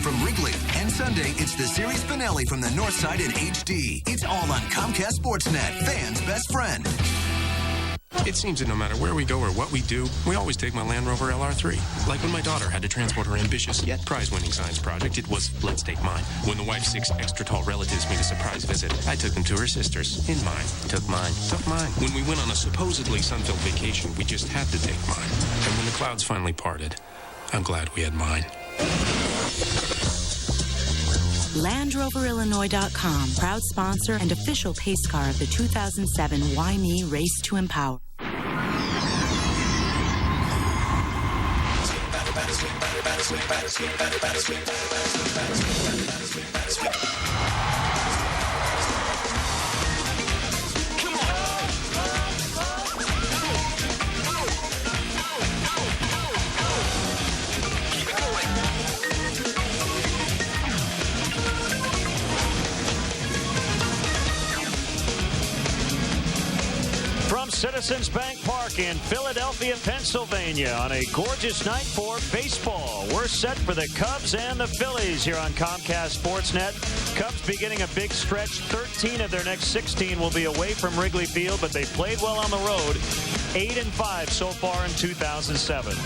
from Wrigley. And Sunday, it's the series finale from the North Side in HD. It's all on Comcast Sportsnet, fans' best friend. It seems that no matter where we go or what we do, we always take my Land Rover LR3. Like when my daughter had to transport her ambitious yet prize-winning science project, it was, let's take mine. When the wife's 6 extra-tall relatives made a surprise visit, I took them to her sisters. In mine. Took mine. Took mine. When we went on a supposedly sun-filled vacation, we just had to take mine. And when the clouds finally parted, I'm glad we had mine. LandRoverIllinois.com, proud sponsor and official pace car of the 2007 Why Me Race to Empower. From Citizens Bank Park in Philadelphia, Pennsylvania, on a gorgeous night for baseball. We're set for the Cubs and the Phillies here on Comcast Sportsnet. Cubs beginning a big stretch. 13 of their next 16 will be away from Wrigley Field, but they played well on the road. 8-5 so far in 2007.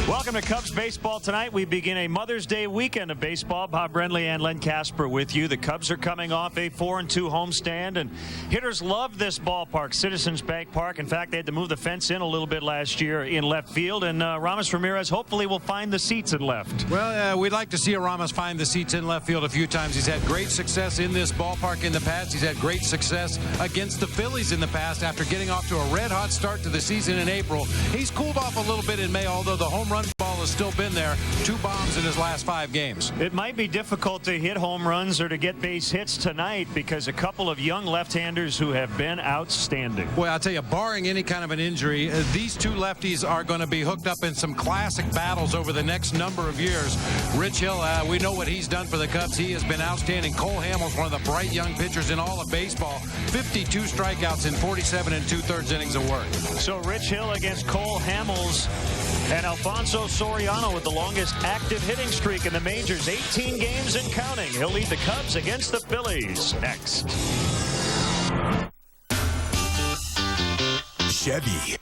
Welcome to Cubs baseball tonight. We begin a Mother's Day weekend of baseball. Bob Brenly and Len Casper with you. The Cubs are coming off a 4-2 homestand, and hitters love this ballpark, Citizens Bank Park. In fact, they had to move the fence in a little bit last year in left field, and Ramos Ramirez hopefully will find the seats in left. Well, we'd like to see Ramos find the seats in left field a few times. He's had great success in this ballpark in the past. He's had great success against the Phillies in the past after getting off to a red-hot start to the season in April. He's cooled off a little bit in May, although the home run ball has still been there. 2 bombs in his last 5 games. It might be difficult to hit home runs or to get base hits tonight because a couple of young left-handers who have been outstanding. Well, I'll tell you, barring any kind of an injury, these 2 lefties are going to be hooked up in some classic battles over the next number of years. Rich Hill, we know what he's done for the Cubs. He has been outstanding. Cole Hamels, one of the bright young pitchers in all of baseball. 52 strikeouts in 47 2/3 innings of work. So Rich Hill against Cole Hamels. And Alfonso Soriano with the longest active hitting streak in the majors, 18 games and counting. He'll lead the Cubs against the Phillies next. Chevy.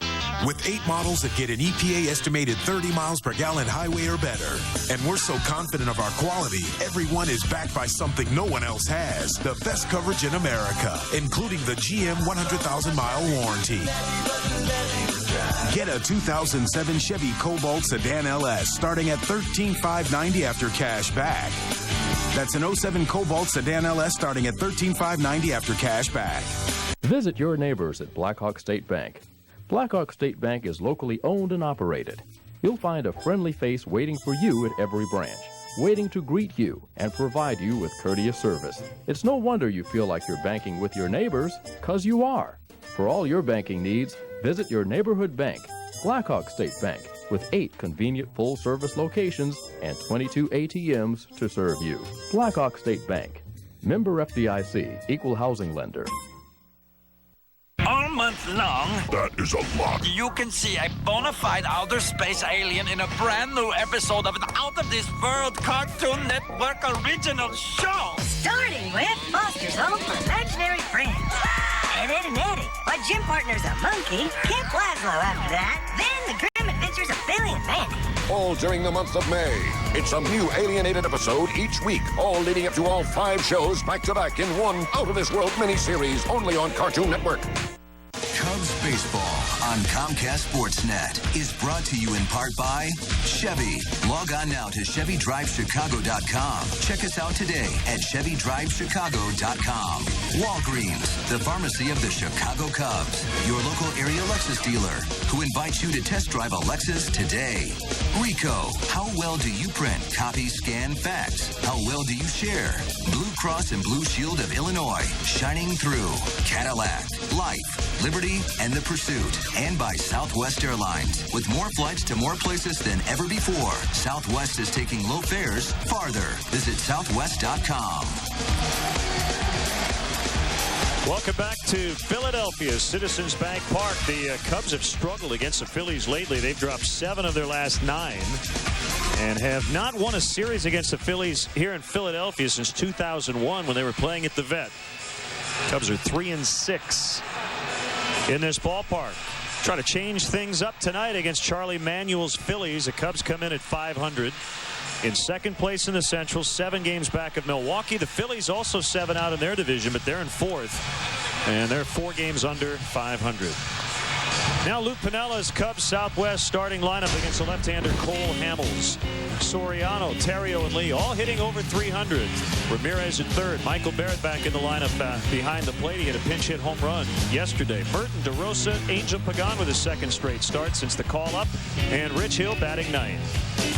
With 8 models that get an EPA estimated 30 miles per gallon highway or better. And we're so confident of our quality, everyone is backed by something no one else has. The best coverage in America, including the GM 100,000-mile warranty. Get a 2007 Chevy Cobalt Sedan LS starting at $13,590 after cash back. That's an 07 Cobalt Sedan LS starting at $13,590 after cash back. Visit your neighbors at Blackhawk State Bank. Blackhawk State Bank is locally owned and operated. You'll find a friendly face waiting for you at every branch, waiting to greet you and provide you with courteous service. It's no wonder you feel like you're banking with your neighbors, 'cause you are. For all your banking needs, visit your neighborhood bank, Blackhawk State Bank, with 8 convenient full-service locations and 22 ATMs to serve you. Blackhawk State Bank, member FDIC, equal housing lender. All month long, That is a lot. you can see a bona fide outer space alien in a brand new episode of an out-of-this-world Cartoon Network original show. Starting with Foster's Home for Imaginary Friends. And Eddie, my gym partner's a monkey. Camp Laszlo after that. Then the grim adventures of Billy and Mandy. All during the month of May. It's a new alienated episode each week, all leading up to all 5 shows back-to-back in one out-of-this-world miniseries only on Cartoon Network. Cubs baseball on Comcast Sportsnet is brought to you in part by Chevy. Log on now to ChevyDriveChicago.com. Check us out today at ChevyDriveChicago.com. Walgreens, the pharmacy of the Chicago Cubs. Your local area Lexus dealer who invites you to test drive a Lexus today. Rico, how well do you print, copy, scan, fax? How well do you share? Blue Cross and Blue Shield of Illinois, shining through. Cadillac, Life, Liberty, and the Pursuit. And by Southwest Airlines. With more flights to more places than ever before, Southwest is taking low fares farther. Visit Southwest.com. Welcome back to Philadelphia, Citizens Bank Park. The Cubs have struggled against the Phillies lately. They've dropped 7 of their last 9. and have not won a series against the Phillies here in Philadelphia since 2001 when they were playing at the Vet. Cubs are 3-6 in this ballpark. Try to change things up tonight against Charlie Manuel's Phillies. The Cubs come in at 500. In second place in the Central, 7 games back of Milwaukee. The Phillies also 7 out in their division, but they're in 4th. And they're 4 games under 500. Now Lou Pinella's Cubs Southwest starting lineup against the left-hander Cole Hamels. Soriano, Terrio, and Lee all hitting over 300. Ramirez at third. Michael Barrett back in the lineup behind the plate. He hit a pinch hit home run yesterday. Burton, DeRosa, Angel Pagan with his second straight start since the call-up. And Rich Hill batting 9th.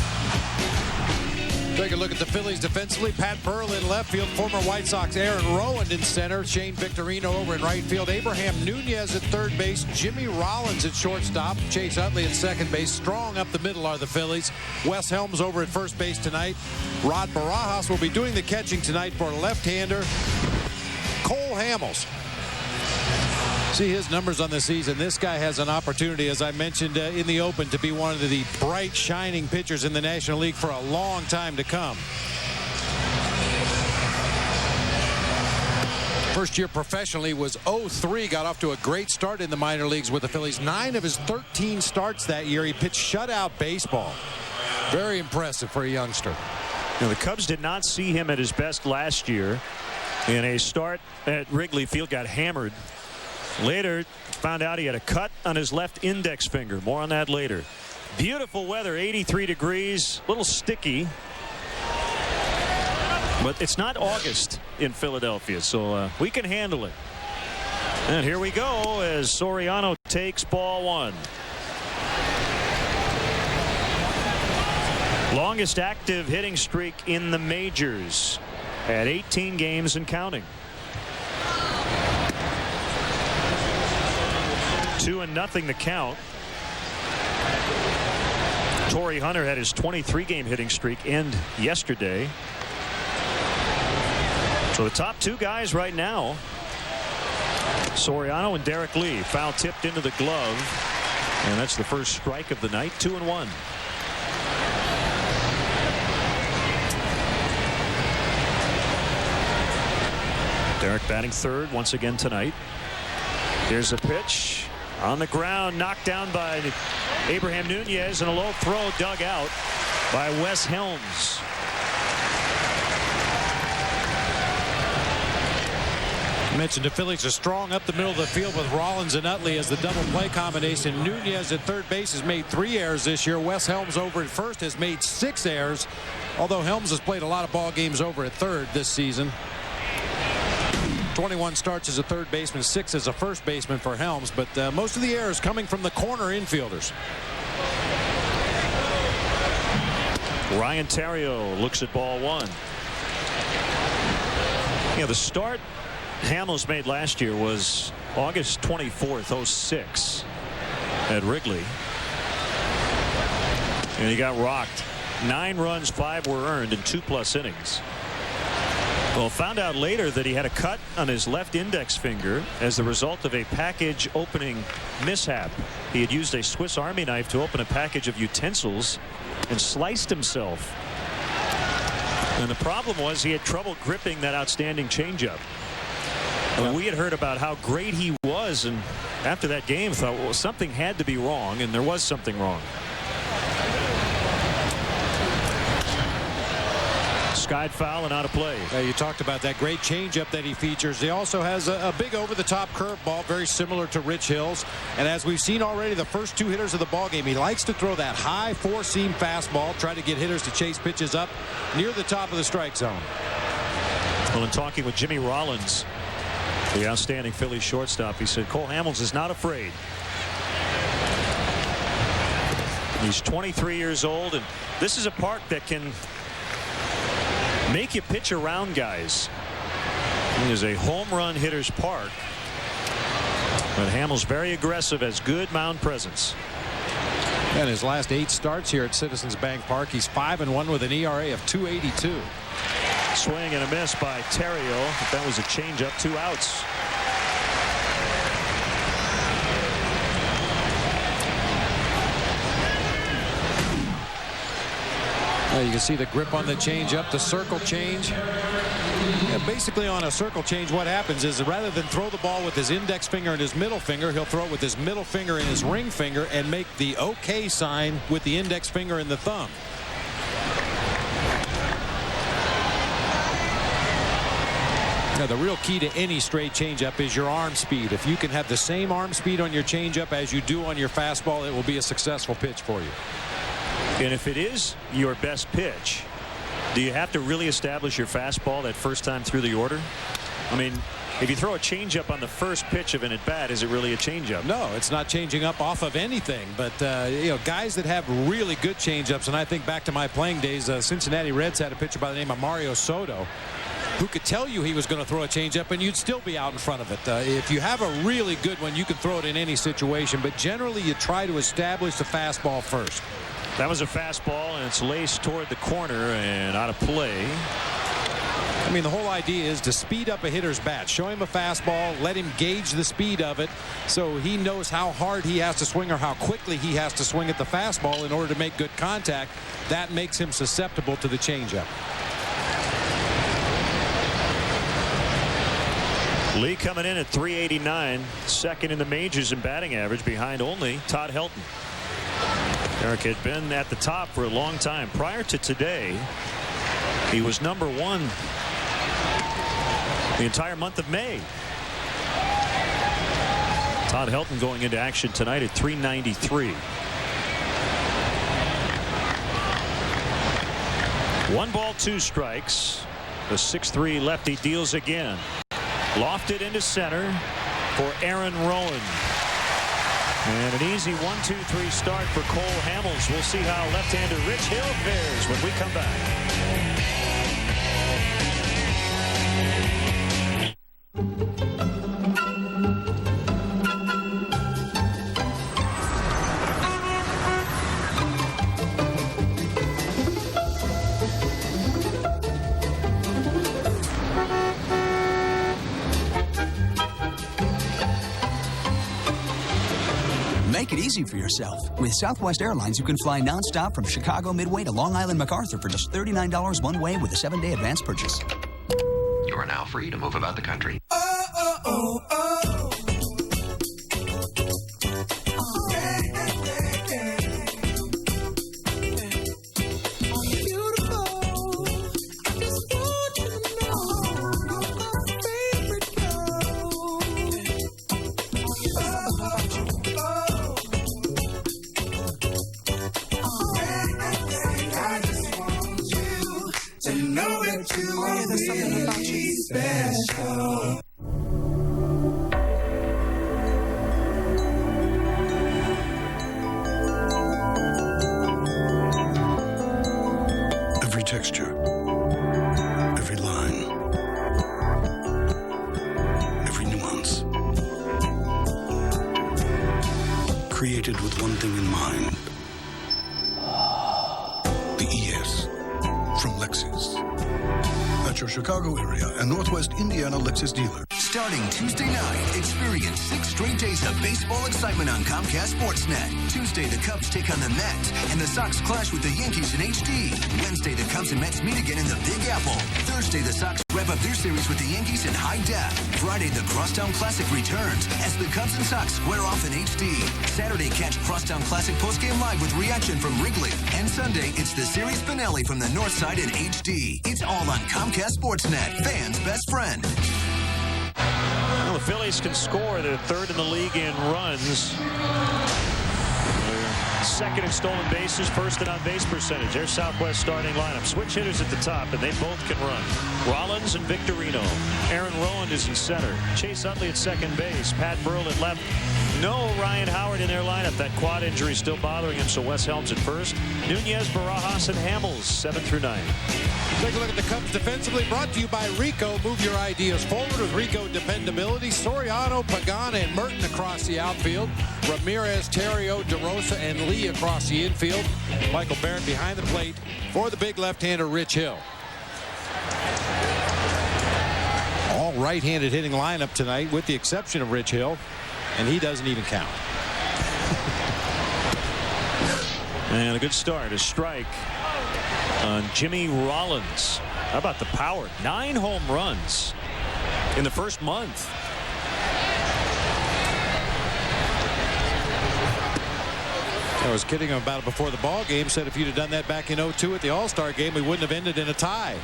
Take a look at the Phillies defensively. Pat Burrell in left field. Former White Sox Aaron Rowand in center. Shane Victorino over in right field. Abraham Nunez at third base. Jimmy Rollins at shortstop. Chase Utley at second base. Strong up the middle are the Phillies. Wes Helms over at first base tonight. Rod Barajas will be doing the catching tonight for left-hander Cole Hamels. See his numbers on the season. This guy has an opportunity, as I mentioned in the open, to be one of the bright, shining pitchers in the National League for a long time to come. First year professionally was 0-3. Got off to a great start in the minor leagues with the Phillies. 9 of his 13 starts that year, he pitched shutout baseball. Very impressive for a youngster. Now, the Cubs did not see him at his best last year. In a start at Wrigley Field, got hammered. Later, found out he had a cut on his left index finger. More on that later. Beautiful weather, 83 degrees, a little sticky. But it's not August in Philadelphia, so we can handle it. And here we go as Soriano takes ball 1. Longest active hitting streak in the majors at 18 games and counting. 2-0 the count. Torrey Hunter had his 23-game hitting streak end yesterday. So the top 2 guys right now, Soriano and Derek Lee. Foul tipped into the glove, and that's the first strike of the night. 2-1. Derek batting third once again tonight. Here's a pitch. On the ground, knocked down by Abraham Nunez, and a low throw dug out by Wes Helms. I mentioned the Phillies are strong up the middle of the field with Rollins and Utley as the double play combination. Nunez at third base has made 3 errors this year. Wes Helms over at first has made 6 errors, although Helms has played a lot of ball games over at third this season. 21 starts as a third baseman, 6 as a first baseman for Helms, but most of the errors coming from the corner infielders. Ryan Terrio looks at ball 1. Yeah, the start Hamels made last year was August 24th, 06 at Wrigley. And he got rocked. 9 runs, 5 were earned in 2+ innings. Well, found out later that he had a cut on his left index finger as the result of a package opening mishap. He had used a Swiss Army knife to open a package of utensils and sliced himself. And the problem was he had trouble gripping that outstanding changeup. And we had heard about how great he was, and after that game thought, well, something had to be wrong, and there was something wrong. Skied foul and out of play. You talked about that great changeup that he features. He also has a big over-the-top curveball, very similar to Rich Hill's. And as we've seen already, the first 2 hitters of the ballgame, he likes to throw that high 4-seam fastball, try to get hitters to chase pitches up near the top of the strike zone. Well, in talking with Jimmy Rollins, the outstanding Phillies shortstop, he said Cole Hamels is not afraid. He's 23 years old, and this is a park that can make you pitch around guys. It is a home run hitter's park. But Hamels very aggressive, has good mound presence. And his last 8 starts here at Citizens Bank Park, he's 5-1 with an ERA of 2.82. Swing and a miss by Terrio. That was a changeup, 2 outs. You can see the grip on the changeup, the circle change. Basically on a circle change, what happens is rather than throw the ball with his index finger and his middle finger, he'll throw it with his middle finger and his ring finger and make the OK sign with the index finger and the thumb. Now, the real key to any straight changeup is your arm speed. If you can have the same arm speed on your changeup as you do on your fastball, it will be a successful pitch for you. And if it is your best pitch, do you have to really establish your fastball that first time through the order? I mean, if you throw a changeup on the first pitch of an at-bat, is it really a changeup? No, it's not changing up off of anything. But, you know, guys that have really good changeups, and I think back to my playing days, Cincinnati Reds had a pitcher by the name of Mario Soto, who could tell you he was going to throw a changeup and you'd still be out in front of it. If you have a really good one, you can throw it in any situation, but generally you try to establish the fastball first. That was a fastball, and it's laced toward the corner and out of play. I mean, the whole idea is to speed up a hitter's bat. Show him a fastball, let him gauge the speed of it so he knows how hard he has to swing or how quickly he has to swing at the fastball in order to make good contact. That makes him susceptible to the changeup. Lee coming in at .389, second in the majors in batting average, behind only Todd Helton. Eric had been at the top for a long time. Prior to today, he was number one the entire month of May. Todd Helton going into action tonight at .393. 1 ball, 2 strikes. The 6'3" lefty deals again. Lofted into center for Aaron Rowan. And an easy 1-2-3 start for Cole Hamels. We'll see how left-hander Rich Hill fares when we come back. Make it easy for yourself. With Southwest Airlines, you can fly nonstop from Chicago Midway to Long Island MacArthur for just $39 one way with a 7-day advance purchase. You are now free to move about the country. Every texture, every line, every nuance. Created with one thing in mind. The ES from Lexus. At your Chicago area and Northwest Indiana Lexus dealer. Starting Tuesday night, experience 6 straight days of baseball excitement on Comcast Sportsnet. Tuesday, the Cubs take on the Mets, and the Sox clash with the Yankees in HD. Wednesday, the Cubs and Mets meet again in the Big Apple. Thursday, the Sox wrap up their series with the Yankees in high def. Friday, the Crosstown Classic returns as the Cubs and Sox square off in HD. Saturday, catch Crosstown Classic postgame live with reaction from Wrigley. And Sunday, it's the series finale from the North Side in HD. It's all on Comcast Sportsnet, fans' best friend. Well, the Phillies can score. They're third in the league in runs. They're second in stolen bases, first in on-base percentage. Their Southwest starting lineup. Switch hitters at the top, and they both can run. Rollins and Victorino. Aaron Rowan is in center. Chase Utley at second base. Pat Burrell at left. No Ryan Howard in their lineup. That quad injury still bothering him, so Wes Helms at first. Nunez, Barajas, and Hamels, 7 through 9. Take a look at the Cubs defensively, brought to you by Rico. Move your ideas forward with Rico dependability. Soriano, Pagana, and Merton across the outfield. Ramirez, Terrio, DeRosa, and Lee across the infield. Michael Barrett behind the plate for the big left-hander Rich Hill. All right-handed hitting lineup tonight with the exception of Rich Hill, and he doesn't even count. And a good start, a strike on Jimmy Rollins. How about the power? 9 home runs in the first month. I was kidding him about it before the ball game. Said if you'd have done that back in 2002 at the All-Star game, we wouldn't have ended in a tie.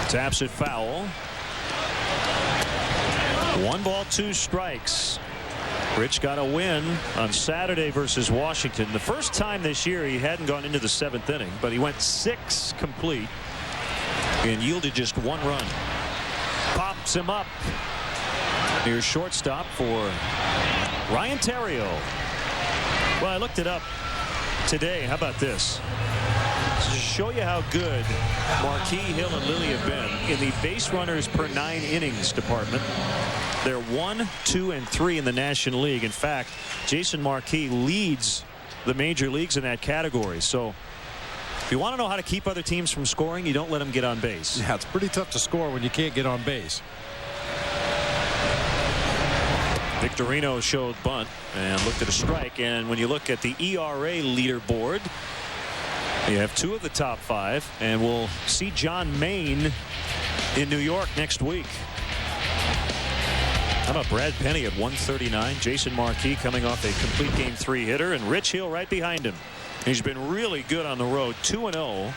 Taps it foul. 1 ball, 2 strikes. Rich got a win on Saturday versus Washington. The first time this year he hadn't gone into the 7th inning, but he went 6 complete and yielded just 1 run. Pops him up. Here's shortstop for Ryan Theriot. Well, I looked it up today. How about this? To show you how good Marquis, Hill, and Lilly have been in the base runners per 9 innings department. They're 1, 2, and 3 in the National League. In fact, Jason Marquis leads the major leagues in that category. So if you want to know how to keep other teams from scoring, you don't let them get on base. Yeah, it's pretty tough to score when you can't get on base. Victorino showed bunt and looked at a strike. And when you look at the ERA leaderboard, you have 2 of the top 5, and we'll see John Maine in New York next week. How about Brad Penny at 139? Jason Marquis coming off a complete game 3 hitter, and Rich Hill right behind him. He's been really good on the road, 2-0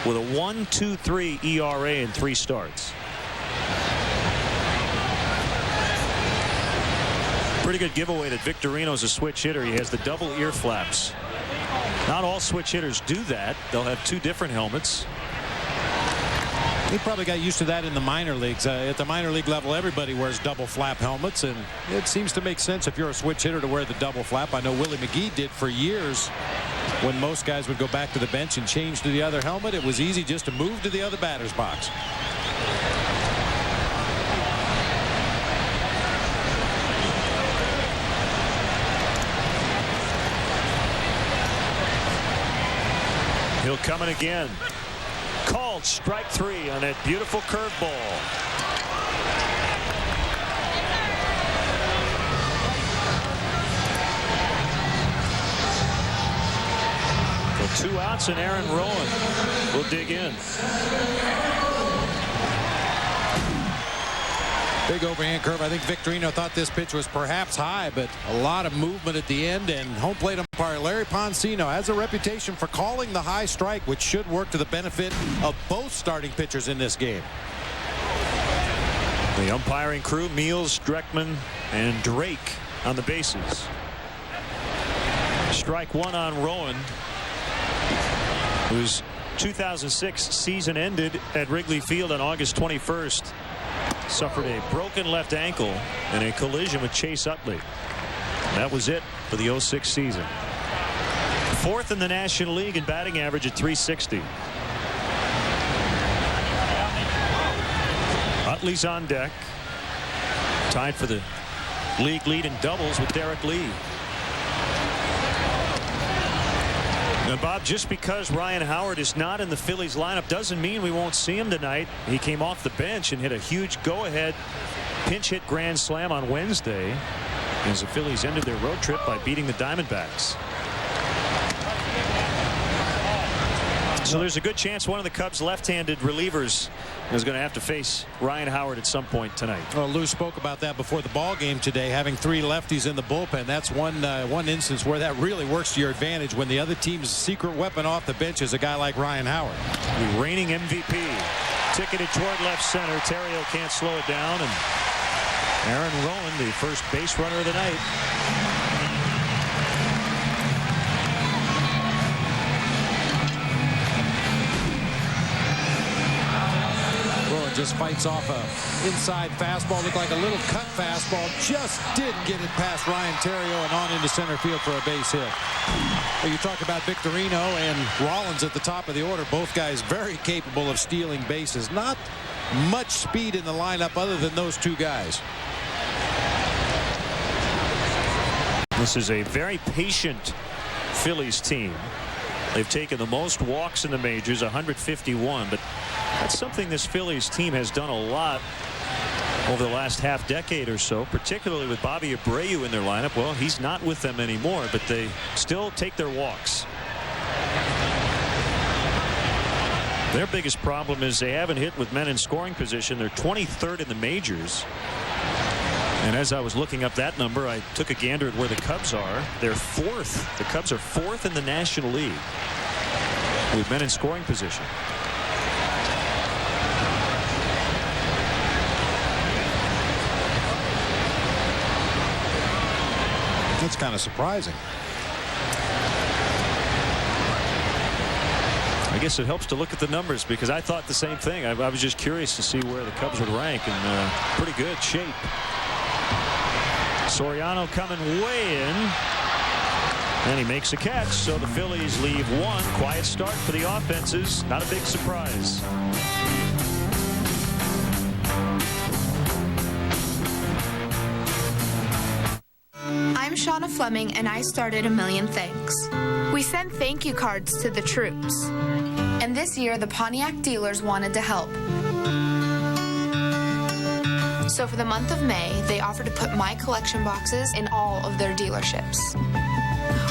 with a 1.23 ERA in 3 starts. Pretty good giveaway that Victorino's a switch hitter. He has the double ear flaps. Not all switch hitters do that. They'll have 2 different helmets. He probably got used to that in the minor leagues. At the minor league level, everybody wears double flap helmets, and it seems to make sense if you're a switch hitter to wear the double flap. I know Willie McGee did for years. When most guys would go back to the bench and change to the other helmet, it was easy just to move to the other batter's box. He'll come in again. Called strike 3 on that beautiful curveball. So 2 outs, and Aaron Rowan will dig in. Big overhand curve. I think Victorino thought this pitch was perhaps high, but a lot of movement at the end, and home plate umpire Larry Poncino has a reputation for calling the high strike, which should work to the benefit of both starting pitchers in this game. The umpiring crew, Meals, Dreckman, and Drake on the bases. Strike 1 on Rowan, whose 2006 season ended at Wrigley Field on August 21st. Suffered a broken left ankle in a collision with Chase Utley. That was it for the 06 season. 4th in the National League in batting average at .360. Utley's on deck. Tied for the league lead in doubles with Derek Lee. And Bob, just because Ryan Howard is not in the Phillies lineup doesn't mean we won't see him tonight. He came off the bench and hit a huge go-ahead pinch hit grand slam on Wednesday as the Phillies ended their road trip by beating the Diamondbacks. So there's a good chance one of the Cubs left-handed relievers is going to have to face Ryan Howard at some point tonight. Well, Lou spoke about that before the ball game today, having 3 lefties in the bullpen. That's one instance where that really works to your advantage when the other team's secret weapon off the bench is a guy like Ryan Howard. The reigning MVP ticketed toward left center. Theriot can't slow it down, and Aaron Rowan, the first base runner of the night. Just fights off a inside fastball. Looked like a little cut fastball. Just didn't get it past Ryan Theriot and on into center field for a base hit. Well, you talk about Victorino and Rollins at the top of the order. Both guys very capable of stealing bases. Not much speed in the lineup other than those 2 guys. This is a very patient Phillies team. They've taken the most walks in the majors, 151, but that's something this Phillies team has done a lot over the last half decade or so, particularly with Bobby Abreu in their lineup. Well, he's not with them anymore, but they still take their walks. Their biggest problem is they haven't hit with men in scoring position. They're 23rd in the majors. And as I was looking up that number, I took a gander at where the Cubs are. They're 4th. The Cubs are 4th in the National League with men in scoring position. That's kind of surprising. I guess it helps to look at the numbers because I thought the same thing. I was just curious to see where the Cubs would rank in pretty good shape. Soriano coming way in. And he makes a catch. So the Phillies leave one. Quiet start for the offenses. Not a big surprise. I'm Shauna Fleming, and I started A Million Thanks. We sent thank you cards to the troops. And this year, the Pontiac dealers wanted to help. So for the month of May, they offered to put my collection boxes in all of their dealerships.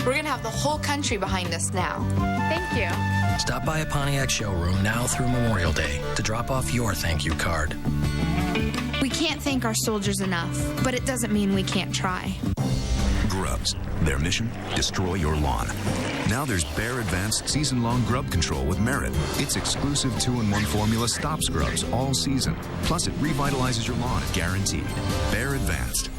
We're going to have the whole country behind us now. Thank you. Stop by a Pontiac showroom now through Memorial Day to drop off your thank you card. We can't thank our soldiers enough, but it doesn't mean we can't try. Grubs. Their mission? Destroy your lawn. Now there's Bear Advanced Season-Long Grub Control with Merit. Its exclusive 2-in-1 formula stops grubs all season. Plus, it revitalizes your lawn, guaranteed. Bear Advanced.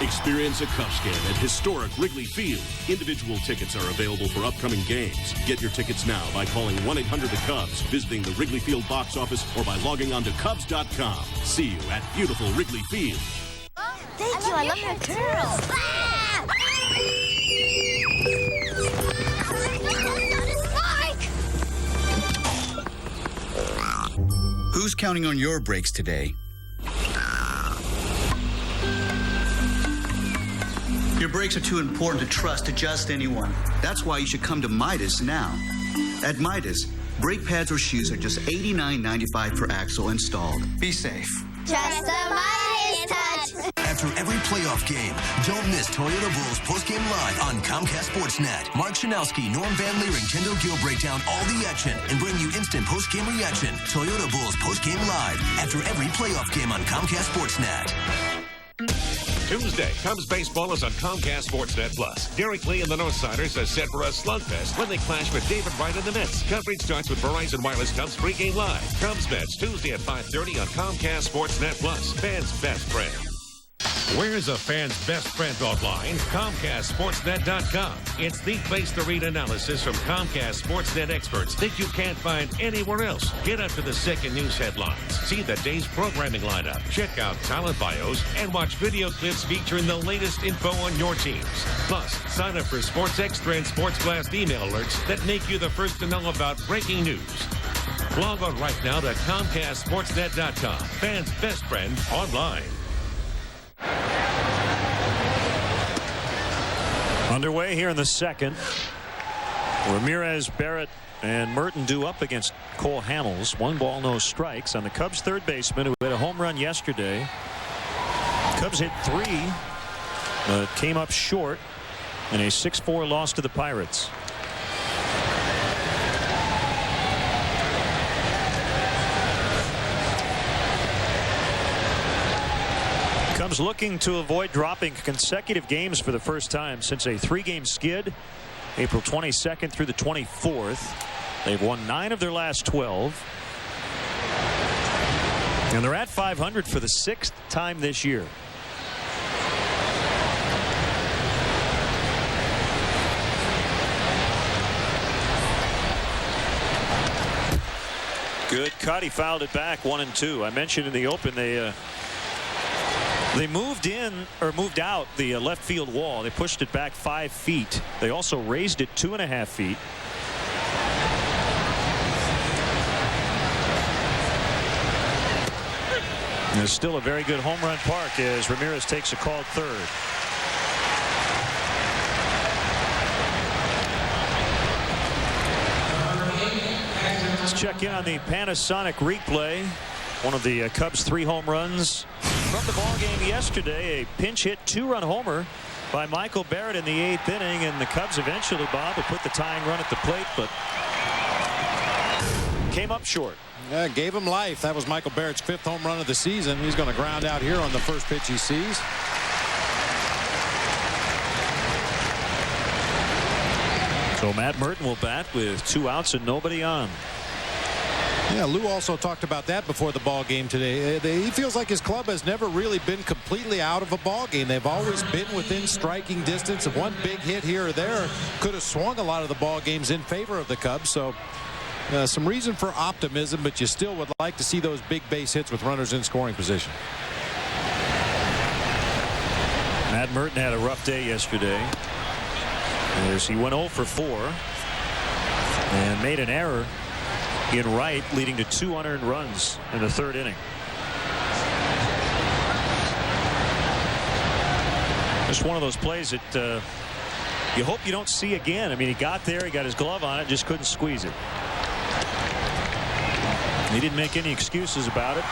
Experience a Cubs game at historic Wrigley Field. Individual tickets are available for upcoming games. Get your tickets now by calling 1-800-THE-CUBS, visiting the Wrigley Field box office, or by logging on to Cubs.com. See you at beautiful Wrigley Field. Thank you. I love your turtles. Who's counting on your brakes today? Your brakes are too important to trust to just anyone. That's why you should come to Midas now. At Midas, brake pads or shoes are just $89.95 per axle installed. Be safe. Just a Midas touch. After every playoff game, don't miss Toyota Bulls postgame live on Comcast Sportsnet. Mark Shanowski, Norm Van Leer, and Kendall Gill break down all the action and bring you instant postgame reaction. Toyota Bulls postgame live after every playoff game on Comcast Sportsnet. Tuesday, Cubs baseball is on Comcast Sportsnet Plus. Derek Lee and the Northsiders are set for a slugfest when they clash with David Wright and the Mets. Coverage starts with Verizon Wireless Cubs pregame live. Cubs Mets Tuesday at 5:30 on Comcast Sportsnet Plus. Fans' best friend. Where's a fan's best friend online? ComcastSportsNet.com. It's the place to read analysis from Comcast Sportsnet experts that you can't find anywhere else. Get up to the second news headlines. See the day's programming lineup. Check out talent bios and watch video clips featuring the latest info on your teams. Plus, sign up for Sports Extra and Sports Blast email alerts that make you the first to know about breaking news. Log on right now to ComcastSportsNet.com. Fans' best friend online. Underway here in the second. Ramirez, Barrett, and Merton due up against Cole Hamels. 1 ball, no strikes on the Cubs' third baseman who hit a home run yesterday. Cubs hit 3, but came up short in a 6-4 loss to the Pirates. Cubs looking to avoid dropping consecutive games for the first time since a 3-game skid April 22nd through the 24th. They've won 9 of their last 12. And they're at 500 for the 6th time this year. Good cut. He fouled it back 1-2. I mentioned in the open they moved in or moved out the left field wall. They pushed it back 5 feet. They also raised it 2.5 feet. And there's still a very good home run park as Ramirez takes a called third. Let's check in on the Panasonic replay. One of the Cubs' 3 home runs from the ball game yesterday. A pinch hit 2-run homer by Michael Barrett in the 8th inning, and the Cubs eventually, Bob, will put the tying run at the plate, but came up short. Yeah, gave him life. That was Michael Barrett's 5th home run of the season. He's going to ground out here on the first pitch he sees. So Matt Merton will bat with 2 outs and nobody on. Yeah, Lou also talked about that before the ball game today. He feels like his club has never really been completely out of a ball game. They've always been within striking distance of one big hit here or there. Could have swung a lot of the ball games in favor of the Cubs. So some reason for optimism, but you still would like to see those big base hits with runners in scoring position. Matt Merton had a rough day yesterday as he went 0 for 4 and made an error in right, leading to 2 unearned runs in the 3rd inning. Just one of those plays that you hope you don't see again. I mean, he got there, he got his glove on it, just couldn't squeeze it. He didn't make any excuses about it.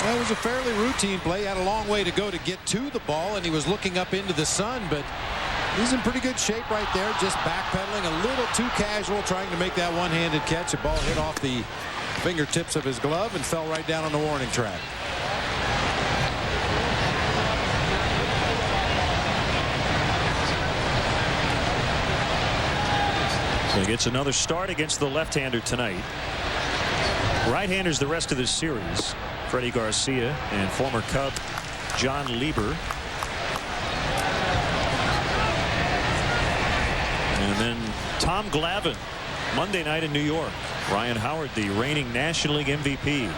Well, it was a fairly routine play. He had a long way to go to get to the ball, and he was looking up into the sun, but he's in pretty good shape right there, just backpedaling a little too casual, trying to make that one-handed catch. The ball hit off the fingertips of his glove and fell right down on the warning track. So he gets another start against the left-hander tonight. Right-handers the rest of this series. Freddie Garcia and former Cub John Lieber. And then Tom Glavine, Monday night in New York. Ryan Howard, the reigning National League MVP.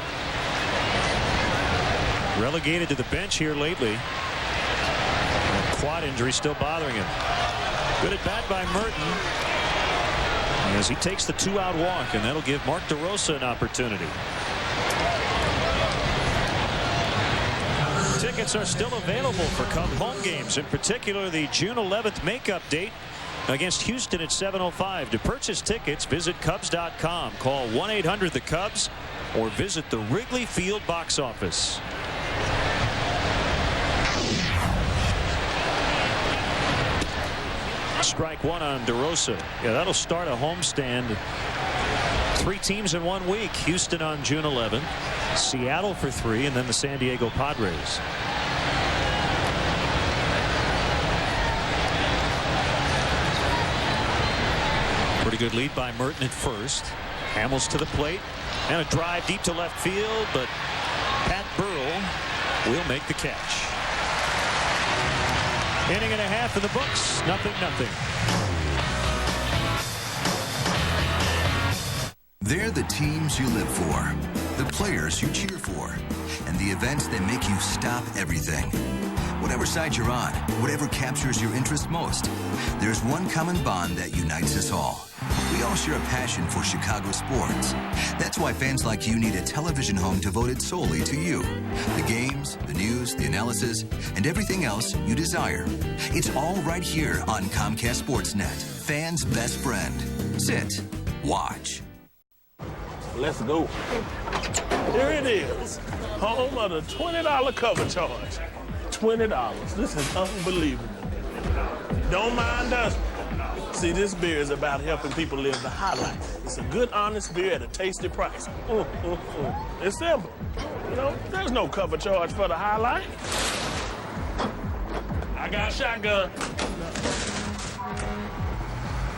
Relegated to the bench here lately. A quad injury still bothering him. Good at bat by Merton as he takes the 2-out walk, and that'll give Mark DeRosa an opportunity. Tickets are still available for Cub home games, in particular the June 11th makeup date against Houston at 7:05. To purchase tickets, visit Cubs.com. Call 1-800-THE-CUBS or visit the Wrigley Field box office. Strike 1 on DeRosa. Yeah, that'll start a homestand. 3 teams in 1 week. Houston on June 11th, Seattle for 3, and then the San Diego Padres. Pretty good lead by Merton at first. Hamels to the plate and a drive deep to left field, but Pat Burrell will make the catch. Inning and a half in the books. 0-0. They're the teams you live for, the players you cheer for, and the events that make you stop everything. Whatever side you're on, whatever captures your interest most, there's one common bond that unites us all. We all share a passion for Chicago sports. That's why fans like you need a television home devoted solely to you. The games, the news, the analysis, and everything else you desire. It's all right here on Comcast Sportsnet, fans' best friend. Sit, watch. Let's go. Here it is, home of the $20 cover charge. $20. This is unbelievable. Don't mind us. See, this beer is about helping people live the high life. It's a good, honest beer at a tasty price. It's simple. You know, there's no cover charge for the high life. I got a shotgun.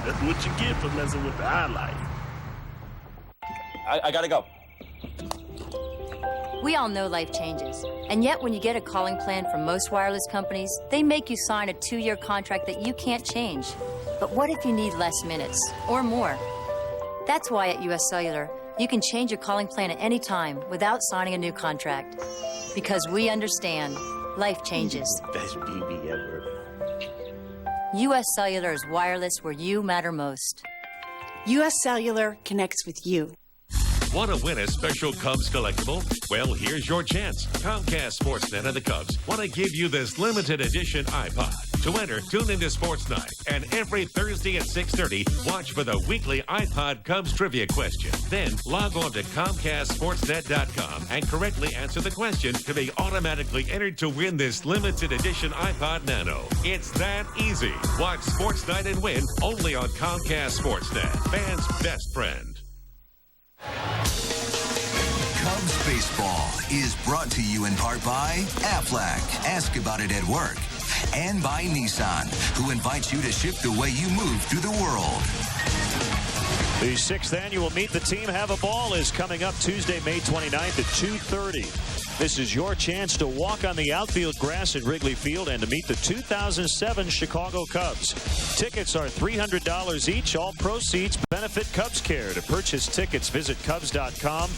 That's what you get for messing with the high life. I gotta go. We all know life changes, and yet when you get a calling plan from most wireless companies, they make you sign a 2-year contract that you can't change. But what if you need less minutes or more? That's why at US Cellular, you can change your calling plan at any time without signing a new contract. Because we understand life changes. Best BB ever. US Cellular is wireless where you matter most. US Cellular connects with you. Want to win a special Cubs collectible? Well, here's your chance. Comcast Sportsnet and the Cubs want to give you this limited edition iPod. To enter, tune into Sports Night. And every Thursday at 6:30, watch for the weekly iPod Cubs trivia question. Then log on to ComcastSportsNet.com and correctly answer the question to be automatically entered to win this limited edition iPod Nano. It's that easy. Watch Sports Night and win only on Comcast Sportsnet, fans' best friend. Cubs baseball is brought to you in part by Aflac. Ask about it at work. And by Nissan, who invites you to shift the way you move through the world. The 6th annual Meet the Team Have a Ball is coming up Tuesday, May 29th at 2:30. This is your chance to walk on the outfield grass at Wrigley Field and to meet the 2007 Chicago Cubs. Tickets are $300 each. All proceeds benefit Cubs Care. To purchase tickets, visit Cubs.com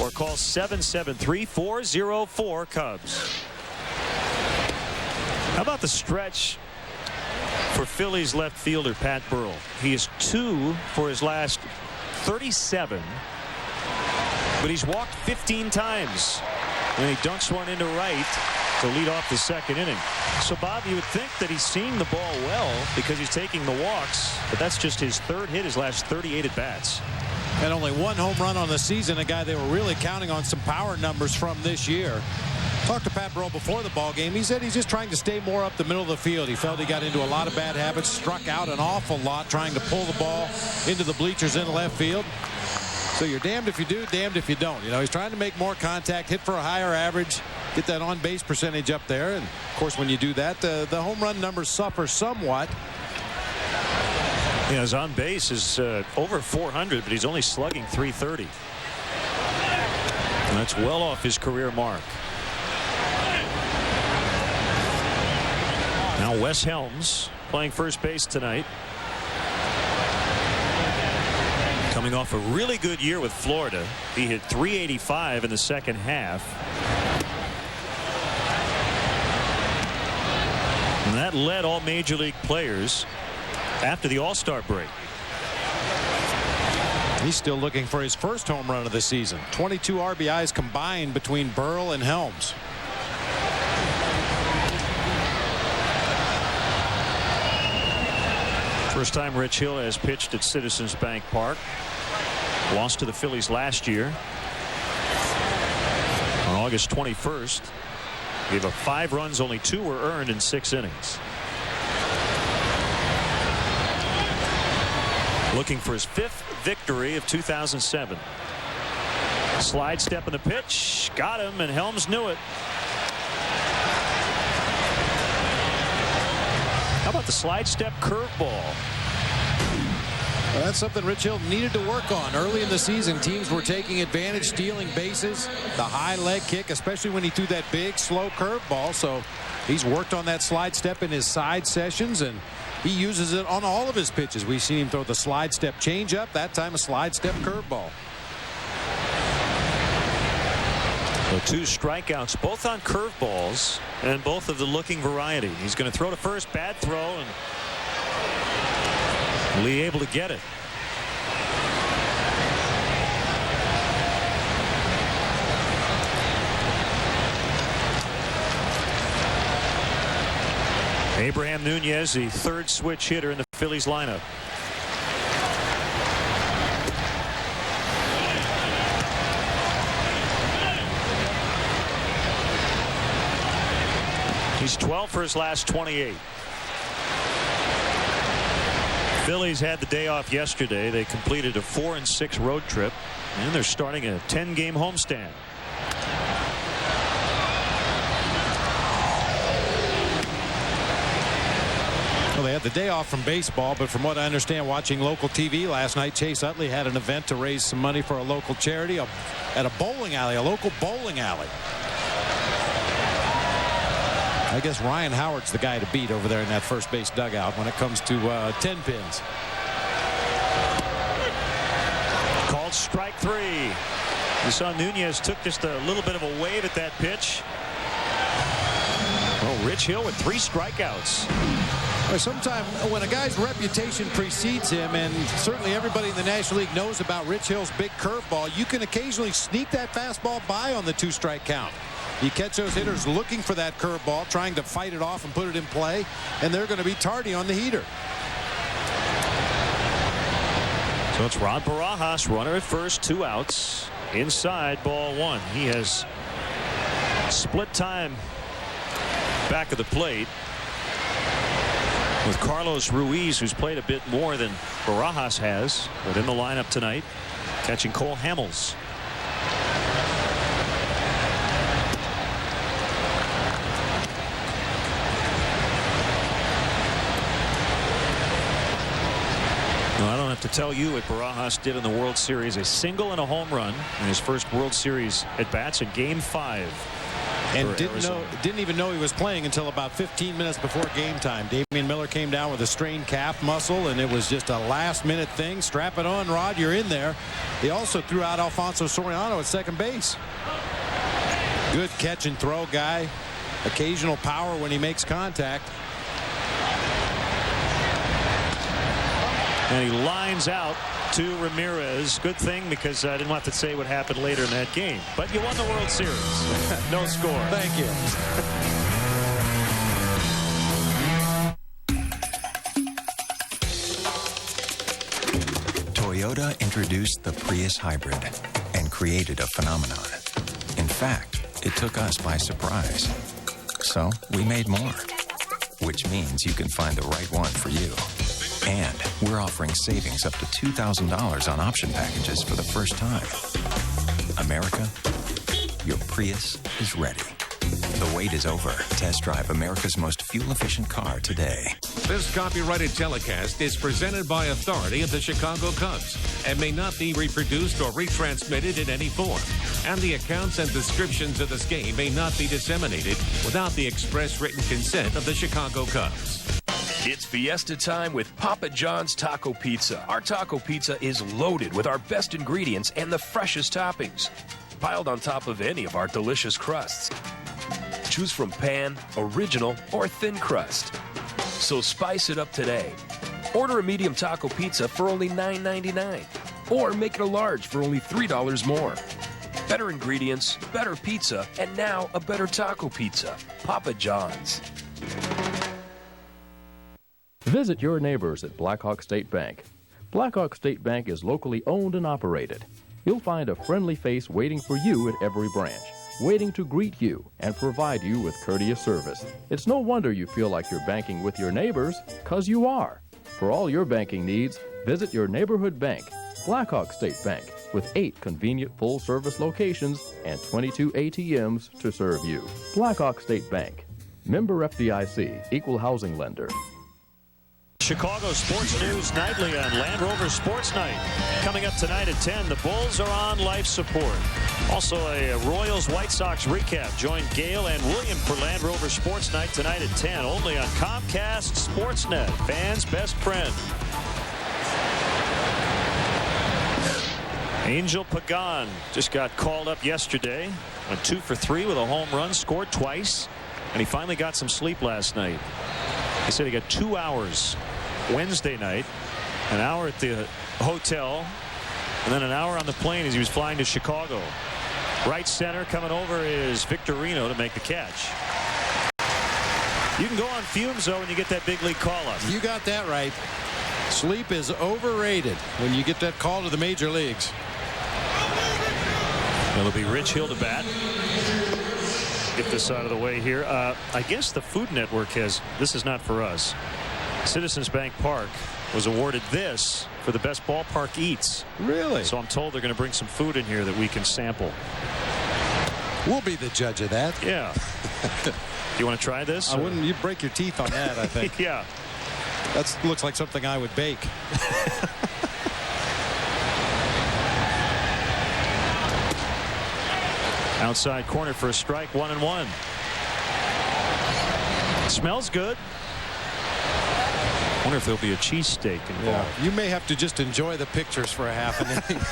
or call 773-404-CUBS. How about the stretch for Phillies left fielder Pat Burrell? He is 2 for his last 37, but he's walked 15 times. And he dunks one into right to lead off the 2nd inning. So, Bob, you would think that he's seeing the ball well because he's taking the walks, but that's just his 3rd hit, his last 38 at-bats. And only 1 home run on the season, a guy they were really counting on some power numbers from this year. Talked to Pat Burrell before the ball game. He said he's just trying to stay more up the middle of the field. He felt he got into a lot of bad habits, struck out an awful lot trying to pull the ball into the bleachers in left field. So you're damned if you do, damned if you don't. You know, he's trying to make more contact, hit for a higher average, get that on-base percentage up there. And, of course, when you do that, the home run numbers suffer somewhat. Yeah, his on-base is over 400, but he's only slugging .330. And that's well off his career mark. Now Wes Helms playing first base tonight. Coming off a really good year with Florida. He hit .385 in the 2nd half. And that led all major league players after the All-Star break. He's still looking for his first home run of the season. 22 RBIs combined between Burrell and Helms. First time Rich Hill has pitched at Citizens Bank Park. Lost to the Phillies last year on August 21st. Gave up 5 runs, only 2 were earned in 6 innings. Looking for his 5th victory of 2007. Slide step in the pitch, got him, and Helms knew it. How about the slide step curveball? Well, that's something Rich Hill needed to work on. Early in the season, teams were taking advantage, stealing bases. The high leg kick, especially when he threw that big, slow curveball. So he's worked on that slide step in his side sessions, and he uses it on all of his pitches. We've seen him throw the slide step changeup, that time a slide step curveball. So 2 strikeouts, both on curveballs, and both of the looking variety. He's going to throw to first, bad throw, and Lee able to get it. Abraham Nunez, the 3rd switch hitter in the Phillies lineup. He's 12 for his last 28. Phillies had the day off yesterday. They completed a 4-6 road trip, and they're starting a 10-game homestand. Well, they had the day off from baseball, but from what I understand, watching local TV last night, Chase Utley had an event to raise some money for a local charity at a bowling alley, a local bowling alley. I guess Ryan Howard's the guy to beat over there in that first base dugout when it comes to 10 pins. Called strike 3. You saw Nunez took just a little bit of a wave at that pitch. Well, Rich Hill with 3 strikeouts. Sometimes when a guy's reputation precedes him, and certainly everybody in the National League knows about Rich Hill's big curveball, you can occasionally sneak that fastball by on the 2-strike count. You catch those hitters looking for that curveball, trying to fight it off and put it in play, and they're going to be tardy on the heater. So it's Rod Barajas, runner at first, 2 outs. Inside, ball 1. He has split time back of the plate with Carlos Ruiz, who's played a bit more than Barajas has, but in the lineup tonight, catching Cole Hamels. I don't have to tell you what Barajas did in the World Series. A single and a home run in his first World Series at bats in Game 5. And didn't even know he was playing until about 15 minutes before game time. Damian Miller came down with a strained calf muscle, and it was just a last-minute thing. Strap it on, Rod. You're in there. He also threw out Alfonso Soriano at second base. Good catch and throw guy. Occasional power when he makes contact. And he lines out to Ramirez. Good thing, because I didn't have to say what happened later in that game. But you won the World Series. No score. Thank you. Toyota introduced the Prius Hybrid and created a phenomenon. In fact, it took us by surprise. So we made more, which means you can find the right one for you. And we're offering savings up to $2,000 on option packages for the first time. America, your Prius is ready. The wait is over. Test drive America's most fuel-efficient car today. This copyrighted telecast is presented by authority of the Chicago Cubs and may not be reproduced or retransmitted in any form. And the accounts and descriptions of this game may not be disseminated without the express written consent of the Chicago Cubs. It's Fiesta time with Papa John's Taco Pizza. Our taco pizza is loaded with our best ingredients and the freshest toppings, piled on top of any of our delicious crusts. Choose from pan, original, or thin crust. So spice it up today. Order a medium taco pizza for only $9.99, or make it a large for only $3 more. Better ingredients, better pizza, and now a better taco pizza. Papa John's. Visit your neighbors at Blackhawk State Bank. Blackhawk State Bank is locally owned and operated. You'll find a friendly face waiting for you at every branch, waiting to greet you and provide you with courteous service. It's no wonder you feel like you're banking with your neighbors, 'cause you are. For all your banking needs, visit your neighborhood bank, Blackhawk State Bank, with 8 convenient full-service locations and 22 ATMs to serve you. Blackhawk State Bank, member FDIC, equal housing lender. Chicago Sports News Nightly on Land Rover Sports Night. Coming up tonight at 10, the Bulls are on life support. Also a Royals White Sox recap. Join Gail and William for Land Rover Sports Night tonight at 10, only on Comcast Sportsnet, fans' best friend. Angel Pagan just got called up yesterday. Went 2 for 3 with a home run, scored twice, and he finally got some sleep last night. He said he got 2 hours Wednesday night, an hour at the hotel, and then an hour on the plane as he was flying to Chicago. Right center coming over is Victorino to make the catch. You can go on fumes, though, when you get that big league call-up. You got that right. Sleep is overrated when you get that call to the major leagues. It'll be Rich Hill to bat. Get this out of the way here. I guess the Food Network has, this is not for us. Citizens Bank Park was awarded this for the best ballpark eats. Really? So I'm told they're going to bring some food in here that we can sample. We'll be the judge of that. Yeah. You want to try this? I wouldn't. You break your teeth on that, I think. Yeah. That looks like something I would bake. Outside corner for a strike, 1-1. Smells good. Wonder if there'll be a cheesesteak involved. Yeah. You may have to just enjoy the pictures for a half an inning.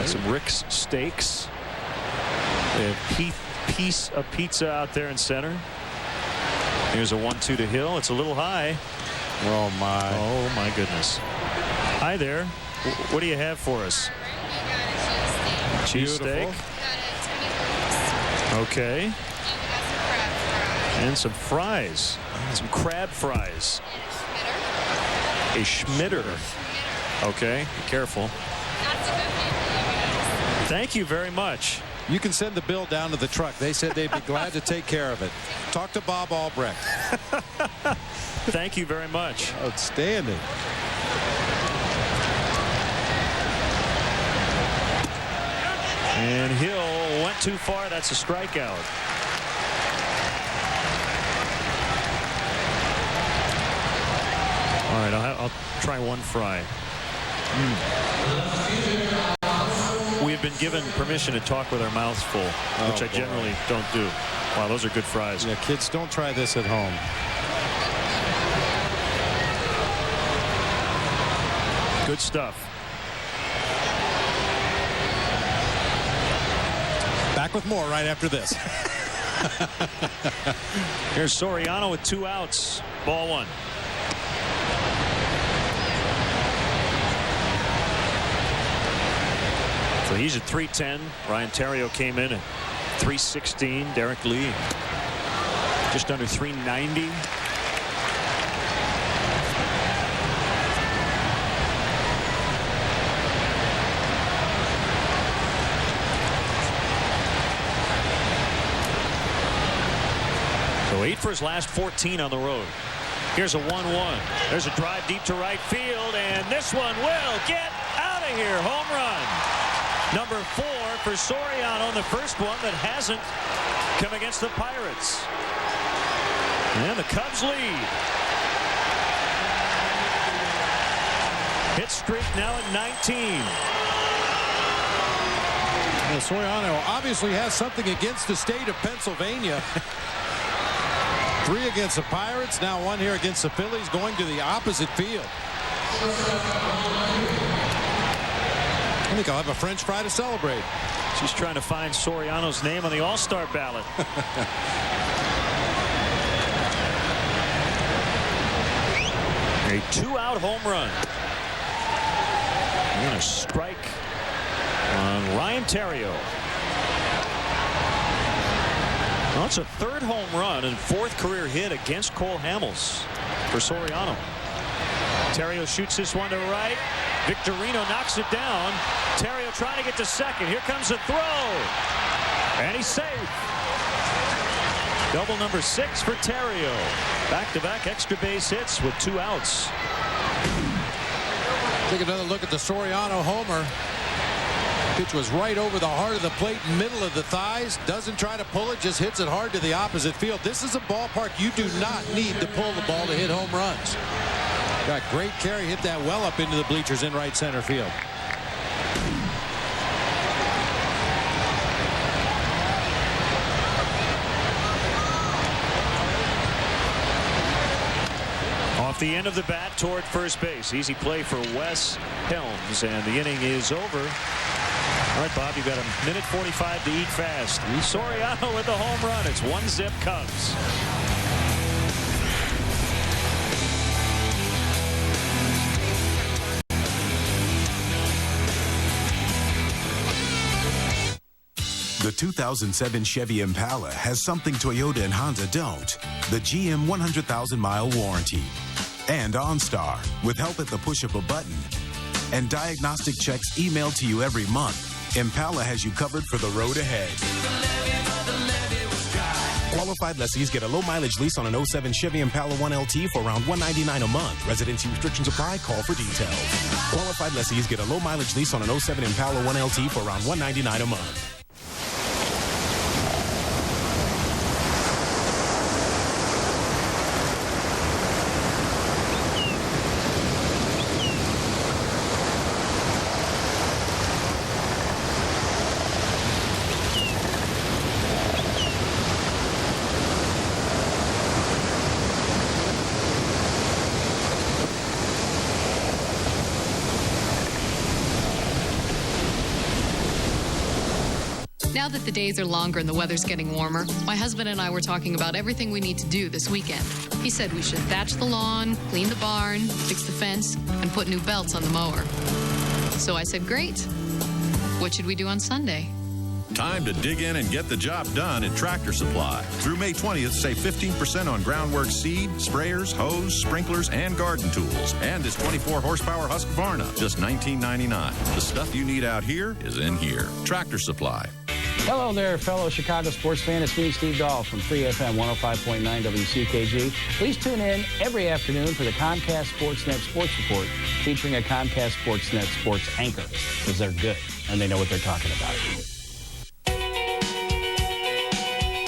Some Rick's Steaks. They have piece of pizza out there in center. Here's a 1-2 to Hill. It's a little high. Oh my. Oh my goodness. Hi there. What do you have for us? Cheesesteak. Okay. And some fries. Some crab fries. A Schmitter. Okay, be careful. Thank you very much. You can send the bill down to the truck. They said they'd be glad to take care of it. Talk to Bob Albrecht. Thank you very much. Outstanding. And Hill went too far. That's a strikeout. All right, I'll try one fry. We have been given permission to talk with our mouths full, which I generally don't do. Wow, those are good fries. Yeah, kids, don't try this at home. Good stuff. Back with more right after this. Here's Soriano with 2 outs. Ball 1. So he's at 310. Ryan Theriot came in at 316. Derek Lee just under 390. So 8 for his last 14 on the road. Here's a 1-1. There's a drive deep to right field, and this one will get out of here. Home run. Number 4 for Soriano, the first one that hasn't come against the Pirates. And the Cubs lead. Hit streak now at 19. Well, Soriano obviously has something against the state of Pennsylvania. 3 against the Pirates, now 1 here against the Phillies, going to the opposite field. I think I'll have a French fry to celebrate. She's trying to find Soriano's name on the All-Star ballot. A 2-out home run. And a strike on Ryan Theriot. Well, it's a 3rd home run and 4th career hit against Cole Hamels for Soriano. Theriot shoots this one to right. Victorino knocks it down. Theriot trying to get to second. Here comes a throw. And he's safe. Double number 6 for Theriot. Back-to-back extra base hits with 2 outs. Take another look at the Soriano homer. Pitch was right over the heart of the plate, middle of the thighs. Doesn't try to pull it, just hits it hard to the opposite field. This is a ballpark you do not need to pull the ball to hit home runs. Got great carry, hit that well up into the bleachers in right center field. Off the end of the bat toward first base. Easy play for Wes Helms, and the inning is over. All right, Bob, you've got a minute 45 to eat fast. Soriano with the home run. It's 1-zip Cubs. The 2007 Chevy Impala has something Toyota and Honda don't. The GM 100,000-mile warranty. And OnStar, with help at the push of a button. And diagnostic checks emailed to you every month. Impala has you covered for the road ahead. Qualified lessees get a low-mileage lease on an 07 Chevy Impala 1LT for around $199 a month. Residency restrictions apply. Call for details. Qualified lessees get a low-mileage lease on an 07 Impala 1LT for around $199 a month. Now that the days are longer and the weather's getting warmer, my husband and I were talking about everything we need to do this weekend. He said we should thatch the lawn, clean the barn, fix the fence, and put new belts on the mower. So I said, great. What should we do on Sunday? Time to dig in and get the job done at Tractor Supply. Through May 20th, save 15% on groundwork seed, sprayers, hose, sprinklers, and garden tools. And this 24-horsepower Husqvarna, just $19.99. The stuff you need out here is in here. Tractor Supply. Hello there, fellow Chicago sports fan. It's me, Steve Dahl from Free FM 105.9 WCKG. Please tune in every afternoon for the Comcast Sportsnet Sports Report featuring a Comcast Sportsnet sports anchor, because they're good and they know what they're talking about.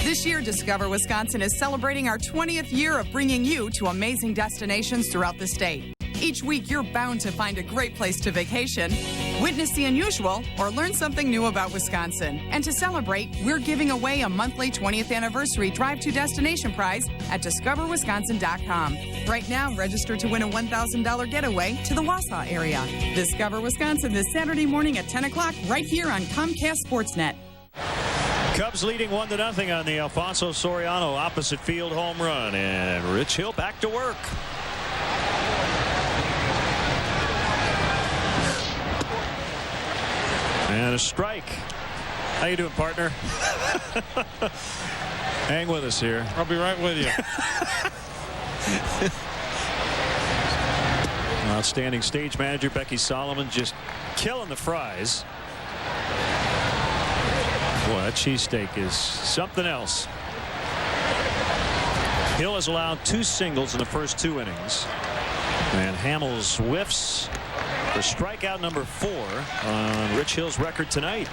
This year, Discover Wisconsin is celebrating our 20th year of bringing you to amazing destinations throughout the state. Each week, you're bound to find a great place to vacation, witness the unusual, or learn something new about Wisconsin. And to celebrate, we're giving away a monthly 20th anniversary Drive to Destination prize at discoverwisconsin.com. Right now, register to win a $1,000 getaway to the Wausau area. Discover Wisconsin this Saturday morning at 10 o'clock right here on Comcast Sportsnet. Cubs leading 1-0 on the Alfonso Soriano opposite field home run, and Rich Hill back to work. And a strike. How you doing, partner? Hang with us here. I'll be right with you. Outstanding stage manager Becky Solomon just killing the fries. Boy, that cheesesteak is something else. Hill has allowed 2 singles in the first 2 innings. And Hamels whiffs for strikeout number 4 on Rich Hill's record tonight.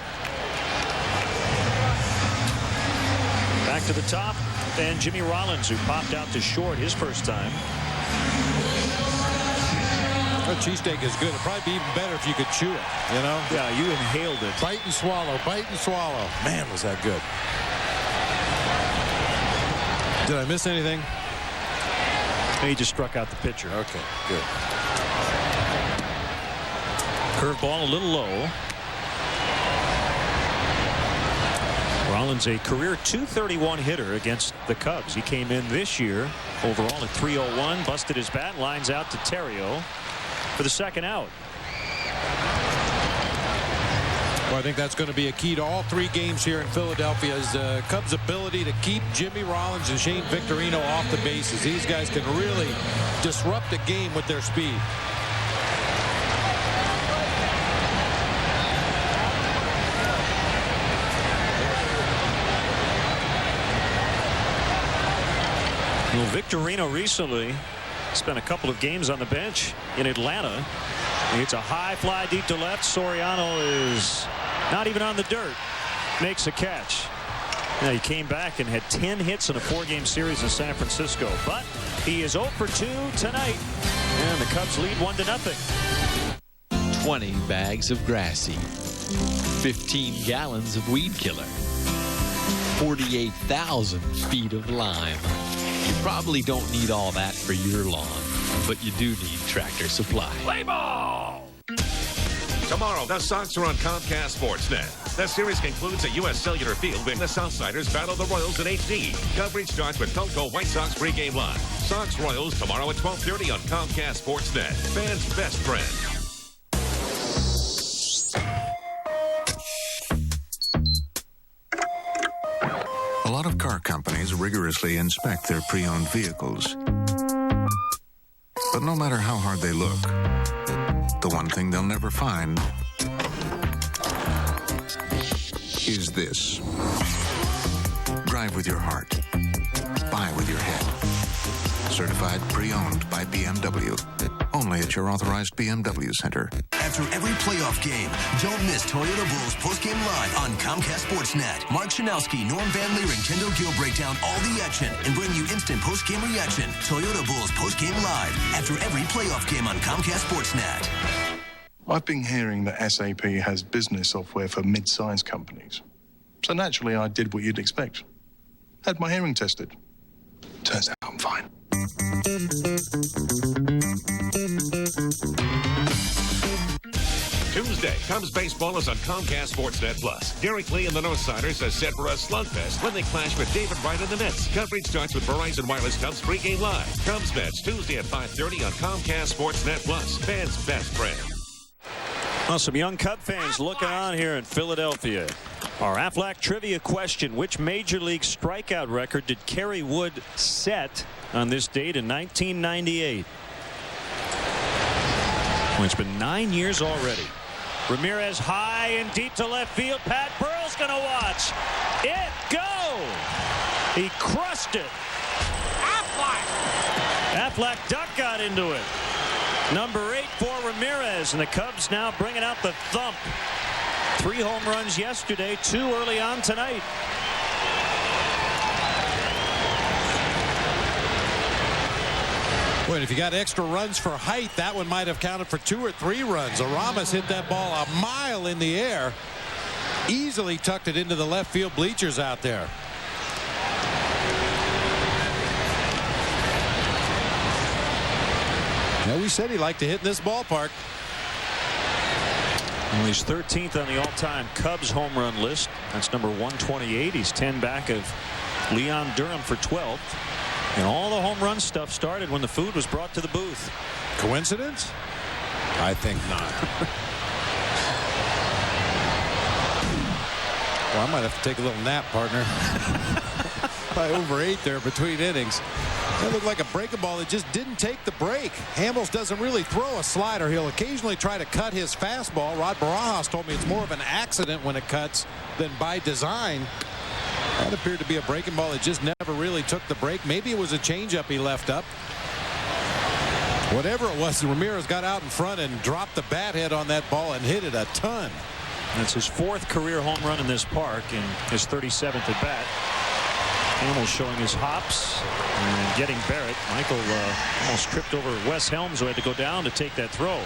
Back to the top, and Jimmy Rollins, who popped out to short his first time. That cheesesteak is good. It'd probably be even better if you could chew it, you know? Yeah, you inhaled it. Bite and swallow, bite and swallow. Man, was that good. Did I miss anything? He just struck out the pitcher. Okay, good. Curveball a little low. Rollins, a career .231 hitter against the Cubs. He came in this year overall at .301, busted his bat, lines out to Terrio for the second out. Well, I think that's going to be a key to all 3 games here in Philadelphia is Cubs' ability to keep Jimmy Rollins and Shane Victorino off the bases. These guys can really disrupt the game with their speed. Well, Victorino recently spent a couple of games on the bench in Atlanta. It's a high fly deep to left. Soriano is not even on the dirt. Makes a catch. Now, he came back and had 10 hits in a 4-game series in San Francisco. But he is 0 for 2 tonight. And the Cubs lead 1-0. 20 bags of grass seed. 15 gallons of weed killer. 48,000 feet of lime. You probably don't need all that for your lawn, but you do need Tractor Supply. Play ball! Tomorrow, the Sox are on Comcast Sportsnet. The series concludes at U.S. Cellular Field when the Southsiders battle the Royals in HD. Coverage starts with Coco White Sox pregame live. Sox Royals tomorrow at 12:30 on Comcast Sportsnet. Fans' best friend. A lot of car companies rigorously inspect their pre-owned vehicles. But no matter how hard they look, the one thing they'll never find is this. Drive with your heart. Buy with your head. Certified pre-owned by BMW. Only at your authorized BMW center. After every playoff game, don't miss Toyota Bulls postgame live on Comcast Sportsnet. Mark Chanowski, Norm Van Leering, Kendall Gill break down all the action and bring you instant postgame reaction. Toyota Bulls postgame live after every playoff game on Comcast Sportsnet. I've been hearing that SAP has business software for mid-sized companies. So naturally, I did what you'd expect. Had my hearing tested. Turns out I'm fine. Tuesday, Cubs baseball is on Comcast Sportsnet Plus. Derek Lee and the Northsiders are set for a slugfest when they clash with David Wright and the Mets. Coverage starts with Verizon Wireless Cubs pregame live. Cubs Mets Tuesday at 5:30 on Comcast Sportsnet Plus. Fans' best friend. Well, some young Cub fans looking on here in Philadelphia. Our Aflac trivia question: which major league strikeout record did Kerry Wood set on this date in 1998? Well, it's been 9 years already. Ramirez high and deep to left field. Pat Burrell's going to watch it go. He crushed it. Aflac Duck got into it. Number 8 for Ramirez, and the Cubs now bringing out the thump. 3 home runs yesterday, 2 early on tonight. Well, if you got extra runs for height, that one might have counted for 2 or 3 runs. Aramis hit that ball a mile in the air. Easily tucked it into the left field bleachers out there. Yeah, we said he liked to hit in this ballpark. Well, he's 13th on the all-time Cubs home run list. That's number 128. He's 10 back of Leon Durham for 12th. And all the home run stuff started when the food was brought to the booth. Coincidence? I think not. Well, I might have to take a little nap, partner. By over 8 there between innings. That looked like a breaking ball that just didn't take the break. Hamels doesn't really throw a slider. He'll occasionally try to cut his fastball. Rod Barajas told me it's more of an accident when it cuts than by design. That appeared to be a breaking ball that just never really took the break. Maybe it was a changeup he left up. Whatever it was, Ramirez got out in front and dropped the bat head on that ball and hit it a ton. That's his 4th career home run in this park and his 37th at bat. Hamels showing his hops and getting Barrett. Michael almost tripped over Wes Helms, who had to go down to take that throw.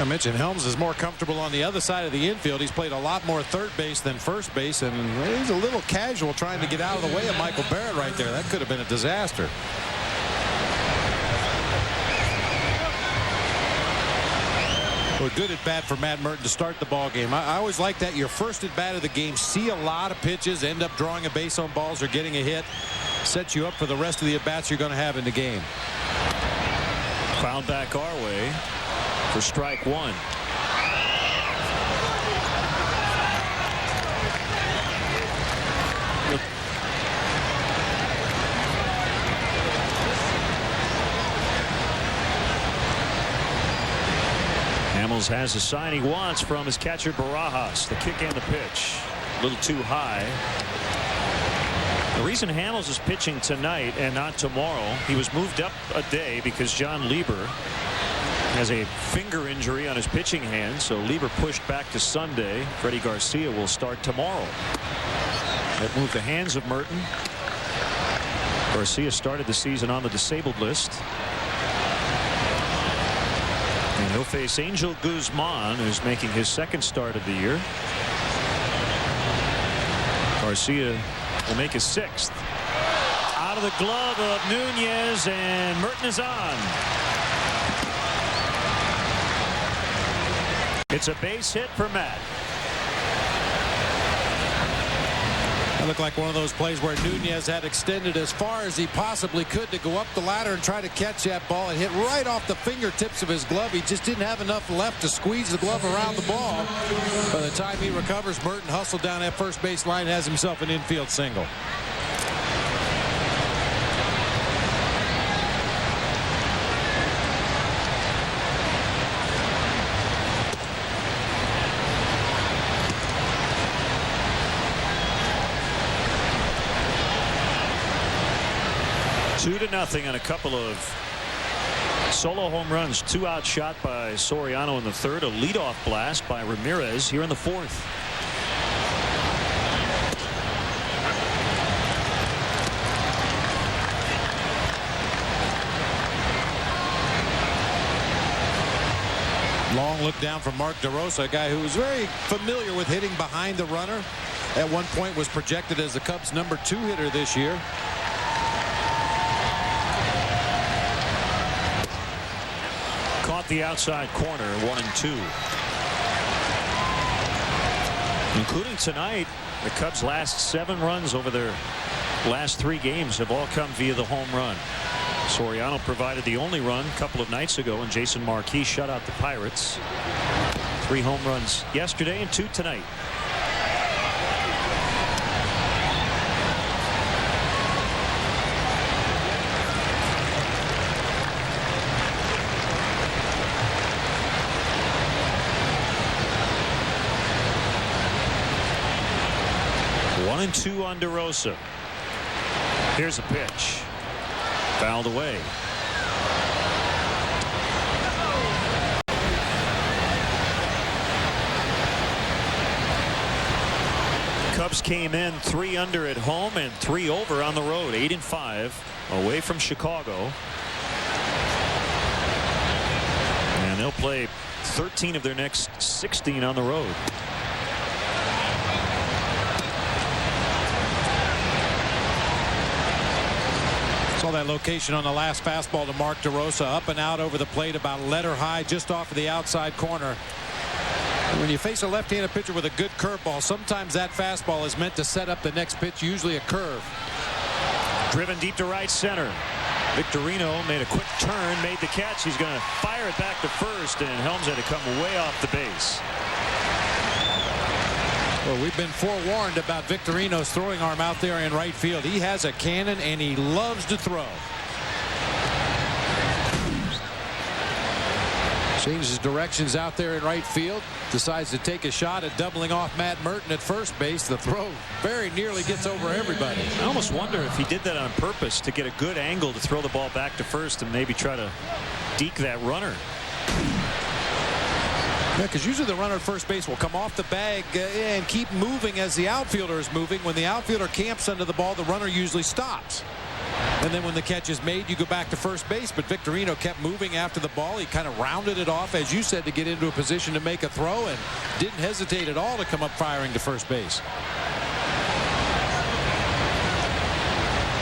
I mentioned Helms is more comfortable on the other side of the infield. He's played a lot more third base than first base, and he's a little casual trying to get out of the way of Michael Barrett right there. That could have been a disaster. Well, good at bat for Matt Merton to start the ball game. I always like that. Your first at bat of the game, see a lot of pitches, end up drawing a base on balls or getting a hit, sets you up for the rest of the at bats you're going to have in the game. Fouled back our way for strike 1. Hamels has a sign he wants from his catcher Barajas. The kick and the pitch a little too high. The reason Hamels is pitching tonight and not tomorrow, he was moved up a day because John Lieber has a finger injury on his pitching hand, so Lieber pushed back to Sunday. Freddie Garcia will start tomorrow. That moved the hands of Merton. Garcia started the season on the disabled list. And he'll face Angel Guzman, who's making his 2nd start of the year. Garcia will make his 6th. Out of the glove of Nunez, and Merton is on. It's a base hit for Matt. That looked like one of those plays where Nunez had extended as far as he possibly could to go up the ladder and try to catch that ball. It hit right off the fingertips of his glove. He just didn't have enough left to squeeze the glove around the ball. By the time he recovers, Merton hustled down that first base line, has himself an infield single. Two to nothing on a couple of solo home runs. 2 outshot by Soriano in the 3rd. A leadoff blast by Ramirez here in the 4th. Long look down from Mark DeRosa, a guy who was very familiar with hitting behind the runner. At one point was projected as the Cubs' number 2 hitter this year. Caught the outside corner, 1-2. Including tonight, the Cubs' last 7 runs over their last 3 games have all come via the home run. Soriano provided the only run a couple of nights ago, and Jason Marquis shut out the Pirates. 3 home runs yesterday and 2 tonight. One and 2 on DeRosa. Here's a pitch. Fouled away. Cubs came in 3 under at home and 3 over on the road. 8-5 away from Chicago. And they'll play 13 of their next 16 on the road. Saw that location on the last fastball to Mark DeRosa, up and out over the plate, about letter high, just off of the outside corner. And when you face a left-handed pitcher with a good curveball, sometimes that fastball is meant to set up the next pitch, usually a curve. Driven deep to right center. Victorino made a quick turn, made the catch. He's going to fire it back to first, and Helms had to come way off the base. Well, we've been forewarned about Victorino's throwing arm out there in right field. He has a cannon, and he loves to throw. Changes directions out there in right field. Decides to take a shot at doubling off Matt Merton at first base. The throw very nearly gets over everybody. I almost wonder if he did that on purpose to get a good angle to throw the ball back to first and maybe try to deke that runner. Yeah, because usually the runner at first base will come off the bag and keep moving as the outfielder is moving. When the outfielder camps under the ball, the runner usually stops. And then when the catch is made, you go back to first base. But Victorino kept moving after the ball. He kind of rounded it off, as you said, to get into a position to make a throw, and didn't hesitate at all to come up firing to first base.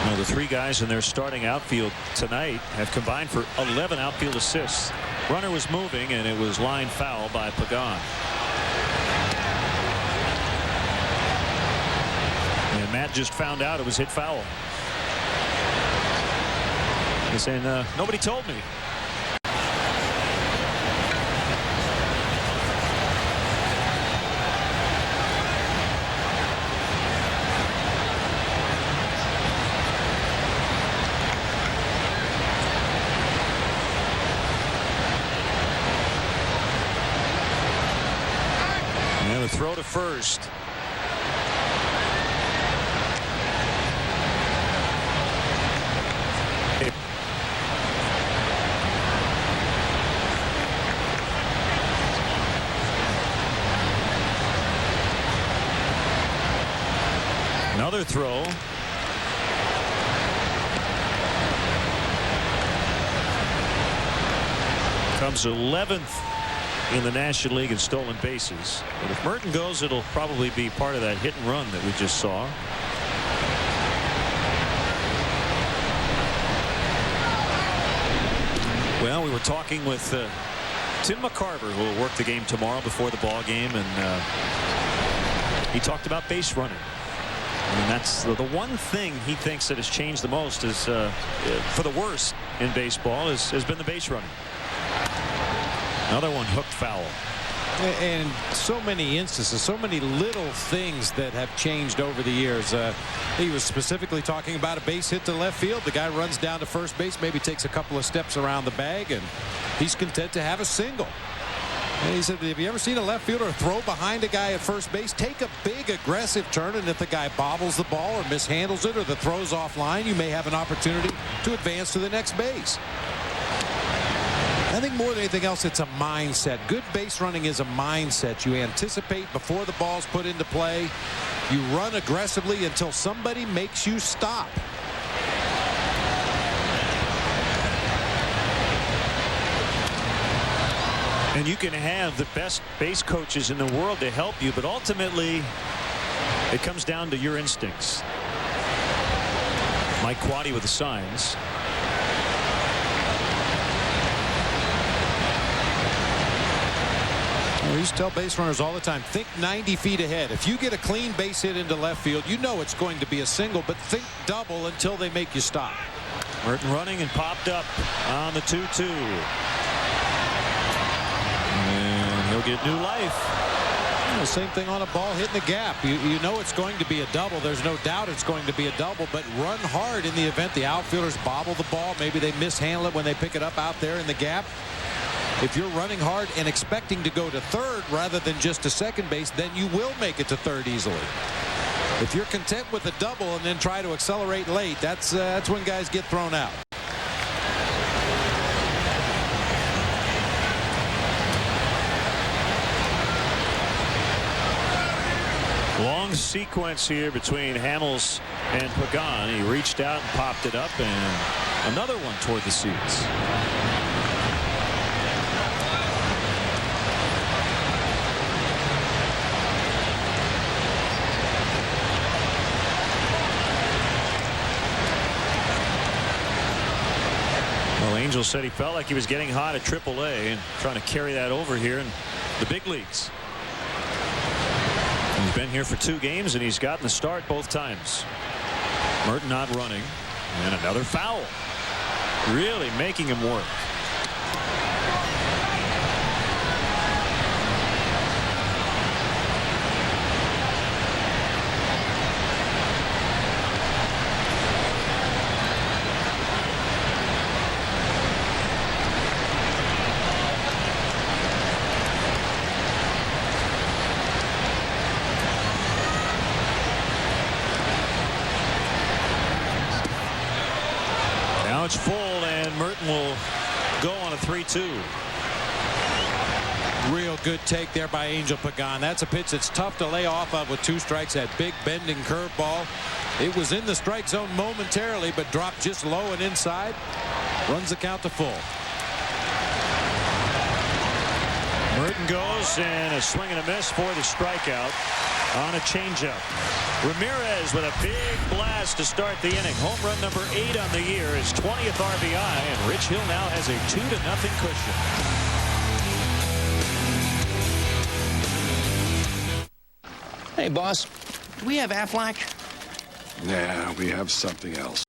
Well, the 3 guys in their starting outfield tonight have combined for 11 outfield assists. Runner was moving, and it was line foul by Pagan. And Matt just found out it was hit foul. He's saying, nobody told me. And a throw to first. Another throw. Comes 11th in the National League in stolen bases. But if Merton goes, it'll probably be part of that hit and run that we just saw. Well, we were talking with Tim McCarver, who will work the game tomorrow before the ball game, and he talked about base running. And that's the one thing he thinks that has changed the most is for the worse in baseball has been the base running. Another one hooked foul. And so many instances, so many little things that have changed over the years. He was specifically talking about a base hit to left field. The guy runs down to first base, maybe takes a couple of steps around the bag, and he's content to have a single. And he said, have you ever seen a left fielder throw behind a guy at first base, take a big aggressive turn, and if the guy bobbles the ball or mishandles it or the throw's offline, you may have an opportunity to advance to the next base. I think more than anything else, it's a mindset. Good base running is a mindset. You anticipate before the ball's put into play. You run aggressively until somebody makes you stop. And you can have the best base coaches in the world to help you, but ultimately it comes down to your instincts. Mike Quaddy with the signs. We used to tell base runners all the time, think 90 feet ahead. If you get a clean base hit into left field, you know it's going to be a single, but think double until they make you stop. Merton running and popped up on the 2-2. And he'll get new life. The same thing on a ball hitting the gap. You know it's going to be a double. There's no doubt it's going to be a double, but run hard in the event the outfielders bobble the ball. Maybe they mishandle it when they pick it up out there in the gap. If you're running hard and expecting to go to third rather than just to second base, then you will make it to third easily. If you're content with a double and then try to accelerate late, that's when guys get thrown out. Long sequence here between Hamels and Pagan. He reached out and popped it up, and another one toward the seats. Well, Angel said he felt like he was getting hot at AAA and trying to carry that over here in the big leagues. He's been here for 2 games, and he's gotten the start both times. Merton not running, and another foul. Really making him work. It's full, and Merton will go on a 3-2. Real good take there by Angel Pagan. That's a pitch that's tough to lay off of with 2 strikes. That big bending curveball. It was in the strike zone momentarily, but dropped just low and inside. Runs the count to full. Merton goes, and a swing and a miss for the strikeout on a changeup. Ramirez with a big blast to start the inning. Home run number 8 on the year, his 20th RBI, and Rich Hill now has a 2-0 cushion. Hey, boss, do we have Aflac? Yeah, we have something else.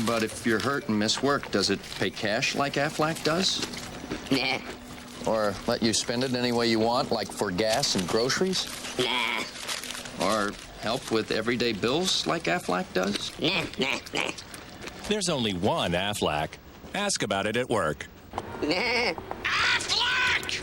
But if you're hurt and miss work, does it pay cash like Aflac does? Nah. Or let you spend it any way you want, like for gas and groceries? Nah. Or help with everyday bills like Aflac does? Nah. There's only one Aflac. Ask about it at work. Nah. Aflac!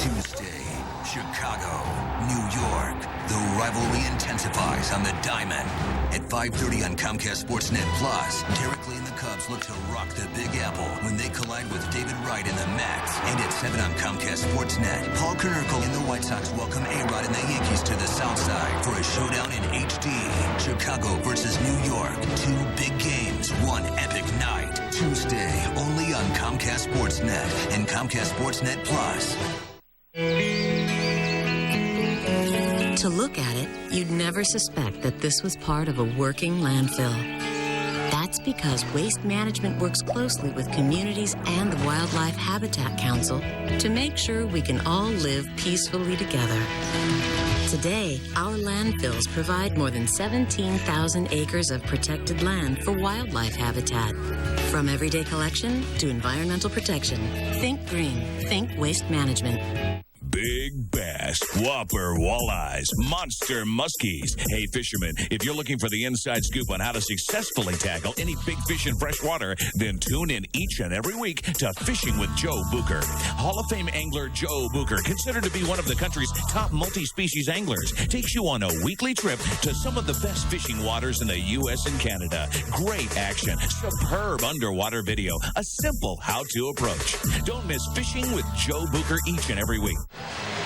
Tuesday, Chicago, New York. The rivalry intensifies on the diamond. At 5:30 on Comcast Sportsnet Plus, Derek Lee and the Cubs look to rock the Big Apple when they collide with David Wright and the Mets. And at 7 on Comcast Sportsnet, Paul Konerko and the White Sox welcome A-Rod and the Yankees to the South Side for a showdown in HD. Chicago versus New York. 2 big games, 1 epic night. Tuesday, only on Comcast Sportsnet and Comcast Sportsnet Plus. To look at it, you'd never suspect that this was part of a working landfill. That's because Waste Management works closely with communities and the Wildlife Habitat Council to make sure we can all live peacefully together. Today, our landfills provide more than 17,000 acres of protected land for wildlife habitat. From everyday collection to environmental protection, think green, think Waste Management. Big bass, whopper walleyes, monster muskies. Hey, fishermen, if you're looking for the inside scoop on how to successfully tackle any big fish in freshwater, then tune in each and every week to Fishing with Joe Bucher. Hall of Fame angler Joe Bucher, considered to be one of the country's top multi-species anglers, takes you on a weekly trip to some of the best fishing waters in the U.S. and Canada. Great action, superb underwater video, a simple how-to approach. Don't miss Fishing with Joe Bucher each and every week.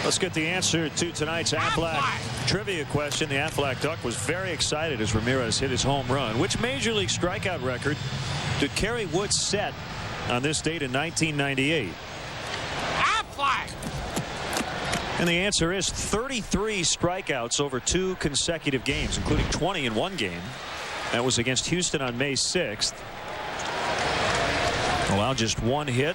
Let's get the answer to tonight's Aflac trivia question. The Aflac Duck was very excited as Ramirez hit his home run. Which Major League strikeout record did Kerry Wood set on this date in 1998? Aflac! And the answer is 33 strikeouts over 2 consecutive games, including 20 in one game. That was against Houston on May 6th. Allowed just 1 hit.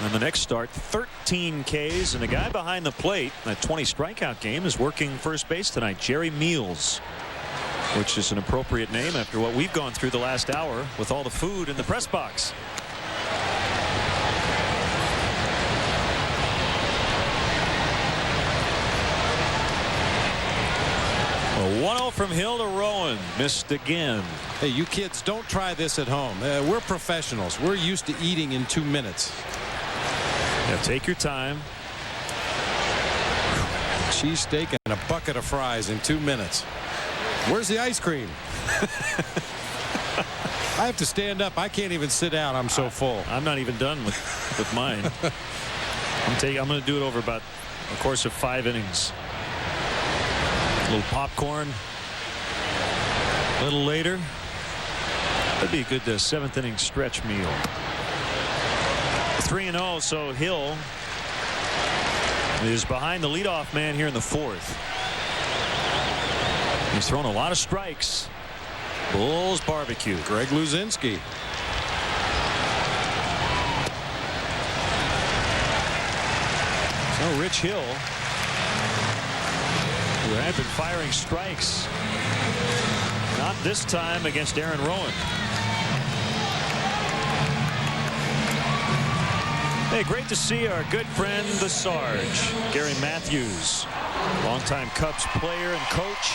And the next start, 13 Ks, and the guy behind the plate, that 20 strikeout game, is working first base tonight, Jerry Meals. which is an appropriate name after what we've gone through the last hour with all the food in the press box. A 1-0 from Hill to Rowan. Missed again. Hey, you kids, don't try this at home. We're professionals. We're used to eating in 2 minutes. Yeah, take your time. Cheesesteak and a bucket of fries in 2 minutes. Where's the ice cream? I have to stand up. I can't even sit down. I'm so full. I'm not even done with mine. I'm going to do it over about a course of 5 innings. A little popcorn. A little later. That'd be a good 7th inning stretch meal. 3-0. So Hill is behind the leadoff man here in the 4th. He's thrown a lot of strikes. Bulls barbecue. Greg Luzinski. So Rich Hill, who had been firing strikes, not this time against Aaron Rowan. Hey, great to see our good friend the Sarge, Gary Matthews, longtime Cubs player and coach,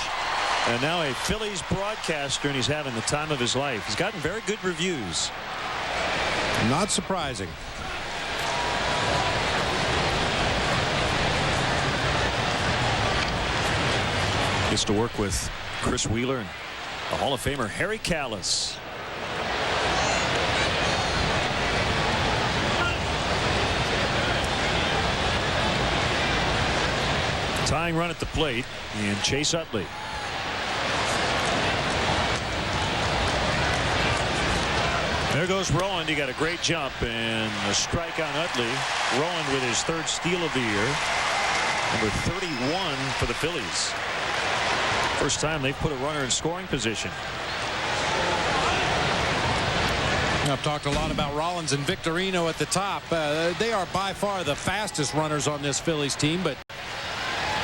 and now a Phillies broadcaster, and he's having the time of his life. He's gotten very good reviews. Not surprising. Gets to work with Chris Wheeler and the Hall of Famer Harry Callis. Tying run at the plate in Chase Utley. There goes Rowan. He got a great jump and a strike on Utley. Rowan with his 3rd steal of the year. Number 31 for the Phillies. First time they've put a runner in scoring position. I've talked a lot about Rollins and Victorino at the top. They are by far the fastest runners on this Phillies team, but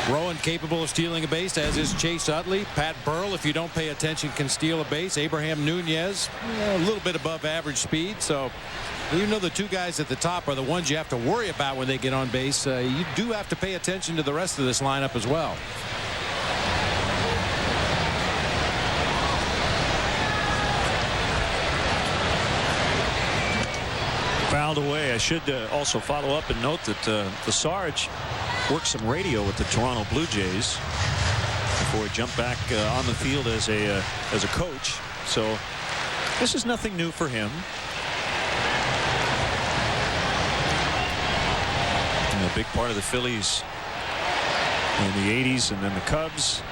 Rowan capable of stealing a base, as is Chase Utley. Pat Burrell, if you don't pay attention, can steal a base. Abraham Nunez, a little bit above average speed. So even though the 2 guys at the top are the ones you have to worry about when they get on base, you do have to pay attention to the rest of this lineup as well. Fouled away. I should also follow up and note that the Sarge worked some radio with the Toronto Blue Jays before he jumped back on the field as a coach. So this is nothing new for him. And a big part of the Phillies in the 80s and then the Cubs.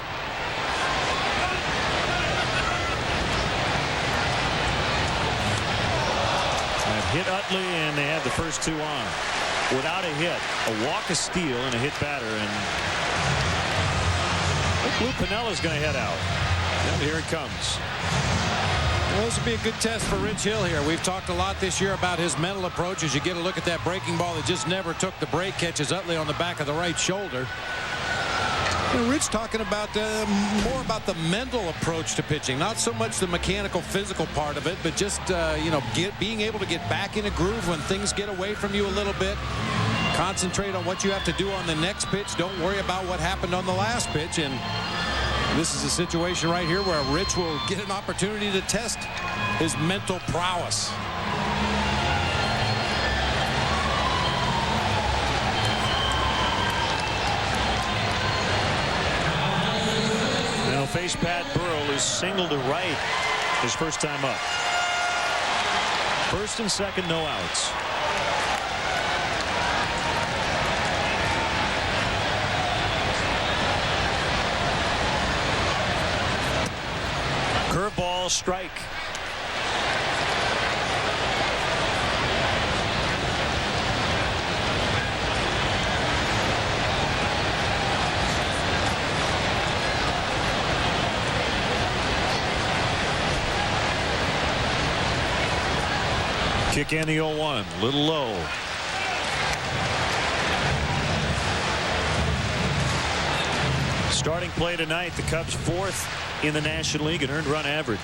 Hit Utley, and they had the first 2 on. Without a hit, a walk, a steal, and a hit batter. And I think Lou Pinella's going to head out. And here it comes. Well, this would be a good test for Rich Hill here. We've talked a lot this year about his mental approach. As you get a look at that breaking ball that just never took the break, catches Utley on the back of the right shoulder. Rich talking about more about the mental approach to pitching, not so much the mechanical, physical part of it, but just being able to get back in a groove when things get away from you a little bit. Concentrate on what you have to do on the next pitch. Don't worry about what happened on the last pitch. And this is a situation right here where Rich will get an opportunity to test his mental prowess. Face Pat Burrell, who's single to right his first time up. First and second, no outs. Curveball, strike. Kick in the 0-1, a little low. Starting play tonight, the Cubs 4th in the National League in earned run average.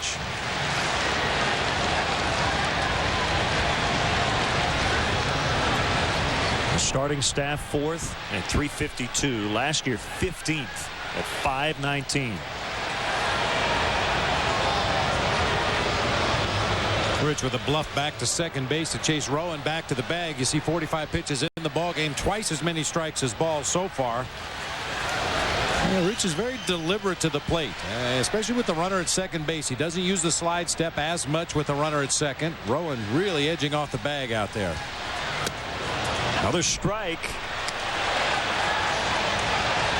The starting staff 4th at 352. Last year 15th at 519. Rich with a bluff back to second base to chase Rowan back to the bag. You see 45 pitches in the ball game, twice as many strikes as balls so far. Rich is very deliberate to the plate, especially with the runner at second base. He doesn't use the slide step as much with the runner at second. Rowan really edging off the bag out there. Another strike.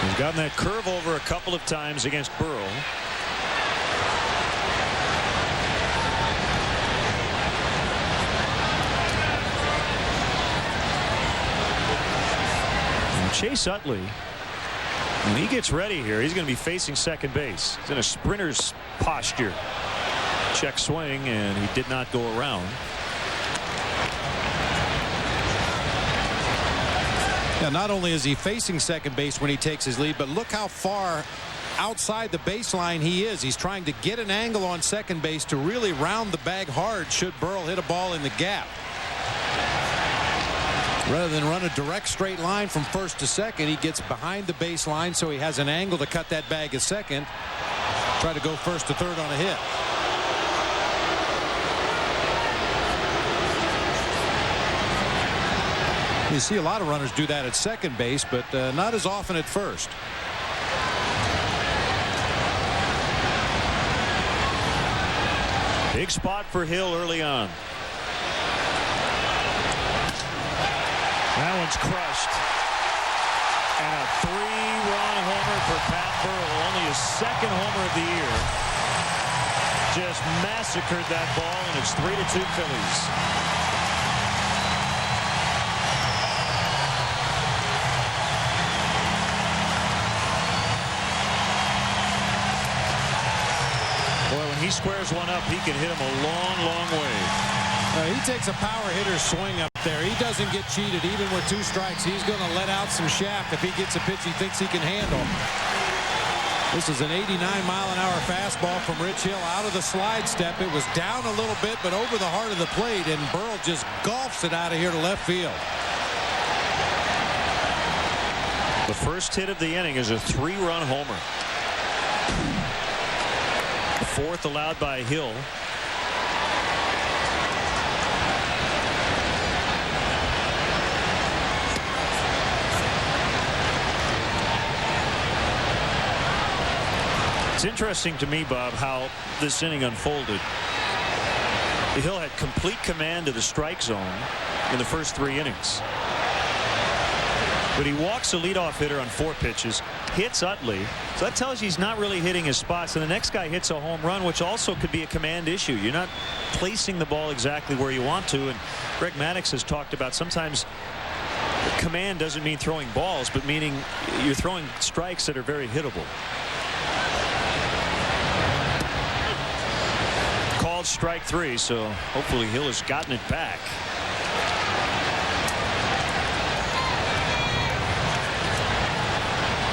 He's gotten that curve over a couple of times against Burrow. And Chase Utley, when he gets ready here, he's going to be facing second base. He's in a sprinter's posture. Check swing, and he did not go around. Yeah, not only is he facing second base when he takes his lead, but look how far outside the baseline he is. He's trying to get an angle on second base to really round the bag hard should Burrell hit a ball in the gap. Rather than run a direct straight line from first to second, he gets behind the baseline so he has an angle to cut that bag at second. Try to go first to third on a hit. You see a lot of runners do that at second base, but not as often at first. Big spot for Hill early on. That one's crushed. And a 3-run homer for Pat Burrell. Only his second homer of the year. Just massacred that ball, and it's 3-2 Phillies. Boy, when he squares one up, he can hit him a long, long way. He takes a power hitter's swing up there. He doesn't get cheated even with 2 strikes. He's going to let out some shaft if he gets a pitch he thinks he can handle. This is an 89-mile-an-hour fastball from Rich Hill out of the slide step. It was down a little bit, but over the heart of the plate, and Burrell just golfs it out of here to left field. The first hit of the inning is a 3-run homer. The 4th allowed by Hill. It's interesting to me, Bob, how this inning unfolded. Hill had complete command of the strike zone in the first 3 innings. But he walks a leadoff hitter on 4 pitches, hits Utley. So that tells you he's not really hitting his spots. And the next guy hits a home run, which also could be a command issue. You're not placing the ball exactly where you want to. And Greg Maddux has talked about sometimes command doesn't mean throwing balls, but meaning you're throwing strikes that are very hittable. Called strike 3, so hopefully Hill has gotten it back.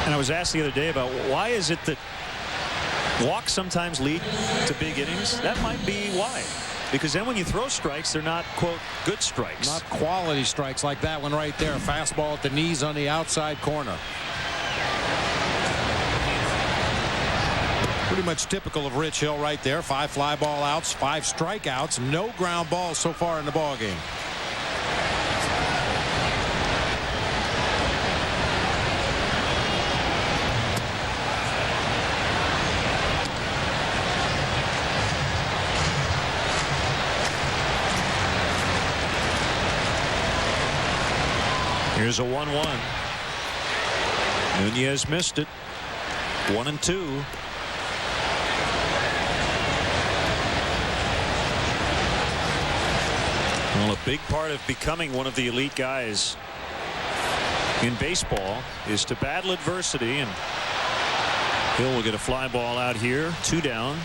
And I was asked the other day about why is it that walks sometimes lead to big innings. That might be why. Because then when you throw strikes, they're not, quote, good strikes. Not quality strikes like that one right there. A fastball at the knees on the outside corner. Pretty much typical of Rich Hill right there. 5 fly ball outs, 5 strikeouts, no ground balls so far in the ball game. Here's a 1-1. Nunez missed it. 1-2. Well, a big part of becoming one of the elite guys in baseball is to battle adversity, and Hill will get a fly ball out here. 2 down.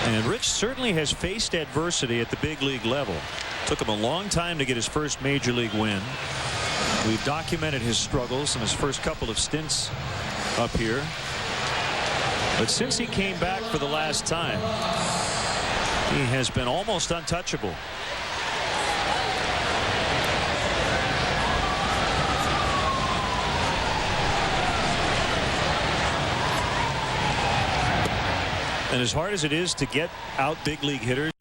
And Rich certainly has faced adversity at the big league level. Took him a long time to get his first major league win. We've documented his struggles in his first couple of stints up here. But since he came back for the last time, he has been almost untouchable. And as hard as it is to get out big league hitters,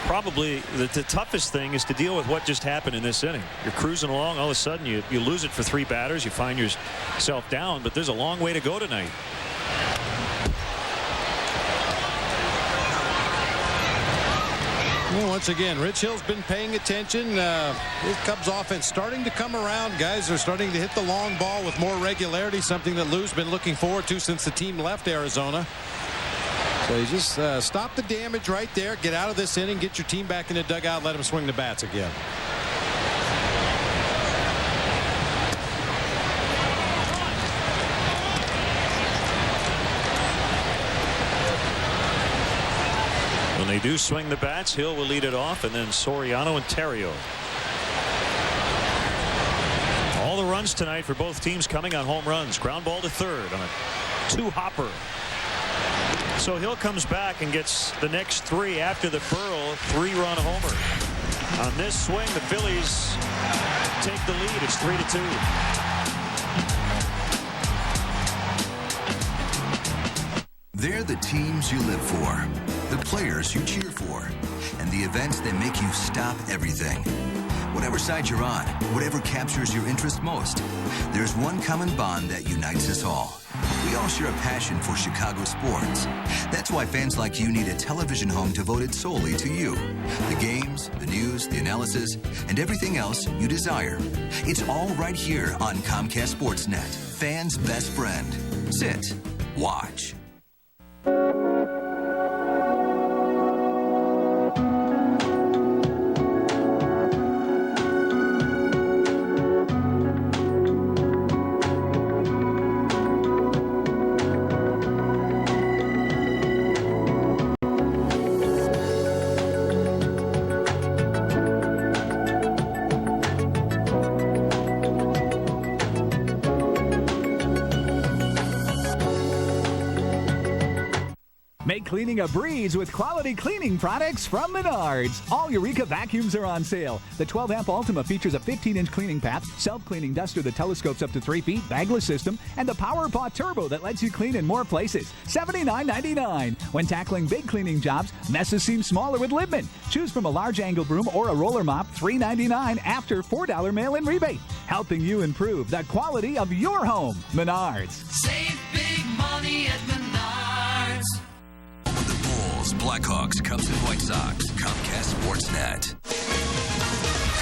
probably the toughest thing is to deal with what just happened in this inning. You're cruising along, all of a sudden you lose it for 3 batters, you find yourself down, but there's a long way to go tonight. Well, once again, Rich Hill's been paying attention. His Cubs offense starting to come around. Guys are starting to hit the long ball with more regularity, something that Lou's been looking forward to since the team left Arizona. So you just stop the damage right there, get out of this inning, get your team back in the dugout, let them swing the bats again. When they do swing the bats, Hill will lead it off, and then Soriano and Terrio. All the runs tonight for both teams coming on home runs. Ground ball to third on a 2-hopper. So Hill comes back and gets the next 3 after the Burrell 3-run homer. On this swing, the Phillies take the lead. It's 3-2. They're the teams you live for, the players you cheer for, and the events that make you stop everything. Whatever side you're on, whatever captures your interest most, there's one common bond that unites us all. We all share a passion for Chicago sports. That's why fans like you need a television home devoted solely to you. The games, the news, the analysis, and everything else you desire. It's all right here on Comcast Sportsnet, fans' best friend. Sit, watch. Make cleaning a breeze with quality cleaning products from Menards. All Eureka vacuums are on sale. The 12-amp Ultima features a 15-inch cleaning path, self-cleaning duster that telescopes up to 3 feet, bagless system, and the Power Paw Turbo that lets you clean in more places. $79.99. When tackling big cleaning jobs, messes seem smaller with Libman. Choose from a large angle broom or a roller mop, $3.99 after $4 mail-in rebate. Helping you improve the quality of your home. Menards. Save big money at Menards. Blackhawks, Cubs, and White Sox. Comcast Sportsnet.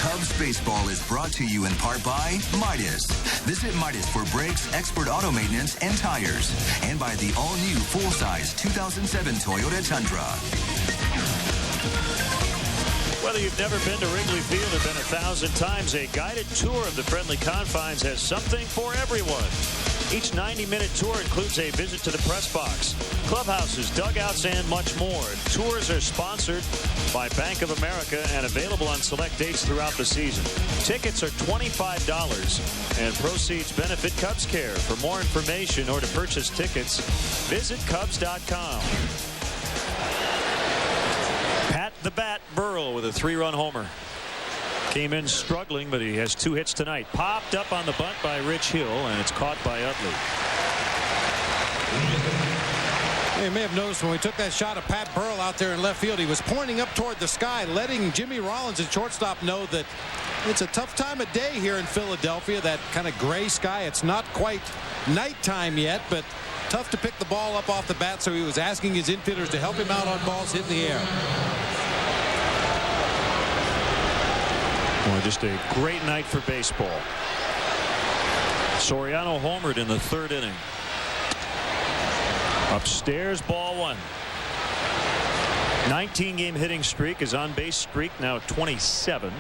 Cubs baseball is brought to you in part by Midas. Visit Midas for brakes, expert auto maintenance, and tires. And by the all-new full-size 2007 Toyota Tundra. Whether you've never been to Wrigley Field or been 1,000 times, a guided tour of the friendly confines has something for everyone. Each 90-minute tour includes a visit to the press box, clubhouses, dugouts, and much more. Tours are sponsored by Bank of America and available on select dates throughout the season. Tickets are $25, and proceeds benefit Cubs Care. For more information or to purchase tickets, visit Cubs.com. Pat the Bat Burrell with a 3-run homer. Came in struggling, but he has 2 hits tonight. Popped up on the bunt by Rich Hill, and it's caught by Utley. You may have noticed when we took that shot of Pat Burrell out there in left field, he was pointing up toward the sky, letting Jimmy Rollins at shortstop know that it's a tough time of day here in Philadelphia, that kind of gray sky. It's not quite nighttime yet, but tough to pick the ball up off the bat, so he was asking his infielders to help him out on balls hit in the air. Well, just a great night for baseball. Soriano homered in the 3rd inning. Upstairs, ball 1. 19-game hitting streak. His on-base streak now 27.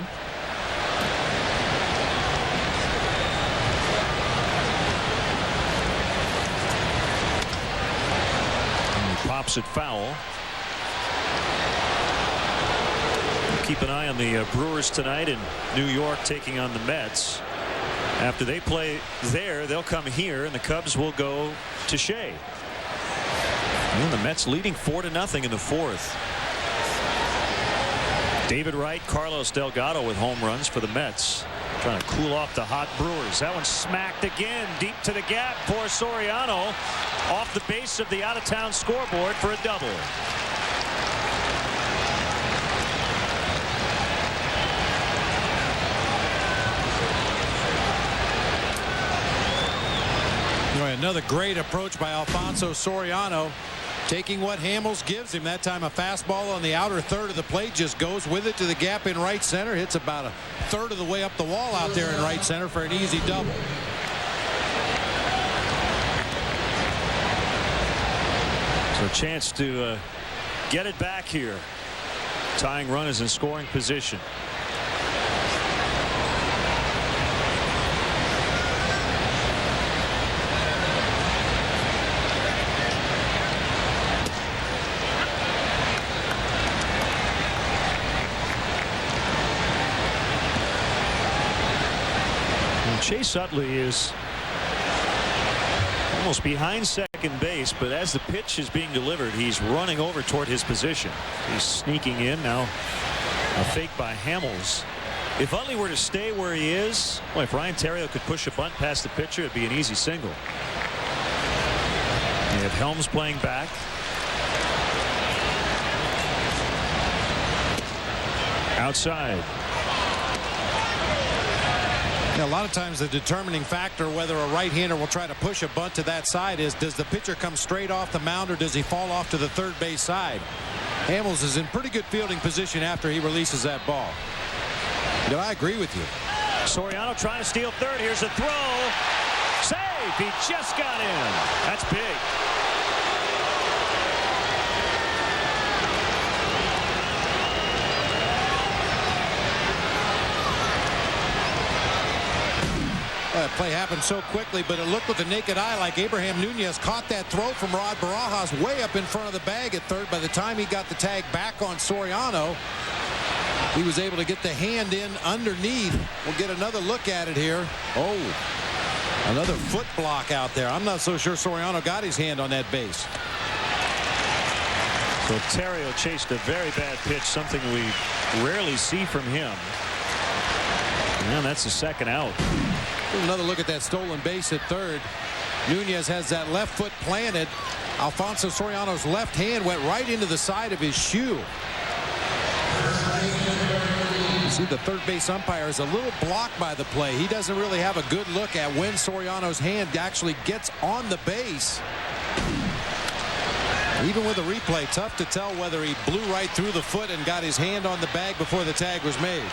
And he pops it foul. Keep an eye on the Brewers tonight in New York taking on the Mets. After they play there, they'll come here, and the Cubs will go to Shea. And the Mets leading 4-0 in the fourth. David Wright, Carlos Delgado with home runs for the Mets. Trying to cool off the hot Brewers. That one smacked again deep to the gap for Soriano. Off the base of the out-of-town scoreboard for a double. Another great approach by Alfonso Soriano, taking what Hamels gives him. That time a fastball on the outer third of the plate, just goes with it to the gap in right center. Hits about a third of the way up the wall out there in right center for an easy double. So a chance to get it back here. Tying run is in scoring position. Chase Utley is almost behind second base, but as the pitch is being delivered, he's running over toward his position. He's sneaking in now. A fake by Hamels. If Utley were to stay where he is, well, if Ryan Theriot could push a bunt past the pitcher, it'd be an easy single. You have Helms playing back. Outside. A lot of times the determining factor whether a right-hander will try to push a bunt to that side is, does the pitcher come straight off the mound or does he fall off to the third base side? Hamels is in pretty good fielding position after he releases that ball. But I agree with you. Soriano trying to steal third. Here's a throw. Save. He just got in. That's big. That play happened so quickly, but it looked with the naked eye like Abraham Nunez caught that throw from Rod Barajas way up in front of the bag at third. By the time he got the tag back on Soriano, he was able to get the hand in underneath. We'll get another look at it here. Oh, another foot block out there. I'm not so sure Soriano got his hand on that base. So Theriot chased a very bad pitch, something we rarely see from him. And that's the second out. Another look at that stolen base at third. Nunez has that left foot planted. Alfonso Soriano's left hand went right into the side of his shoe. You see the third base umpire is a little blocked by the play. He doesn't really have a good look at when Soriano's hand actually gets on the base. Even with a replay, tough to tell whether he blew right through the foot and got his hand on the bag before the tag was made.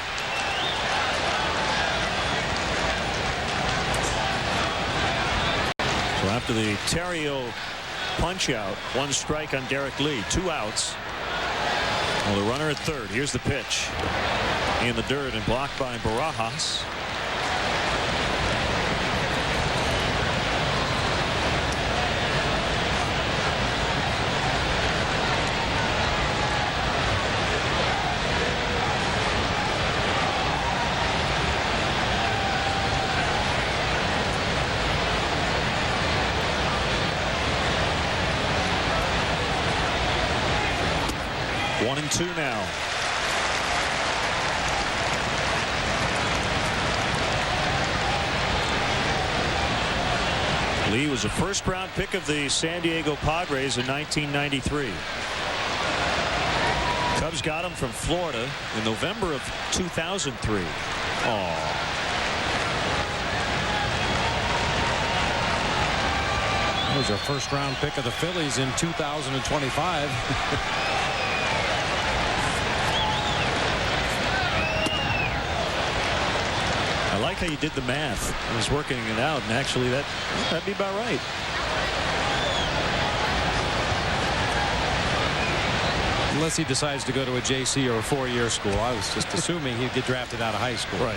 So after the Theriot punch out, one strike on Derek Lee, 2 outs. Well, the runner at third. Here's the pitch in the dirt and blocked by Barajas. One and two now. Lee was a first-round pick of the San Diego Padres in 1993. Cubs got him from Florida in November of 2003. He was a first-round pick of the Phillies in 2025. I like how you did the math. I was working it out, and actually that'd be about right. Unless he decides to go to a JC or a 4-year school. I was just assuming he'd get drafted out of high school. Right.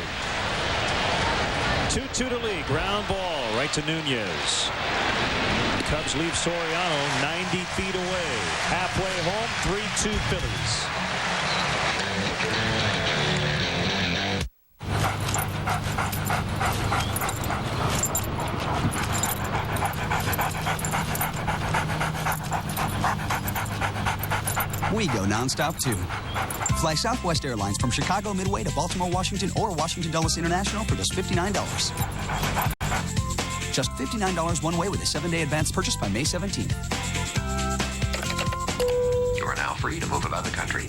2-2 to Lee. Ground ball right to Nunez. The Cubs leave Soriano 90 feet away. Halfway home, 3-2 Phillies. we go nonstop too. Fly Southwest Airlines from Chicago Midway to Baltimore, Washington, or Washington Dulles International for just $59. Just $59 one way with a 7-day advance purchase by May 17th. You are now free to move about the country.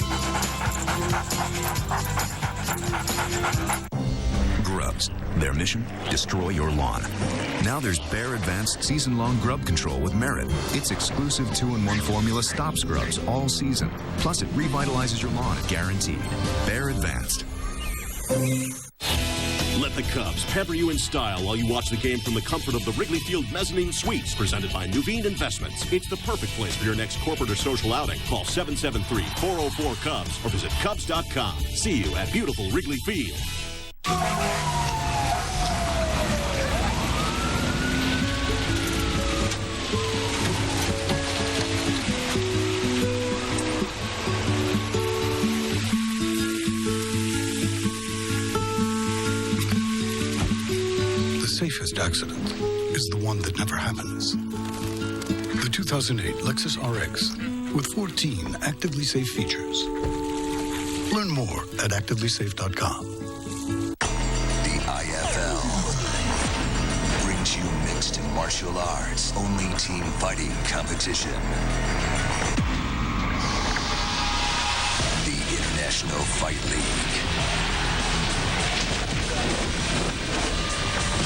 Grubs. Their mission? Destroy your lawn. Now there's Bear Advanced season-long grub control with Merit. Its exclusive 2-in-1 formula stops grubs all season. Plus, it revitalizes your lawn, guaranteed. Bear Advanced. Let the Cubs pamper you in style while you watch the game from the comfort of the Wrigley Field Mezzanine Suites presented by Nuveen Investments. It's the perfect place for your next corporate or social outing. Call 773-404-CUBS or visit Cubs.com. See you at beautiful Wrigley Field. The safest accident is the one that never happens. The 2008 Lexus RX with 14 actively safe features. Learn more at activelysafe.com. Mixed martial arts only team fighting competition. The International Fight League.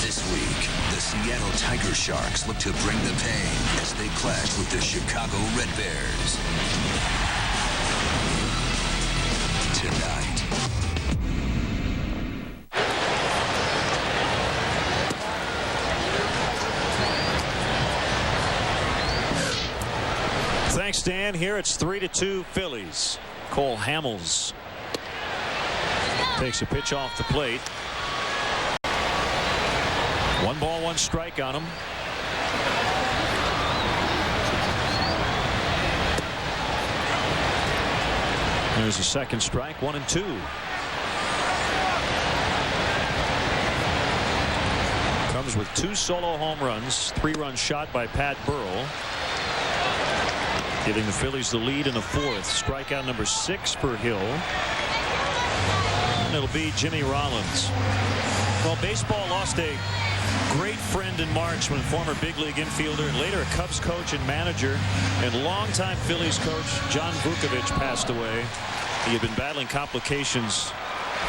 This week, the Seattle Tiger Sharks look to bring the pain as they clash with the Chicago Red Bears. Tonight. Thanks, Dan. Here it's 3-2 Phillies. Cole Hamels takes a pitch off the plate. 1 ball, 1 strike on him. There's a second strike, 1-2. Comes with 2 solo home runs, 3-run shot by Pat Burrell, giving the Phillies the lead in the 4th. Strikeout number 6 for Hill. And it'll be Jimmy Rollins. Well, baseball lost a great friend in March when former big league infielder and later a Cubs coach and manager and longtime Phillies coach John Vukovich passed away. He had been battling complications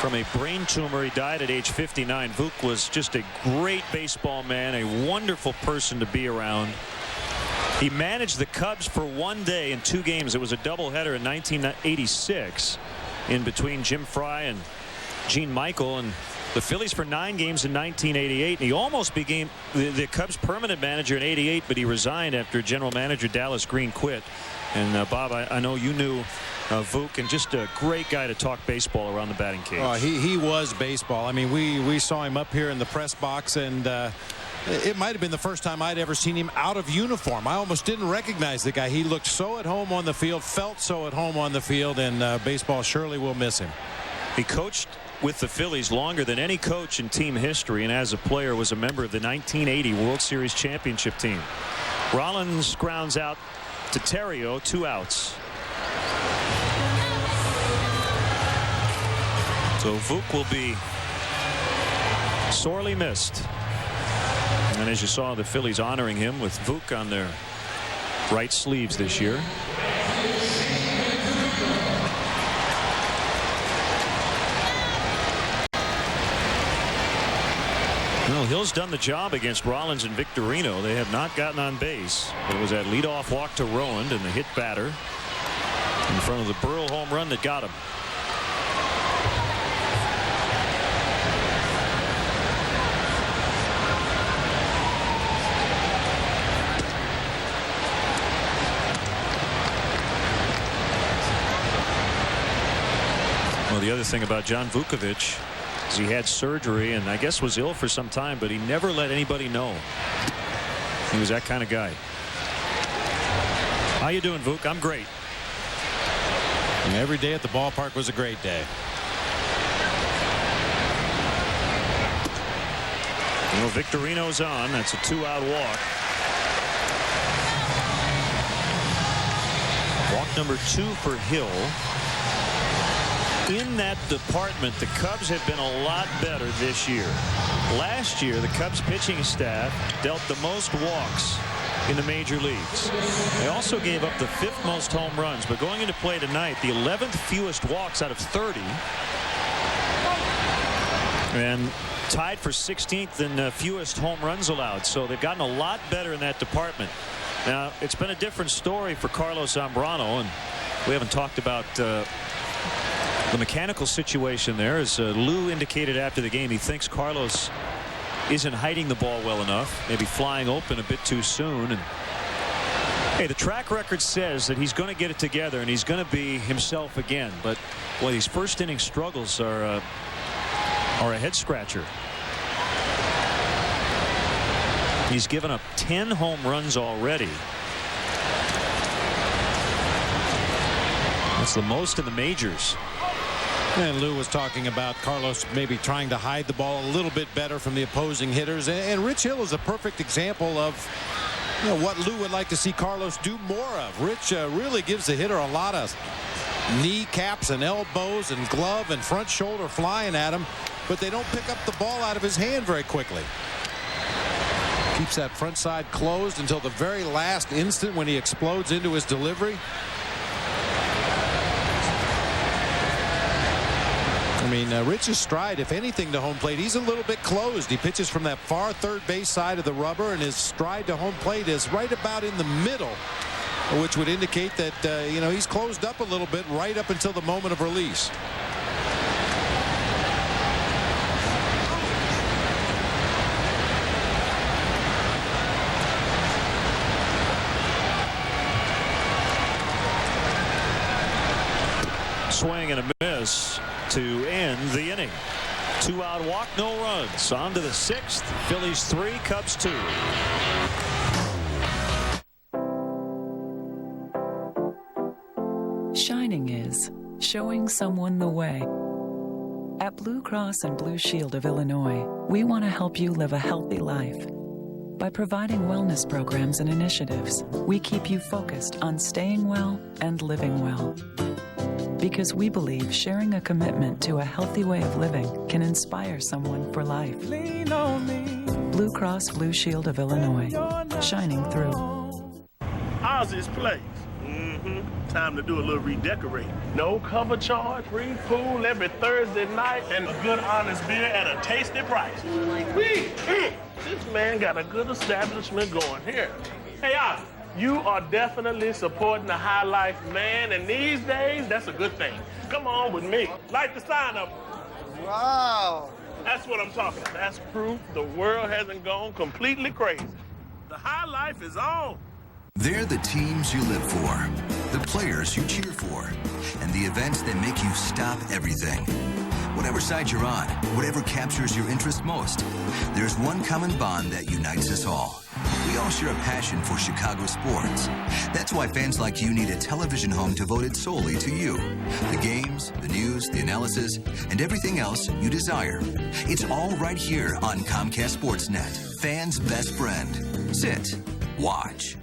from a brain tumor. He died at age 59. Vuk was just a great baseball man, a wonderful person to be around. He managed the Cubs for 1 day in 2 games. It was a doubleheader in 1986 in between Jim Fry and Gene Michael, and the Phillies for 9 games in 1988. And he almost became the Cubs permanent manager in 88, but he resigned after general manager Dallas Green quit. And Bob, I know you knew Vuk, and just a great guy to talk baseball around the batting cage. Oh, he was baseball. I mean, we saw him up here in the press box, and it might have been the first time I'd ever seen him out of uniform. I almost didn't recognize the guy. He looked so at home on the field, felt so at home on the field, and baseball surely will miss him. He coached with the Phillies longer than any coach in team history, and as a player was a member of the 1980 World Series championship team. Rollins grounds out to Terrio, 2 outs. So Vuk will be sorely missed. And as you saw, the Phillies honoring him with Vuk on their right sleeves this year. Well, Hill's done the job against Rollins and Victorino. They have not gotten on base. It was that leadoff walk to Rowand and the hit batter in front of the Burrell home run that got him. Well, the other thing about John Vukovich is he had surgery and I guess was ill for some time, but he never let anybody know. He was that kind of guy. How you doing, Vuk? I'm great. And every day at the ballpark was a great day. Well, Victorino's on. That's a 2-out walk. Walk number 2 for Hill. In that department, the Cubs have been a lot better this year. Last year, the Cubs pitching staff dealt the most walks in the major leagues. They also gave up the 5th most home runs, but going into play tonight, the 11th fewest walks out of 30, and tied for 16th in fewest home runs allowed. So they've gotten a lot better in that department. Now, it's been a different story for Carlos Zambrano, and we haven't talked about the mechanical situation there. As Lou indicated after the game, he thinks Carlos isn't hiding the ball well enough, maybe flying open a bit too soon. And hey, the track record says that he's going to get it together and he's going to be himself again. But boy, these first inning struggles are a head scratcher. He's given up 10 home runs already. That's the most in the majors. And Lou was talking about Carlos maybe trying to hide the ball a little bit better from the opposing hitters. And Rich Hill is a perfect example of what Lou would like to see Carlos do more of. Rich really gives the hitter a lot of knee caps and elbows and glove and front shoulder flying at him, but they don't pick up the ball out of his hand very quickly. Keeps that front side closed until the very last instant when he explodes into his delivery. I mean, Rich's stride, if anything, to home plate, he's a little bit closed. He pitches from that far third base side of the rubber, and his stride to home plate is right about in the middle, which would indicate that, he's closed up a little bit right up until the moment of release. Swing and a miss to end the inning. 2-out walk, no runs. On to the 6th. Phillies 3, Cubs 2. Shining is showing someone the way. At Blue Cross and Blue Shield of Illinois, we want to help you live a healthy life. By providing wellness programs and initiatives, we keep you focused on staying well and living well. Because we believe sharing a commitment to a healthy way of living can inspire someone for life. Lean on me. Blue Cross Blue Shield of Illinois, shining through. Ozzy's Place. Time to do a little redecorating. No cover charge, free pool every Thursday night, and a good honest beer at a tasty price. This man got a good establishment going here. Hey, Ozzy. You are definitely supporting the high life, man, and these days, that's a good thing. Come on with me. Like the sign up. Wow. That's what I'm talking about. That's proof the world hasn't gone completely crazy. The high life is on. They're the teams you live for, the players you cheer for, and the events that make you stop everything. Whatever side you're on, whatever captures your interest most, there's one common bond that unites us all. We all share a passion for Chicago sports. That's why fans like you need a television home devoted solely to you. The games, the news, the analysis, and everything else you desire. It's all right here on Comcast Sportsnet, fans' best friend. Sit, watch.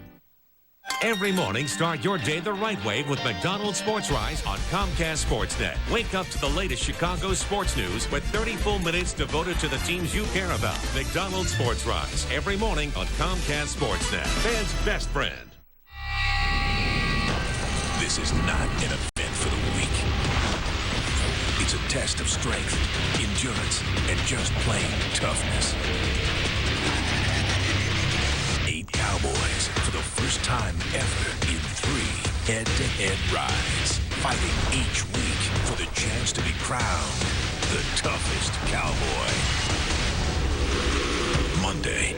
Every morning, start your day the right way with McDonald's Sports Rise on Comcast Sportsnet. Wake up to the latest Chicago sports news with 30 full minutes devoted to the teams you care about. McDonald's Sports Rise, every morning on Comcast Sportsnet. Fans' best friend. This is not an event for the weak. It's a test of strength, endurance, and just plain toughness. 8 Cowboys for the first time ever in 3 head-to-head rides, fighting each week for the chance to be crowned the toughest cowboy. Monday.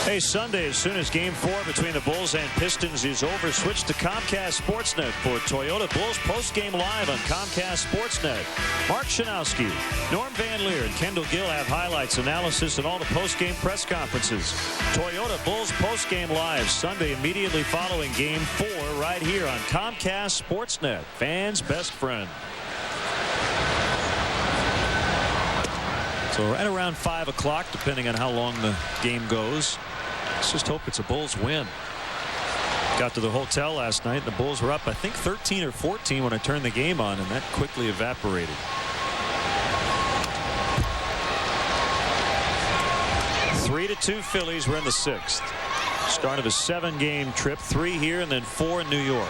Hey, Sunday, as soon as Game 4 between the Bulls and Pistons is over, switch to Comcast Sportsnet for Toyota Bulls postgame live on Comcast Sportsnet. Mark Shanowski, Norm Van Leer, and Kendall Gill have highlights, analysis, and all the postgame press conferences. Toyota Bulls postgame live Sunday immediately following Game 4 right here on Comcast Sportsnet, fans' best friend. So right around 5 o'clock, depending on how long the game goes. Let's just hope it's a Bulls win. Got to the hotel last night. The Bulls were up, I think, 13 or 14 when I turned the game on, and that quickly evaporated. 3-2 Phillies. We're in the 6th. Start of a 7-game trip, 3 here and then 4 in New York.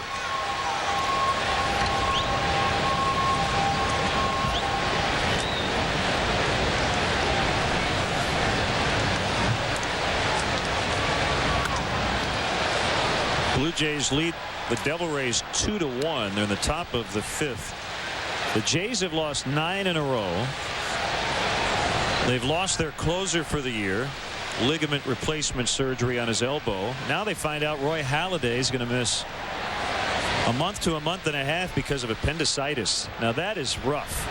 Blue Jays lead the Devil Rays 2-1. They're in the top of the 5th. The Jays have lost 9 in a row. They've lost their closer for the year. Ligament replacement surgery on his elbow. Now they find out Roy Halladay is going to miss a month to a month and a half because of appendicitis. Now that is rough.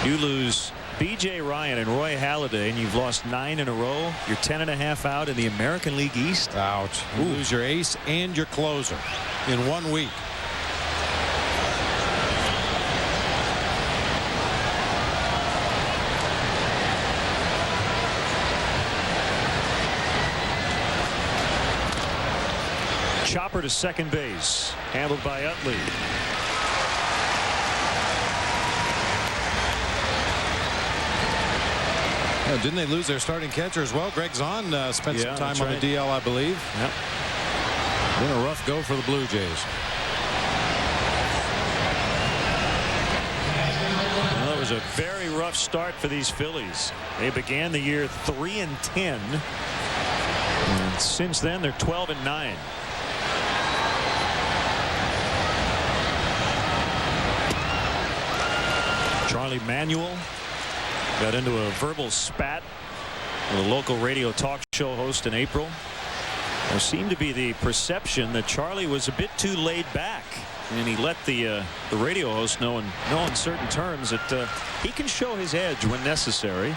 You lose B.J. Ryan and Roy Halladay, and you've lost 9 in a row. You're 10.5 out in the American League East. Ouch. You lose your ace and your closer in 1 week. Chopper to second base, handled by Utley. Yeah, didn't they lose their starting catcher as well? Greg Zahn spent some time on the DL, I believe. Yep. Been a rough go for the Blue Jays. Well, it was a very rough start for these Phillies. They began the year 3-10, and since then they're 12-9. Charlie Manuel got into a verbal spat with a local radio talk show host in April. There seemed to be the perception that Charlie was a bit too laid back, and he let the radio host know in no uncertain terms that he can show his edge when necessary.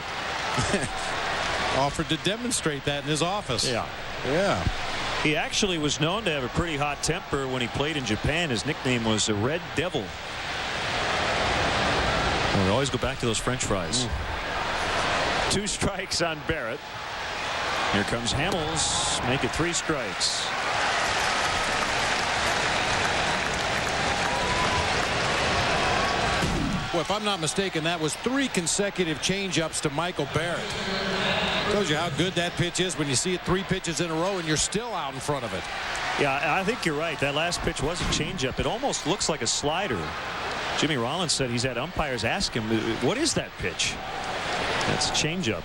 Offered to demonstrate that in his office. Yeah. He actually was known to have a pretty hot temper when he played in Japan. His nickname was the Red Devil. We always go back to those French fries. 2 strikes on Barrett. Here comes Hamels. Make it 3 strikes. Well, if I'm not mistaken, that was 3 consecutive changeups to Michael Barrett. Tells you how good that pitch is when you see it 3 pitches in a row and you're still out in front of it. Yeah, I think you're right. That last pitch was a changeup. It almost looks like a slider. Jimmy Rollins said he's had umpires ask him, what is that pitch? That's a changeup.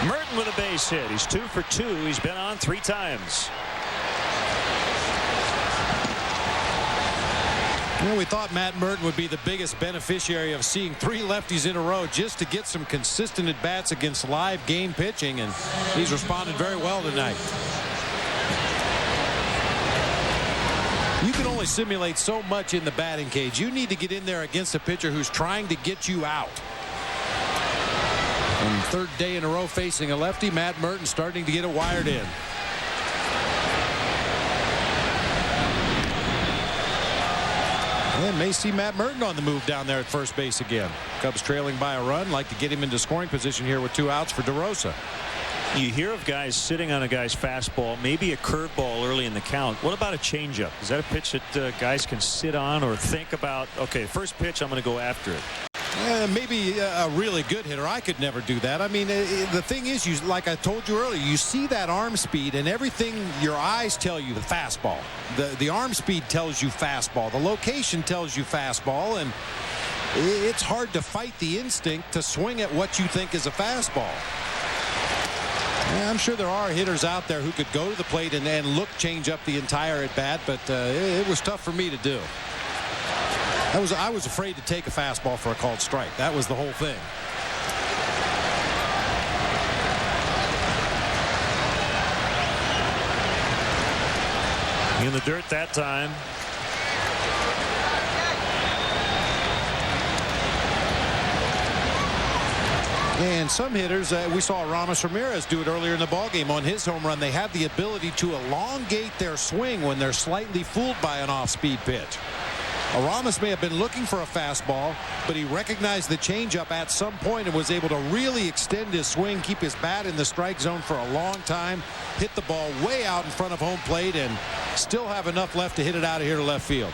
Merton with a base hit. He's 2 for 2. He's been on 3 times. Well, we thought Matt Merton would be the biggest beneficiary of seeing 3 lefties in a row just to get some consistent at-bats against live game pitching, and he's responded very well tonight. You can only simulate so much in the batting cage. You need to get in there against a pitcher who's trying to get you out. And 3rd day in a row facing a lefty, Matt Merton starting to get it wired in. And may see Matt Merton on the move down there at first base again. Cubs trailing by a run. Like to get him into scoring position here with 2 outs for DeRosa. You hear of guys sitting on a guy's fastball, maybe a curveball early in the count. What about a changeup? Is that a pitch that guys can sit on or think about, okay, first pitch, I'm going to go after it? Maybe a really good hitter. I could never do that. I mean, the thing is, you, like I told you earlier, you see that arm speed and everything your eyes tell you the fastball. The arm speed tells you fastball. The location tells you fastball, and it's hard to fight the instinct to swing at what you think is a fastball. Yeah, I'm sure there are hitters out there who could go to the plate and look change up the entire at bat, but it was tough for me to do. I was afraid to take a fastball for a called strike. That was the whole thing. In the dirt that time. And some hitters, we saw Ramos Ramirez do it earlier in the ballgame on his home run. They have the ability to elongate their swing when they're slightly fooled by an off-speed pitch. Aramis may have been looking for a fastball, but he recognized the changeup at some point and was able to really extend his swing, keep his bat in the strike zone for a long time, hit the ball way out in front of home plate, and still have enough left to hit it out of here to left field.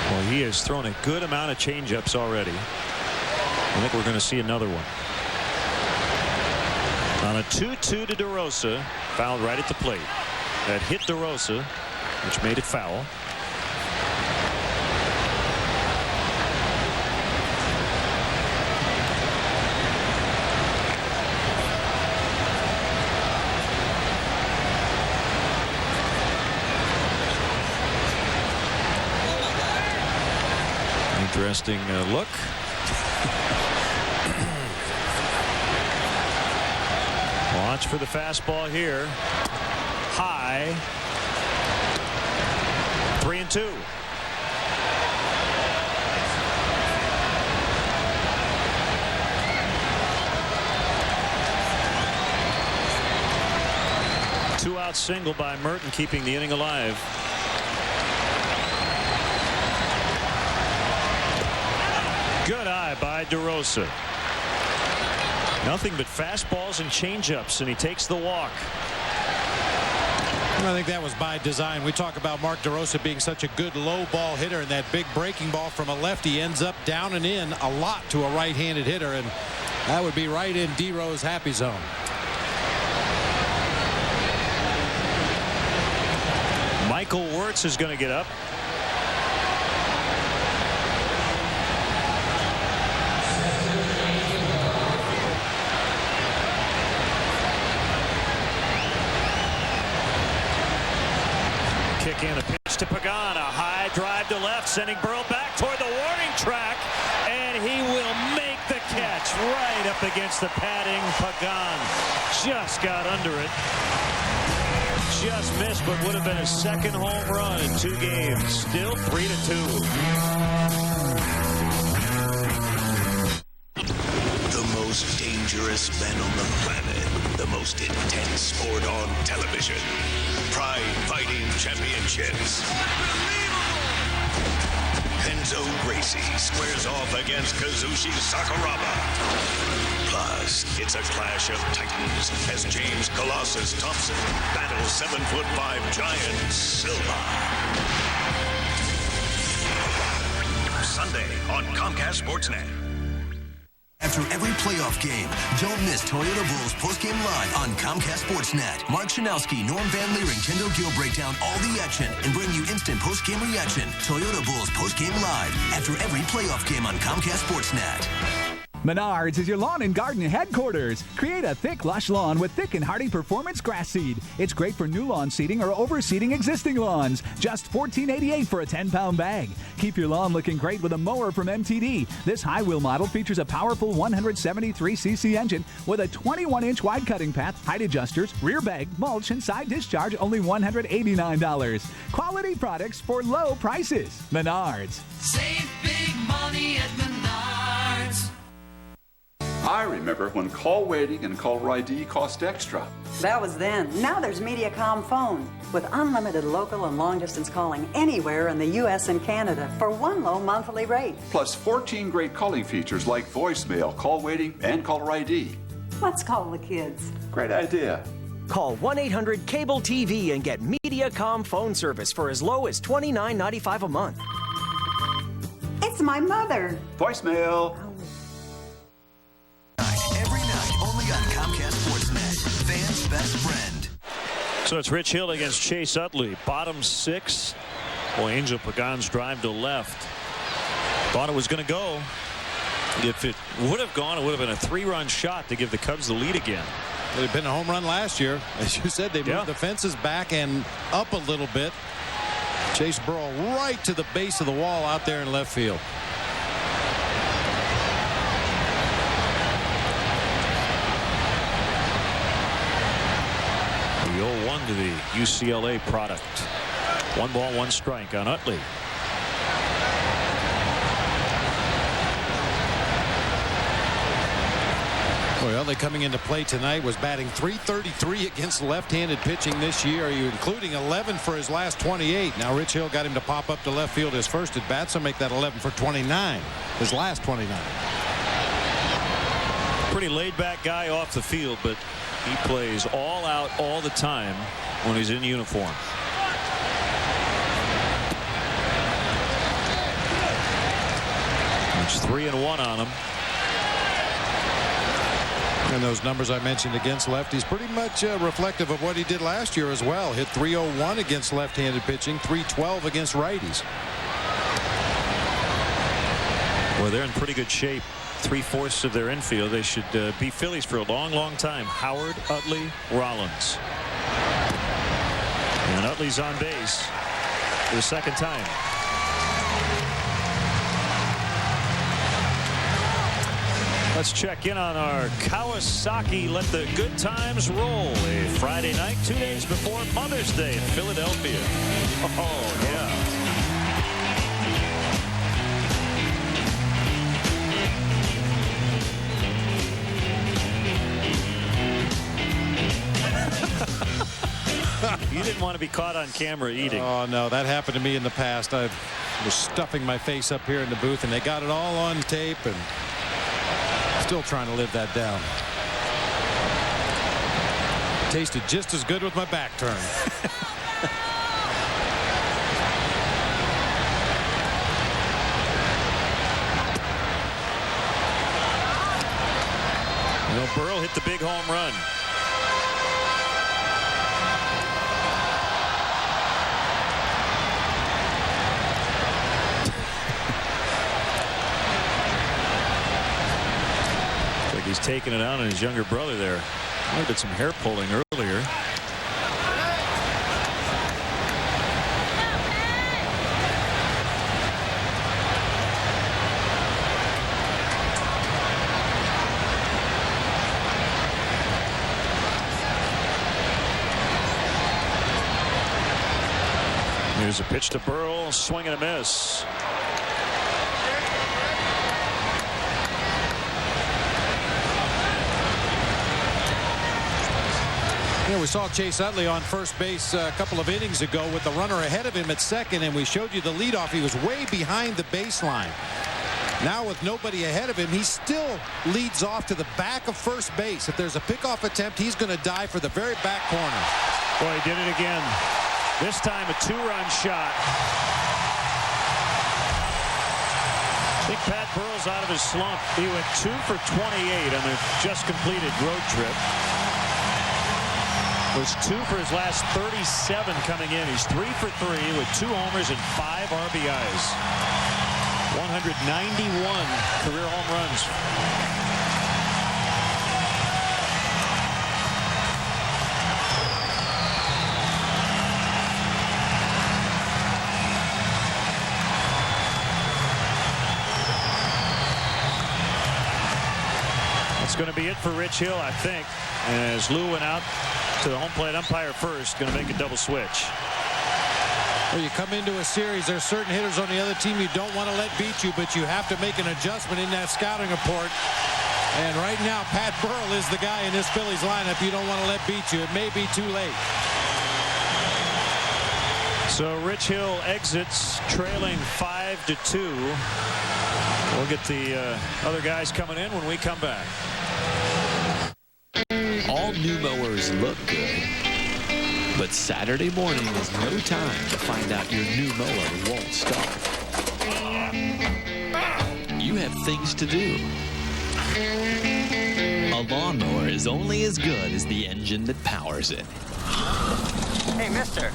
Well, he has thrown a good amount of changeups already. I think we're going to see another one. On a 2-2 to DeRosa, fouled right at the plate. That hit DeRosa, which made it foul. Interesting look. Watch for the fastball here. High. 3-2. Two-out single by Merton, keeping the inning alive. Good eye by DeRosa. Nothing but fastballs and changeups, and he takes the walk. I think that was by design. We talk about Mark DeRosa being such a good low ball hitter, and that big breaking ball from a lefty ends up down and in a lot to a right-handed hitter, and that would be right in D-Rose's happy zone. Michael Wirtz is going to get up. Kick in a pitch to Pagan. A high drive to left, sending Burrell back toward the warning track, and he will make the catch right up against the padding. Pagan just got under it. Just missed, but would have been his second home run in 2 games. Still 3-2. The most dangerous men on the planet. The most intense sport on television. Pride Fighting Championships. Enzo Gracie squares off against Kazushi Sakuraba. Plus, it's a clash of titans as James Colossus Thompson battles 7'5" giant Silva. Sunday on Comcast Sportsnet. After every playoff game, don't miss Toyota Bulls postgame live on Comcast Sportsnet. Mark Shanowski, Norm Van Leer, and Kendall Gill break down all the action and bring you instant postgame reaction. Toyota Bulls postgame live after every playoff game on Comcast Sportsnet. Menards is your lawn and garden headquarters. Create a thick, lush lawn with thick and hardy performance grass seed. It's great for new lawn seeding or overseeding existing lawns. Just $14.88 for a 10-pound bag. Keep your lawn looking great with a mower from MTD. This high-wheel model features a powerful 173cc engine with a 21-inch wide cutting path, height adjusters, rear bag, mulch, and side discharge, only $189. Quality products for low prices. Menards. Save big money at Menards. I remember when call waiting and caller ID cost extra. That was then. Now there's Mediacom Phone with unlimited local and long-distance calling anywhere in the U.S. and Canada for one low monthly rate. Plus 14 great calling features like voicemail, call waiting, and caller ID. Let's call the kids. Great idea. Call 1-800-CABLE-TV and get Mediacom phone service for as low as $29.95 a month. It's my mother. Voicemail. Every night, only on Comcast Sportsnet. Fans' best friend. So it's Rich Hill against Chase Utley. Bottom 6. Boy, Angel Pagan's drive to left. Thought it was going to go. If it would have gone, it would have been a 3-run shot to give the Cubs the lead again. It had been a home run last year. As you said, they moved the fences back and up a little bit. Chase Burrell right to the base of the wall out there in left field. The 0-1 to the UCLA product. 1 ball, 1 strike on Utley. Well, Evidently coming into play tonight was batting .333 against left-handed pitching this year, including 11 for his last 28. Now Rich Hill got him to pop up to left field his first at bat, so make that 11 for 29, his last 29. Pretty laid-back guy off the field, but he plays all out all the time when he's in uniform. It's 3-1 on him. And those numbers I mentioned against lefties pretty much reflective of what he did last year as well. Hit .301 against left-handed pitching, .312 against righties. Well, they're in pretty good shape. 3/4 of their infield. They should be Phillies for a long, long time. Howard, Utley, Rollins. And Utley's on base for the second time. Let's check in on our Kawasaki Let the Good Times Roll. A Friday night, 2 days before Mother's Day in Philadelphia. Oh, yeah. You didn't want to be caught on camera eating. Oh, no, that happened to me in the past. I was stuffing my face up here in the booth, and they got it all on tape, and still trying to live that down. Tasted just as good with my back turned. Well, Burrell hit the big home run. He's taking it out on his younger brother there. I did some hair pulling earlier. Here's a pitch to Burrell, swing and a miss. Yeah, we saw Chase Utley on first base a couple of innings ago with the runner ahead of him at second, and we showed you the leadoff. He was way behind the baseline. Now with nobody ahead of him, he still leads off to the back of first base. If there's a pickoff attempt, he's going to dive for the very back corner. Boy, he did it again. This time a 2-run shot. I think Pat Burrell's out of his slump. He went 2 for 28 on the just completed road trip. Was 2 for his last 37 coming in. He's 3 for 3 with 2 homers and 5 RBIs. 191 career home runs. That's going to be it for Rich Hill, I think, as Lou went out to the home plate umpire first, going to make a double switch. Well, you come into a series, there's certain hitters on the other team you don't want to let beat you, but you have to make an adjustment in that scouting report. And right now, Pat Burrell is the guy in this Phillies lineup you don't want to let beat you. It may be too late. So Rich Hill exits trailing 5-2. We'll get the other guys coming in when we come back. All new mowers look good, but Saturday morning is no time to find out your new mower won't start. You have things to do. A lawnmower is only as good as the engine that powers it. Hey, mister.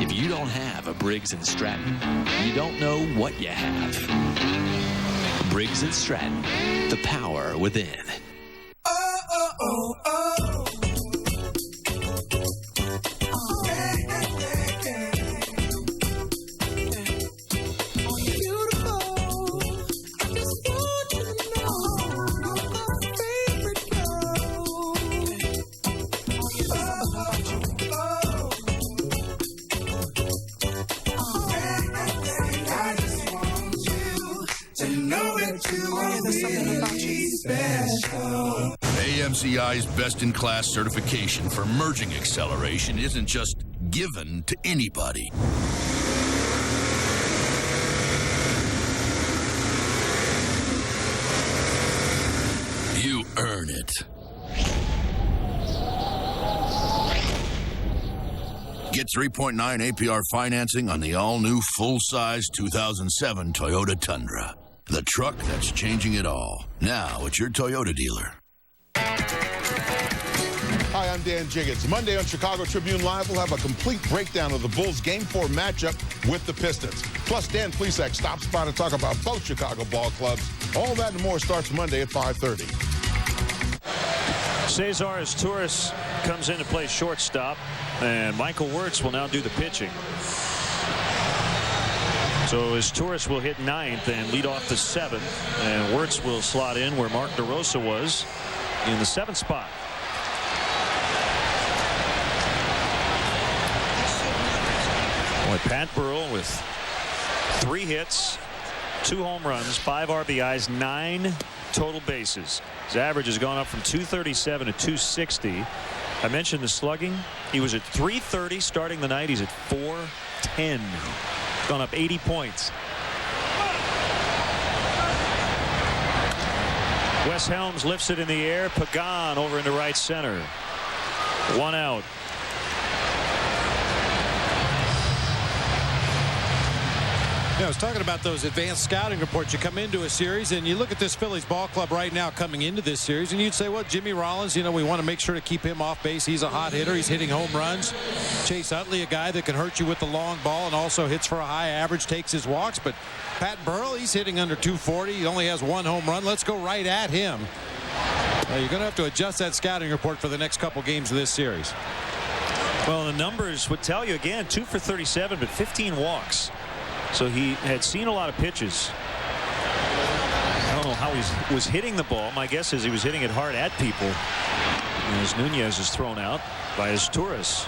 If you don't have a Briggs & Stratton, you don't know what you have. Briggs & Stratton, the power within. to know that you are really special. AMCI's best-in-class certification for merging acceleration isn't just given to anybody. You earn it. Get 3.9 APR financing on the all-new full-size 2007 Toyota Tundra. The truck that's changing it all. Now at your Toyota dealer. Hi, I'm Dan Jiggins. Monday on Chicago Tribune Live, we'll have a complete breakdown of the Bulls' Game 4 matchup with the Pistons. Plus, Dan Plesac stops by to talk about both Chicago ball clubs. All that and more starts Monday at 5:30. Cesar Izturis comes in to play shortstop, and Michael Wirtz will now do the pitching. So Izturis will hit 9th and lead off the 7th, and Wirtz will slot in where Mark DeRosa was in the 7th spot. Boy, Pat Burrell with 3 hits, 2 home runs, 5 RBIs, 9 total bases. His average has gone up from 237 to 260. I mentioned the slugging. He was at 330 starting the night. He's at 410. Gone up 80 points. Wes Helms lifts it in the air. Pagan over into right center. 1 out. Yeah, I was talking about those advanced scouting reports. You come into a series and you look at this Phillies ball club right now coming into this series, and you'd say, well, Jimmy Rollins, we want to make sure to keep him off base. He's a hot hitter. He's hitting home runs. Chase Utley, a guy that can hurt you with the long ball and also hits for a high average, takes his walks. But Pat Burrell, he's hitting under 240. He only has 1 home run. Let's go right at him. You're going to have to adjust that scouting report for the next couple games of this series. Well, the numbers would tell you again, 2 for 37, but 15 walks. So he had seen a lot of pitches. I don't know how he was hitting the ball. My guess is he was hitting it hard at people. As Nunez is thrown out by Izturis.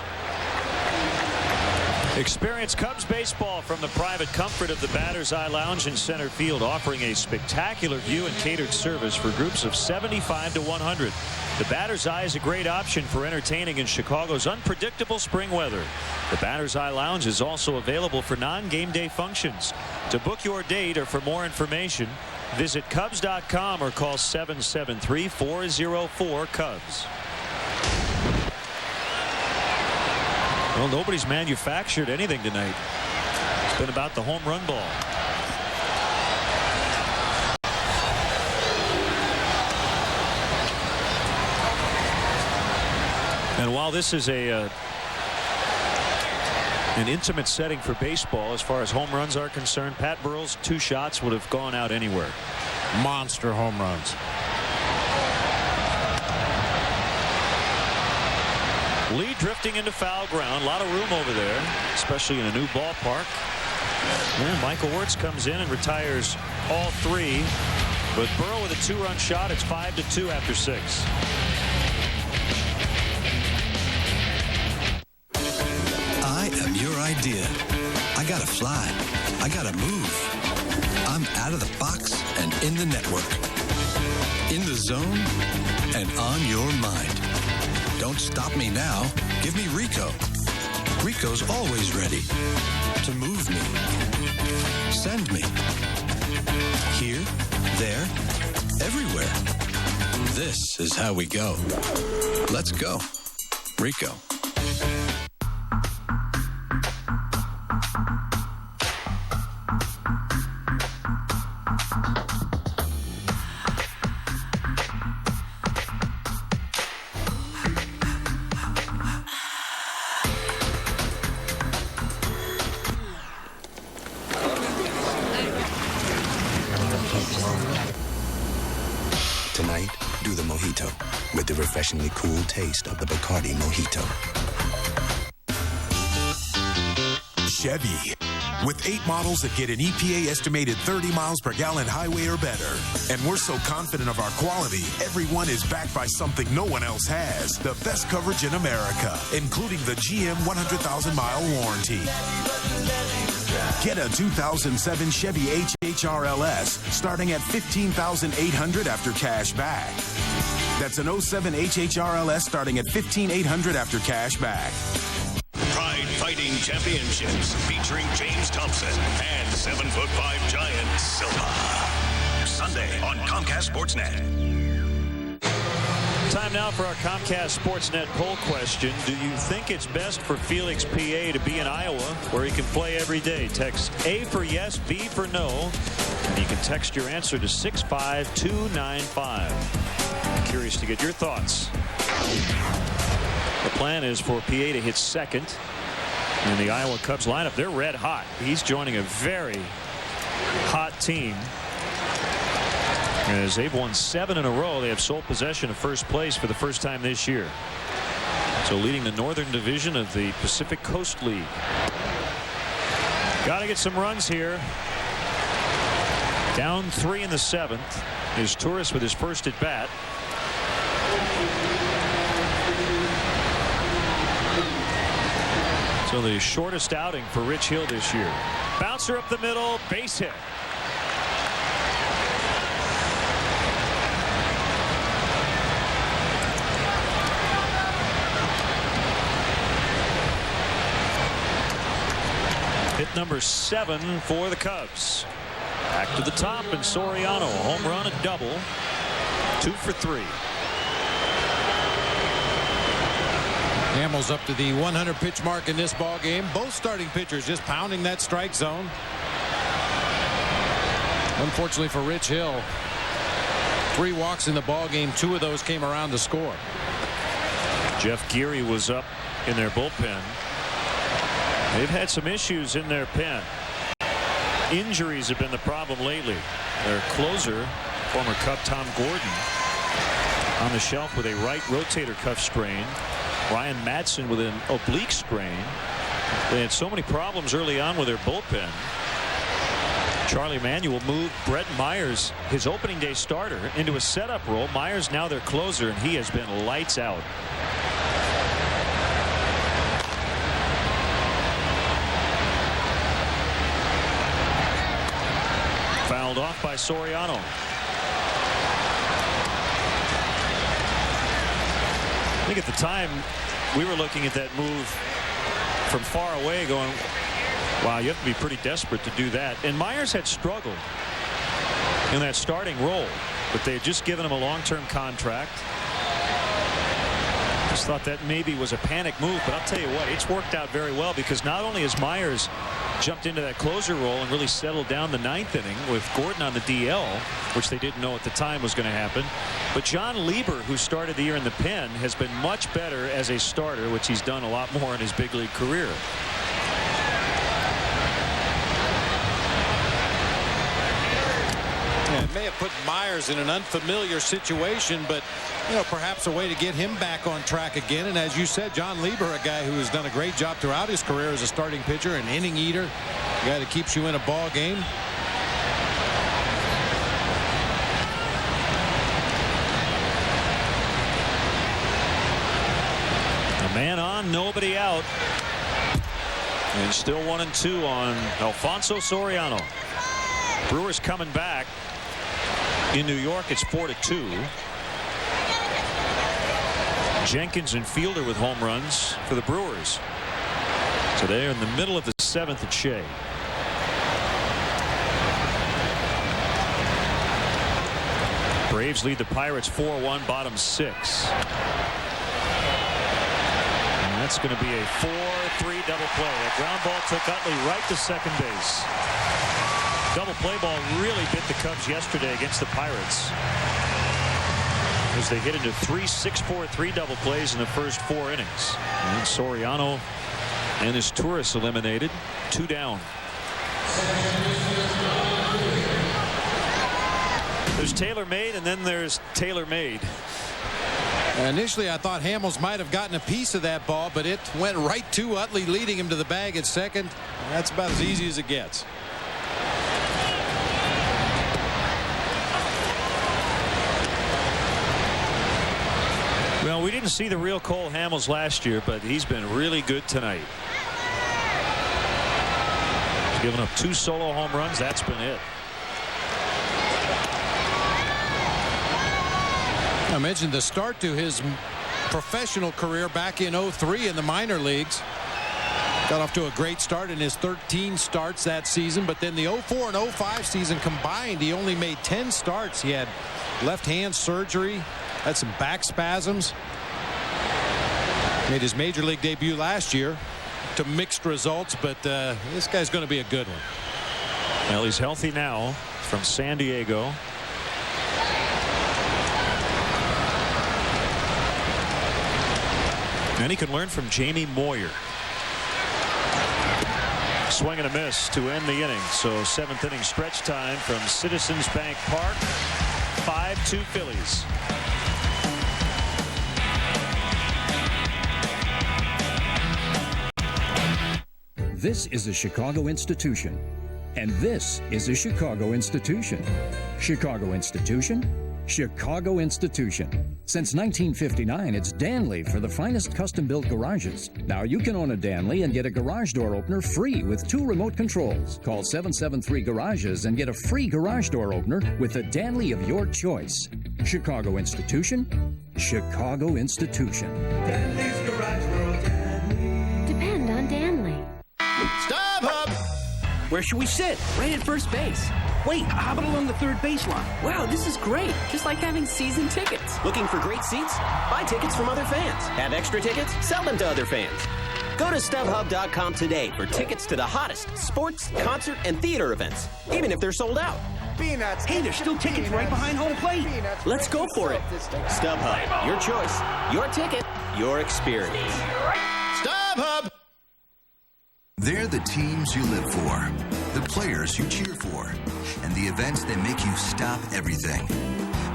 Experience Cubs baseball from the private comfort of the Batter's Eye Lounge in center field, offering a spectacular view and catered service for groups of 75 to 100. The Batter's Eye is a great option for entertaining in Chicago's unpredictable spring weather. The Batter's Eye Lounge is also available for non-game day functions. To book your date or for more information, visit Cubs.com or call 773-404-CUBS. Well, nobody's manufactured anything tonight. It's been about the home run ball. And while this is an intimate setting for baseball as far as home runs are concerned, Pat Burrell's 2 shots would have gone out anywhere. Monster home runs. Lee drifting into foul ground. A lot of room over there, especially in a new ballpark. And Michael Wirtz comes in and retires all 3. But Burrell with a 2-run shot. It's 5-2 after 6. I am your idea. I gotta fly. I gotta move. I'm out of the box and in the network. In the zone and on your mind. Don't stop me now. Give me Rico. Rico's always ready to move me. Send me. Here, there, everywhere. This is how we go. Let's go. Rico. Tonight, do the mojito with the refreshingly cool taste of the Bacardi Mojito. Chevy. With 8 models that get an EPA estimated 30 miles per gallon highway or better. And we're so confident of our quality, everyone is backed by something no one else has. The best coverage in America, including the GM 100,000-mile warranty. Get a 2007 Chevy HHRLS starting at $15,800 after cash back. That's an 07 HHRLS starting at $15,800 after cash back. Pride Fighting Championships featuring James Thompson and 7'5" giant Silva. Sunday on Comcast Sportsnet. Time now for our Comcast Sportsnet poll question. Do you think it's best for Felix P.A. to be in Iowa, where he can play every day? Text A for yes, B for no. And you can text your answer to 65295. I'm curious to get your thoughts. The plan is for P.A. to hit second in the Iowa Cubs lineup. They're red hot. He's joining a very hot team. As they've won 7 in a row, they have sole possession of first place for the first time this year. So leading the Northern Division of the Pacific Coast League. Got to get some runs here. Down 3 in the 7th is Torres with his first at bat. So the shortest outing for Rich Hill this year. Bouncer up the middle, base hit. Hit number 7 for the Cubs. Back to the top, and Soriano, a home run, a double. 2 for 3. Hamels up to the 100 pitch mark in this ball game. Both starting pitchers just pounding that strike zone. Unfortunately for Rich Hill, 3 walks in the ball game. 2 of those came around to score. Jeff Geary was up in their bullpen. They've had some issues in their pen. Injuries have been the problem lately. Their closer, former Cub Tom Gordon, on the shelf with a right rotator cuff sprain. Ryan Madsen with an oblique sprain. They had so many problems early on with their bullpen. Charlie Manuel moved Brett Myers, his opening day starter, into a setup role. Myers now their closer, and he has been lights out. Fouled off by Soriano. I think at the time we were looking at that move from far away going, wow, you have to be pretty desperate to do that. And Myers had struggled in that starting role, but they had just given him a long-term contract. Just thought that maybe was a panic move, but I'll tell you what, it's worked out very well, because not only has Myers jumped into that closer role and really settled down the 9th inning with Gordon on the DL, which they didn't know at the time was going to happen, but John Lieber, who started the year in the pen, has been much better as a starter, which he's done a lot more in his big league career. Yeah, it may have put Myers in an unfamiliar situation, but perhaps a way to get him back on track again. And as you said, John Lieber, a guy who has done a great job throughout his career as a starting pitcher, an inning eater, a guy that keeps you in a ball game. A man on, nobody out. And still 1-2 on Alfonso Soriano. Brewers coming back. In New York, it's 4-2. Jenkins and Fielder with home runs for the Brewers. So they're in the middle of the 7th at Shea. Braves lead the Pirates 4-1, bottom 6. And that's going to be a 4-3 double play. A ground ball took Utley right to second base. Double play ball really bit the Cubs yesterday against the Pirates, as they hit into 3 6-4-3 double plays in the first 4 innings. And Soriano and his Torres eliminated. 2 down. There's TaylorMade, and then there's TaylorMade. Initially, I thought Hamels might have gotten a piece of that ball, but it went right to Utley, leading him to the bag at second. That's about as easy as it gets. Well, we didn't see the real Cole Hamels last year, but he's been really good tonight. He's given up 2 solo home runs. That's been it. I mentioned the start to his professional career back in 03 in the minor leagues. Got off to a great start in his 13 starts that season, but then the 04 and 05 season combined, he only made 10 starts. He had left hand surgery, had some back spasms. Made his major league debut last year to mixed results, but this guy's going to be a good one. Well, he's healthy now from San Diego. And he can learn from Jamie Moyer. Swing and a miss to end the inning. So 7th inning stretch time from Citizens Bank Park. 5-2 Phillies. This is a Chicago institution. And this is a Chicago institution. Chicago institution. Chicago institution. Since 1959, it's Danley for the finest custom-built garages. Now you can own a Danley and get a garage door opener free with 2 remote controls. Call 773-GARAGES and get a free garage door opener with a Danley of your choice. Chicago institution. Chicago institution. Danley's Garage World, Danley. Depend on Danley. Stop up! Where should we sit? Right at first base. Wait, how about along the third baseline? Wow, this is great. Just like having season tickets. Looking for great seats? Buy tickets from other fans. Have extra tickets? Sell them to other fans. Go to StubHub.com today for tickets to the hottest sports, concert, and theater events, even if they're sold out. Peanuts. Hey, there's still tickets right behind home plate. Let's go for it. StubHub, your choice, your ticket, your experience. StubHub! They're the teams you live for, the players you cheer for, and the events that make you stop everything.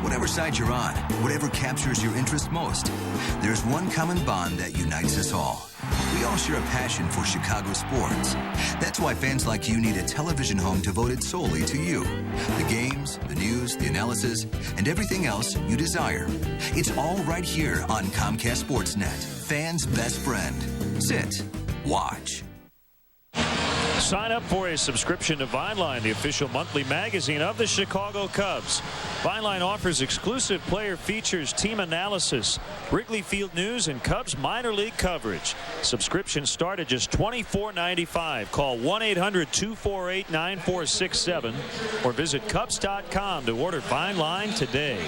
Whatever side you're on, whatever captures your interest most, there's one common bond that unites us all. We all share a passion for Chicago sports. That's why fans like you need a television home devoted solely to you. The games, the news, the analysis, and everything else you desire. It's all right here on Comcast Sportsnet, fans' best friend. Sit, watch. Sign up for a subscription to Vineline, the official monthly magazine of the Chicago Cubs. Vineline offers exclusive player features, team analysis, Wrigley Field news, and Cubs minor league coverage. Subscriptions start at just $24.95. Call 1-800-248-9467 or visit Cubs.com to order Vineline today.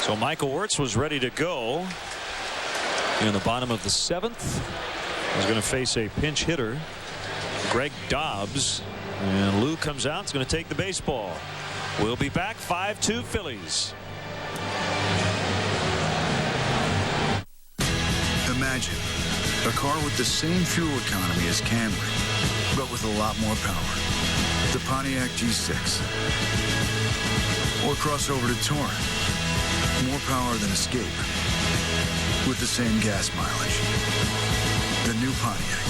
So Michael Wirtz was ready to go. In the bottom of the 7th, he's going to face a pinch hitter, Greg Dobbs, and Lou comes out. He's going to take the baseball. We'll be back. 5-2 Phillies. Imagine a car with the same fuel economy as Camry, but with a lot more power. The Pontiac G6. Or cross over to Touring. More power than Escape. With the same gas mileage. The new Pontiac,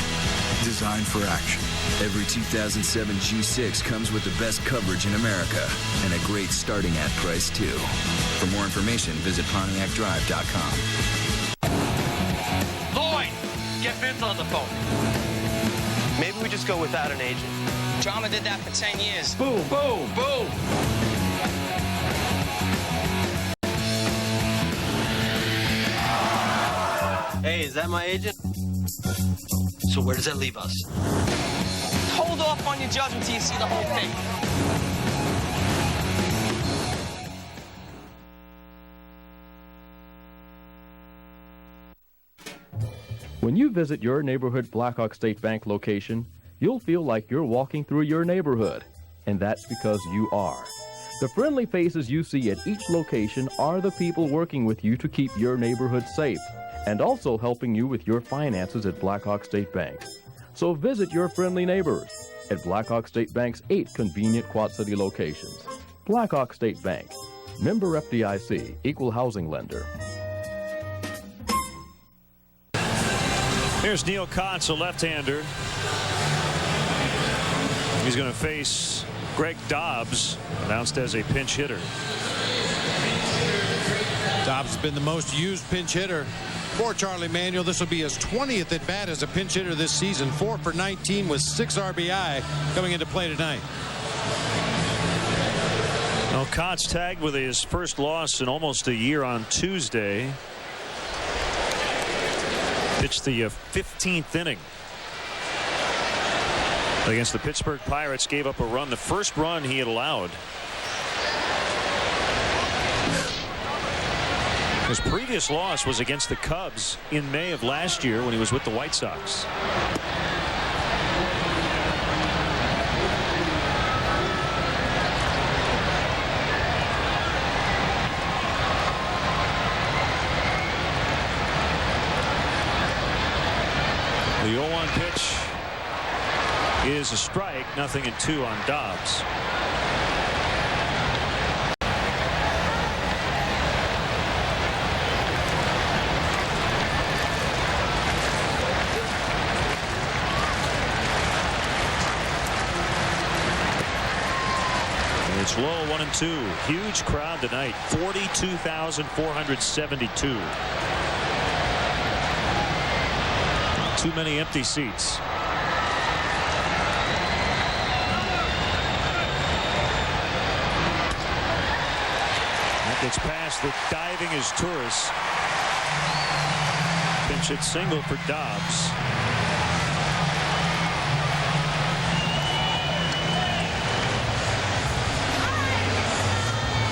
designed for action. Every 2007 G6 comes with the best coverage in America and a great starting at price too. For more information, visit PontiacDrive.com. Lloyd, get Vince on the phone. Maybe we just go without an agent. Drama did that for 10 years. Boom, boom, boom. Hey, is that my agent? So where does that leave us? Hold off on your judgment till you see the whole thing. When you visit your neighborhood Blackhawk State Bank location, you'll feel like you're walking through your neighborhood. And that's because you are. The friendly faces you see at each location are the people working with you to keep your neighborhood safe and also helping you with your finances at Blackhawk State Bank. So visit your friendly neighbors at Blackhawk State Bank's 8 convenient Quad City locations. Blackhawk State Bank, member FDIC, equal housing lender. Here's Neil Kotz, a left-hander. He's going to face Greg Dobbs, announced as a pinch hitter. Dobbs has been the most used pinch hitter For Charlie Manuel, this will be his 20th at bat as a pinch hitter this season. 4 for 19 with 6 RBI coming into play tonight. Well, Cott's tagged with his first loss in almost a year on Tuesday. Pitched the 15th inning against the Pittsburgh Pirates. Gave up a run, the first run he had allowed. His previous loss was against the Cubs in May of last year when he was with the White Sox. The 0-1 pitch is a strike, 0-2 on Dobbs. It's low, 1-2. Huge crowd tonight, 42,472. Too many empty seats. That gets past the diving is Torres. Pinch hit single for Dobbs.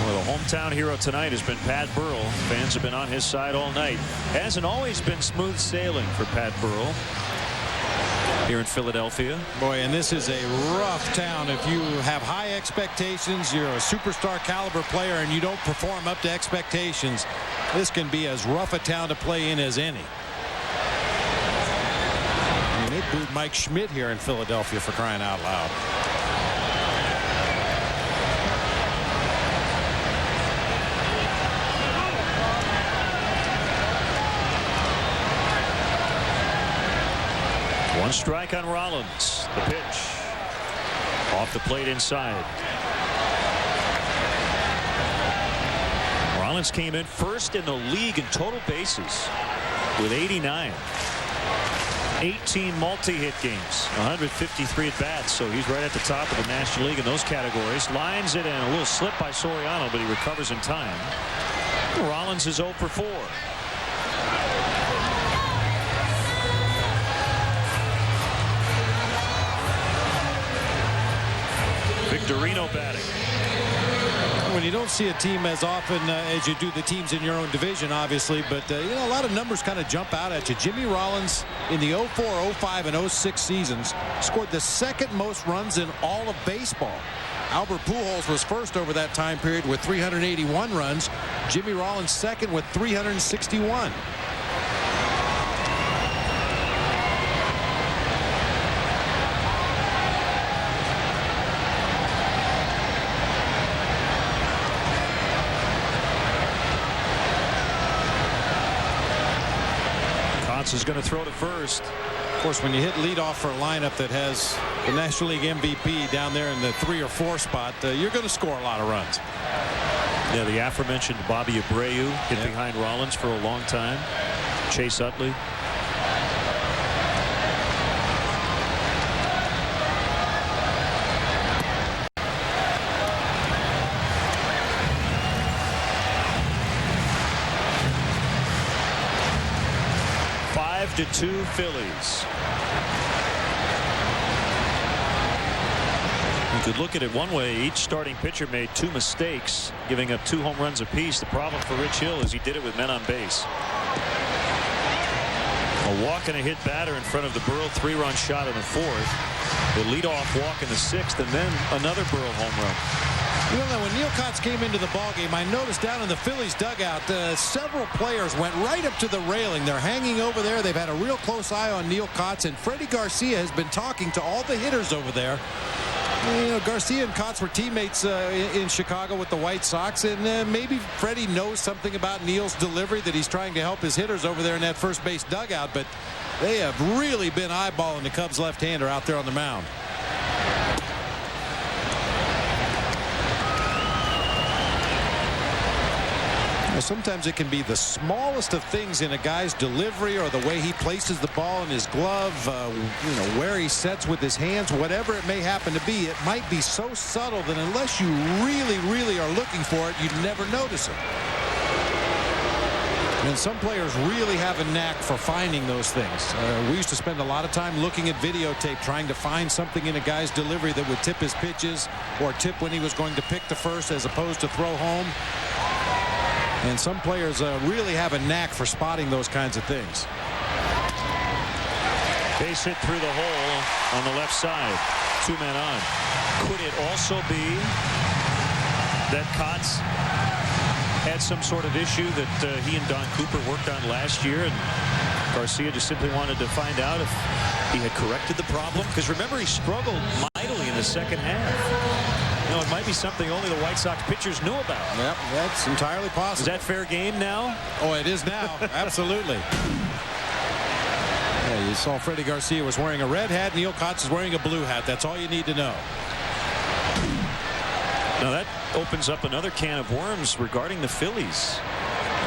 Well, the hometown hero tonight has been Pat Burrell. Fans have been on his side all night. Hasn't always been smooth sailing for Pat Burrell here in Philadelphia. Boy, and this is a rough town. If you have high expectations, you're a superstar caliber player, and you don't perform up to expectations, this can be as rough a town to play in as any. I mean, they booed Mike Schmidt here in Philadelphia, for crying out loud. One strike on Rollins. The pitch off the plate inside. Rollins came in first in the league in total bases with 89. 18 multi-hit games, 153 at bats, so he's right at the top of the National League in those categories. Lines it in, a little slip by Soriano, but he recovers in time. Rollins is 0 for 4. Victorino batting. When you don't see a team as often as you do the teams in your own division, obviously, but you know, a lot of numbers kind of jump out at you. Jimmy Rollins in the 04, 05, and 06 seasons scored the second most runs in all of baseball. Albert Pujols was first over that time period with 381 runs. Jimmy Rollins second with 361. Is going to throw to first. Of course, when you hit leadoff for a lineup that has the National League MVP down there in the 3 or 4 spot, you're going to score a lot of runs. Yeah, the aforementioned Bobby Abreu hit behind Rollins for a long time. Chase Utley. To 2 Phillies. You could look at it one way. Each starting pitcher made 2 mistakes, giving up 2 home runs apiece. The problem for Rich Hill is he did it with men on base. A walk and a hit batter in front of the Burrell 3-run shot in the 4th. The leadoff walk in the 6th, and then another Burrell home run. You know, when Neil Kotz came into the ballgame, I noticed down in the Phillies dugout, several players went right up to the railing. They're hanging over there. They've had a real close eye on Neil Kotz, and Freddie Garcia has been talking to all the hitters over there. You know, Garcia and Kotz were teammates in Chicago with the White Sox, and maybe Freddie knows something about Neil's delivery that he's trying to help his hitters over there in that first base dugout, but they have really been eyeballing the Cubs left-hander out there on the mound. Sometimes it can be the smallest of things in a guy's delivery or the way he places the ball in his glove, where he sets with his hands, whatever it may happen to be. It might be so subtle that unless you really, really are looking for it, you'd never notice it. And some players really have a knack for finding those things. We used to spend a lot of time looking at videotape trying to find something in a guy's delivery that would tip his pitches or tip when he was going to pick the first as opposed to throw home. And some players really have a knack for spotting those kinds of things. Base hit through the hole on the left side. 2 men on. Could it also be that Kotz had some sort of issue that he and Don Cooper worked on last year, and Garcia just simply wanted to find out if he had corrected the problem? Because remember, he struggled mightily in the second half. It might be something only the White Sox pitchers knew about. Yep, that's entirely possible. Is that fair game now? Oh, it is now. Absolutely. Yeah, you saw Freddie Garcia was wearing a red hat. Neil Kotz is wearing a blue hat. That's all you need to know. Now that opens up another can of worms regarding the Phillies.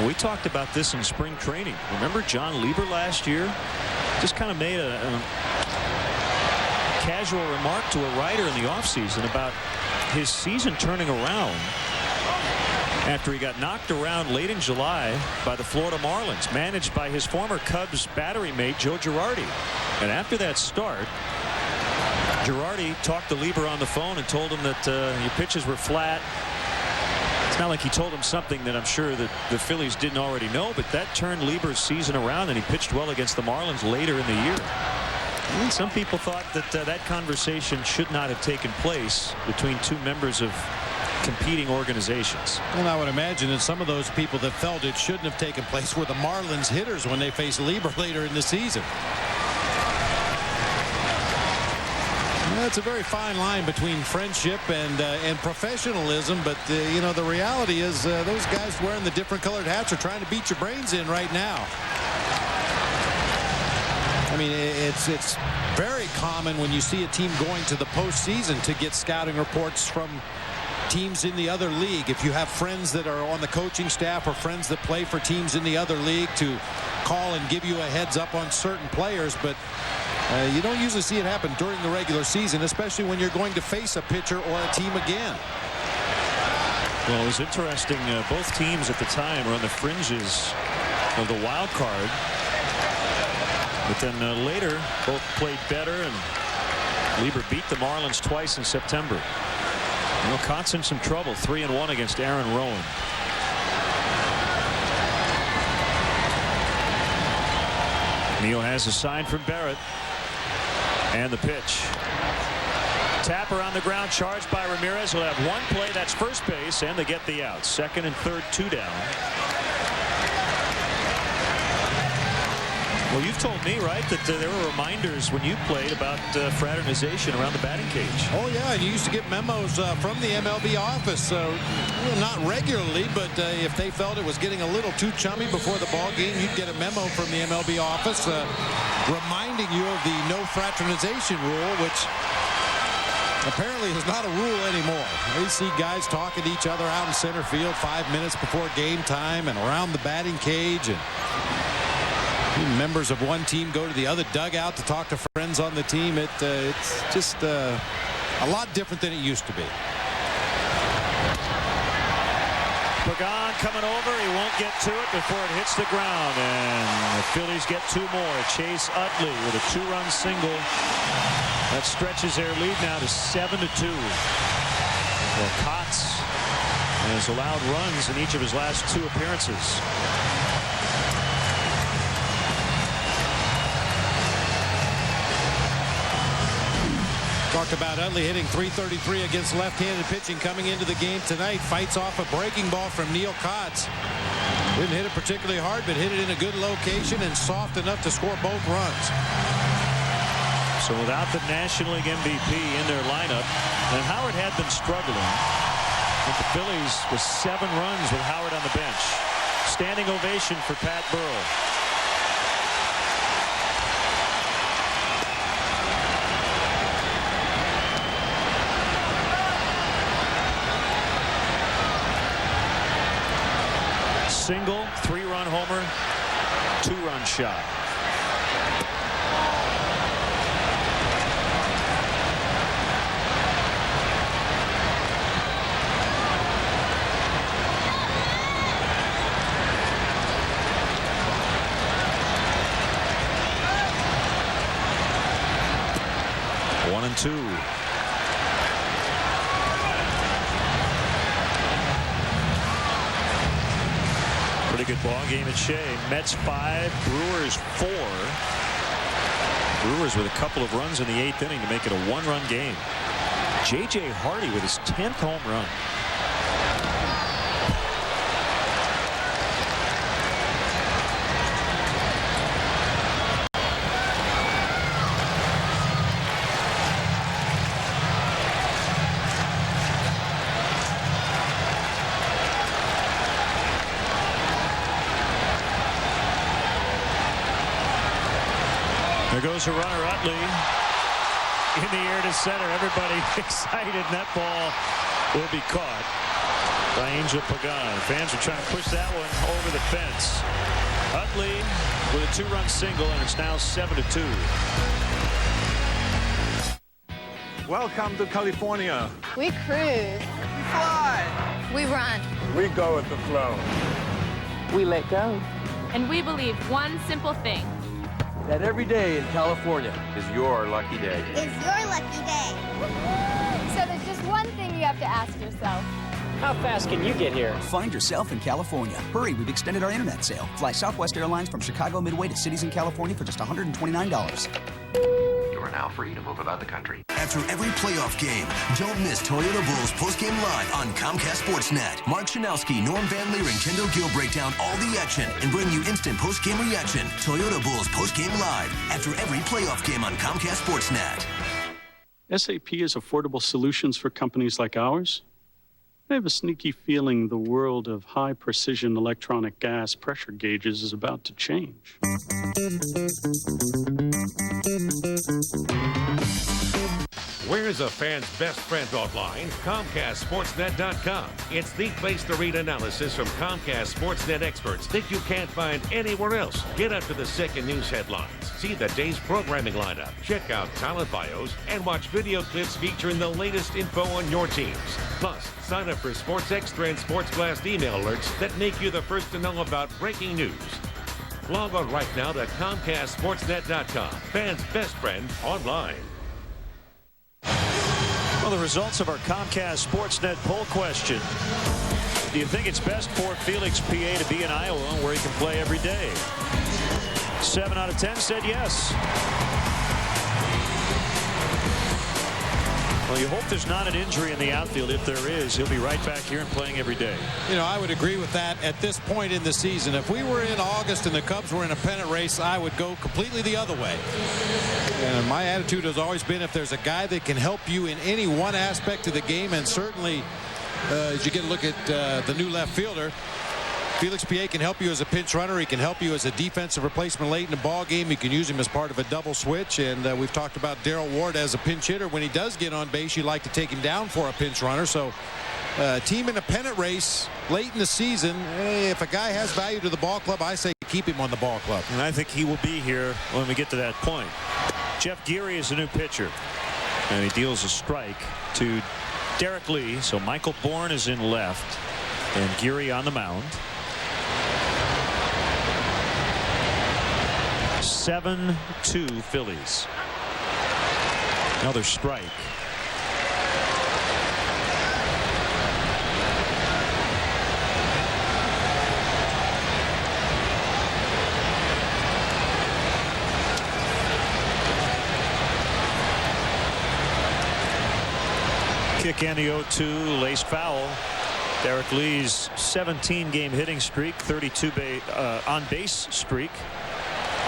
We talked about this in spring training. Remember John Lieber last year? Just kind of made a casual remark to a writer in the offseason about his season turning around after he got knocked around late in July by the Florida Marlins, managed by his former Cubs battery mate Joe Girardi. And after that start, Girardi talked to Lieber on the phone and told him that your pitches were flat. It's not like he told him something that I'm sure that the Phillies didn't already know, but that turned Lieber's season around, and he pitched well against the Marlins later in the year. And some people thought that that conversation should not have taken place between two members of competing organizations. And I would imagine that some of those people that felt it shouldn't have taken place were the Marlins hitters when they faced Lieber later in the season. That's a very fine line between friendship and professionalism, but the reality is those guys wearing the different colored hats are trying to beat your brains in right now. I mean, it's very common when you see a team going to the postseason to get scouting reports from teams in the other league. If you have friends that are on the coaching staff or friends that play for teams in the other league, to call and give you a heads up on certain players, but you don't usually see it happen during the regular season, especially when you're going to face a pitcher or a team again. Well, it was interesting. Both teams at the time were on the fringes of the wild card. But then later, both played better, and Lieber beat the Marlins twice in September. Kotz in some trouble, 3-1 against Aaron Rowan. Neal has a sign from Barrett. And the pitch. Tapper on the ground, charged by Ramirez. Will have one play, that's first base, and they get the out. Second and third, 2 down. Well, you've told me, right, that there were reminders when you played about fraternization around the batting cage. Oh, yeah, and you used to get memos from the MLB office. Not regularly, but if they felt it was getting a little too chummy before the ball game, you'd get a memo from the MLB office reminding you of the no fraternization rule, which apparently is not a rule anymore. We see guys talking to each other out in center field 5 minutes before game time and around the batting cage, and members of one team go to the other dugout to talk to friends on the team. It's just a lot different than it used to be. Pagan coming over. He won't get to it before it hits the ground. And the Phillies get 2 more. Chase Utley with a 2-run single. That stretches their lead now to 7-2. Well, Kotz has allowed runs in each of his last 2 appearances. Talked about Utley hitting .333 against left-handed pitching coming into the game tonight. Fights off a breaking ball from Neil Kotz. Didn't hit it particularly hard, but hit it in a good location and soft enough to score both runs. So without the National League MVP in their lineup, and Howard had been struggling, but the Phillies with 7 runs with Howard on the bench. Standing ovation for Pat Burrell. single, 3-run homer, 2-run shot. One and two. Pretty good ball game at Shea. Mets 5, Brewers 4. Brewers with a couple of runs in the 8th inning to make it a 1-run game. J.J. Hardy with his 10th home run. There goes a runner, Utley, in the air to center. Everybody excited, and that ball will be caught by Angel Pagan. Fans are trying to push that one over the fence. Utley with a 2-run single, and it's now 7-2. Welcome to California. We cruise. We fly. We run. We go with the flow. We let go. And we believe one simple thing. That every day in California is your lucky day. Is your lucky day. So there's just one thing you have to ask yourself. How fast can you get here? Find yourself in California. Hurry, we've extended our internet sale. Fly Southwest Airlines from Chicago Midway to cities in California for just $129. You are now free to move about the country. After every playoff game, don't miss Toyota Bulls postgame live on Comcast Sportsnet. Mark Chanowski, Norm Van Leer, and Kendall Gill break down all the action and bring you instant postgame reaction. Toyota Bulls postgame live after every playoff game on Comcast Sportsnet. SAP is affordable solutions for companies like ours. I have a sneaky feeling the world of high-precision electronic gas pressure gauges is about to change. Where's a fan's best friend online? ComcastSportsNet.com. It's the place to read analysis from Comcast Sportsnet experts that you can't find anywhere else. Get up to the second news headlines. See the day's programming lineup. Check out talent bios and watch video clips featuring the latest info on your teams. Plus, sign up for Sports Extra and Sports Blast email alerts that make you the first to know about breaking news. Log on right now to ComcastSportsNet.com. Fans' best friend online. Well, the results of our Comcast Sportsnet poll question. Do you think it's best for Felix PA to be in Iowa where he can play every day? 7 out of 10 said yes. Well, you hope there's not an injury in the outfield. If there is, he'll be right back here and playing every day. You know, I would agree with that at this point in the season. If we were in August and the Cubs were in a pennant race, I would go completely the other way. And my attitude has always been if there's a guy that can help you in any one aspect of the game, and certainly as you get a look at the new left fielder, Felix PA can help you as a pinch runner. He can help you as a defensive replacement late in the ball game. You can use him as part of a double switch. And we've talked about Darrell Ward as a pinch hitter. When he does get on base, you like to take him down for a pinch runner. So team in a pennant race late in the season, if a guy has value to the ball club, I say keep him on the ball club. And I think he will be here when we get to that point. Jeff Geary is the new pitcher. And he deals a strike to Derek Lee. So Michael Bourne is in left and Geary on the mound. 7-2 Phillies. Another strike. Kick and the 0-2, laced foul. Derek Lee's 17-game hitting streak, 32 on base streak.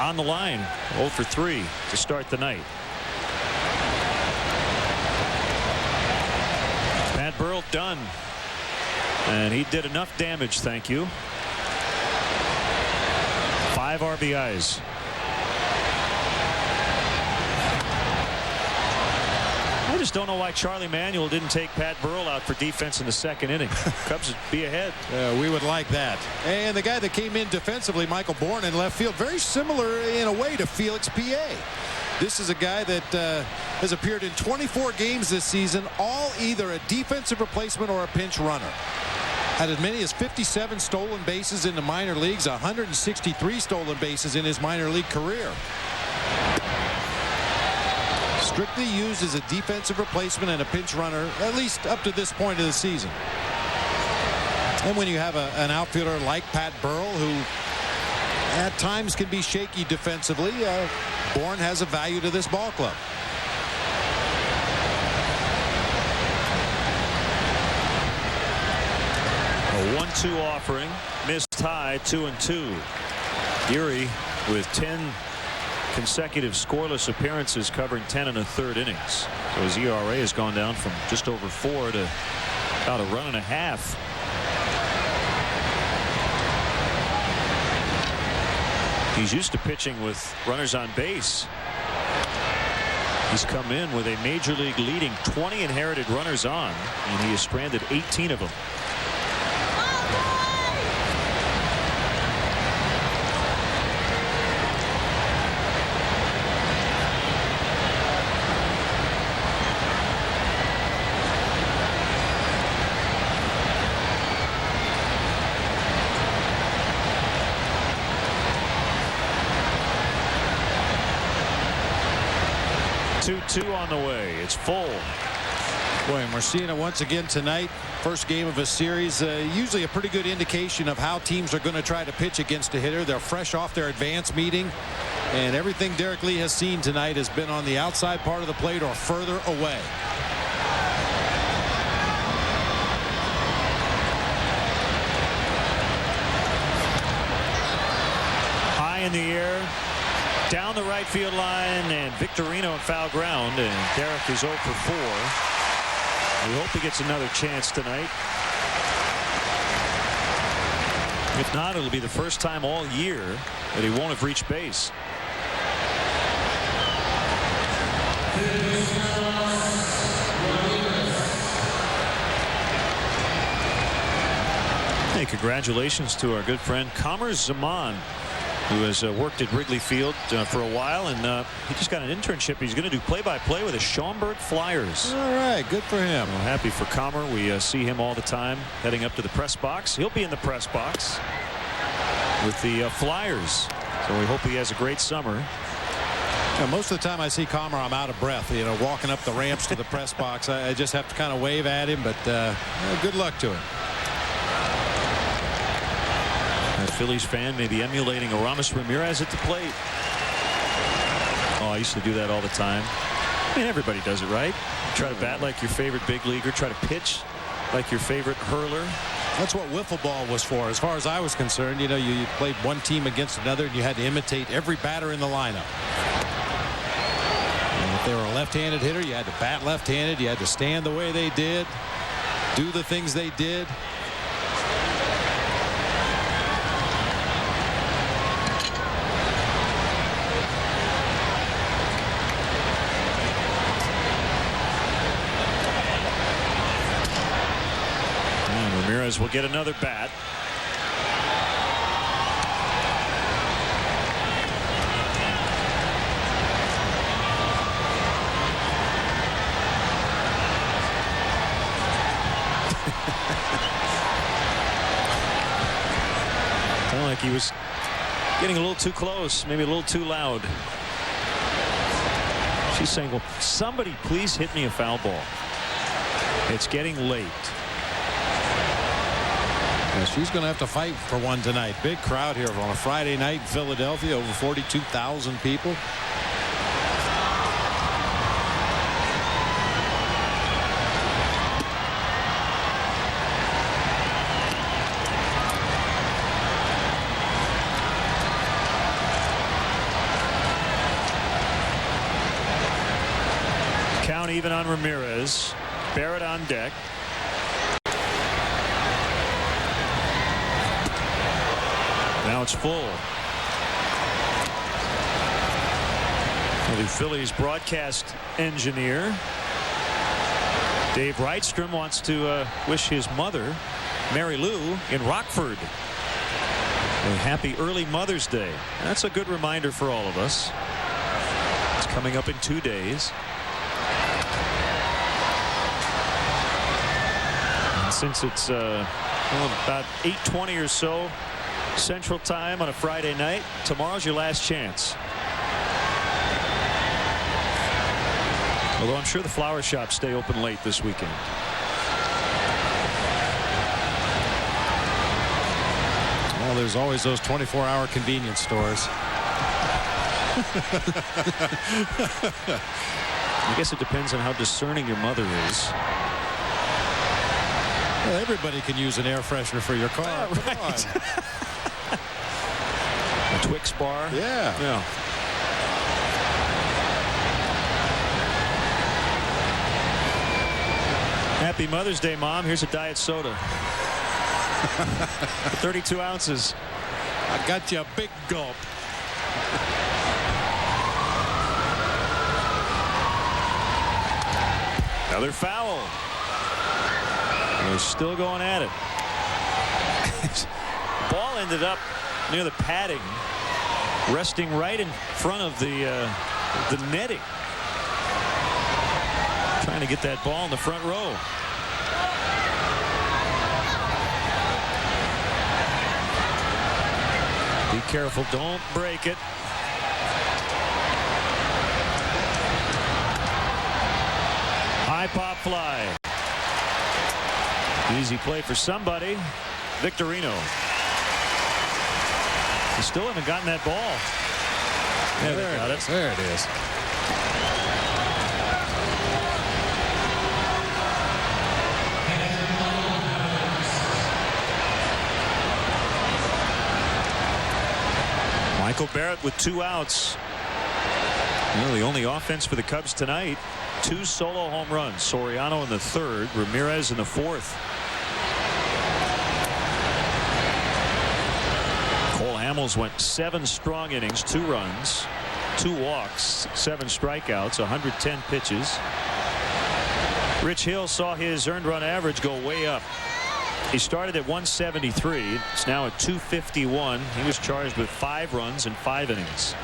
On the line, 0 for 3 to start the night. Matt Burrell done. And he did enough damage, thank you. 5 RBIs. I I just don't know why Charlie Manuel didn't take Pat Burrell out for defense in the second inning. Cubs would be ahead. We would like that. And the guy that came in defensively, Michael Bourne in left field, very similar in a way to Felix P.A. This is a guy that has appeared in 24 games this season, all either a defensive replacement or a pinch runner. Had as many as 57 stolen bases in the minor leagues, 163 stolen bases in his minor league career. Strictly used as a defensive replacement and a pinch runner, at least up to this point of the season. And when you have an outfielder like Pat Burrell, who at times can be shaky defensively, Bourne has a value to this ball club. A 1-2 offering, missed high, 2-2. Erie with 10 consecutive scoreless appearances, covering 10 1/3 innings. So his ERA has gone down from just over 4 to about a run and a half. He's used to pitching with runners on base. He's come in with a major league leading 20 inherited runners on, and he has stranded 18 of them. Two on the way. It's full. Boy, and we're seeing it once again tonight. First game of a series. Usually a pretty good indication of how teams are going to try to pitch against a hitter. They're fresh off their advance meeting, and everything Derek Lee has seen tonight has been on the outside part of the plate or further away. High in the air, down the right field line, and Victorino in foul ground, and Derek is 0 for 4. We hope he gets another chance tonight. If not, it'll be the first time all year that he won't have reached base. Hey, congratulations to our good friend Kamer Zaman, who has worked at Wrigley Field for a while, and he just got an internship. He's going to do play-by-play with the Schaumburg Flyers. All right, good for him. Well, happy for Kamer. We see him all the time heading up to the press box. He'll be in the press box with the Flyers, so we hope he has a great summer. Yeah, most of the time I see Kamer, I'm out of breath, walking up the ramps to the press box. I just have to kind of wave at him, but good luck to him. A Phillies fan may be emulating Aramis Ramirez at the plate. Oh, I used to do that all the time. I mean, everybody does it, right? Try to bat like your favorite big leaguer. Try to pitch like your favorite hurler. That's what wiffle ball was for, as far as I was concerned. You played one team against another, and you had to imitate every batter in the lineup. And if they were a left-handed hitter, you had to bat left-handed. You had to stand the way they did, do the things they did. Ramirez will get another bat. Sounded like he was getting a little too close, maybe a little too loud. She's saying, well, somebody please hit me a foul ball. It's getting late. Yeah, she's going to have to fight for one tonight. Big crowd here on a Friday night in Philadelphia, over 42,000 people. Count even on Ramirez. Barrett on deck. Now it's full. The Phillies broadcast engineer Dave Rydstrom wants to wish his mother, Mary Lou, in Rockford, a happy early Mother's Day. That's a good reminder for all of us. It's coming up in 2 days. And since it's about 8:20 or so Central Time on a Friday night, tomorrow's your last chance. Although I'm sure the flower shops stay open late this weekend. Well, there's always those 24-hour convenience stores. I guess it depends on how discerning your mother is. Well, everybody can use an air freshener for your car. Oh, right. A Twix bar. Yeah. Happy Mother's Day, Mom. Here's a diet soda. 32 ounces. I got you a big gulp. Another foul. They're still going at it. Ball ended up near the padding, resting right in front of the netting. Trying to get that ball in the front row. Be careful, don't break it. High pop fly. Easy play for somebody. Victorino. They still haven't gotten that ball. Yeah, they got it. There it is. Michael Barrett with 2 outs. The only offense for the Cubs tonight. 2 solo home runs. Soriano in the 3rd, Ramirez in the 4th. Cole Hamels went 7 strong innings, 2 runs, 2 walks, 7 strikeouts, 110 pitches. Rich Hill saw his earned run average go way up. He started at 173. It's now at 251. He was charged with 5 runs in 5 innings.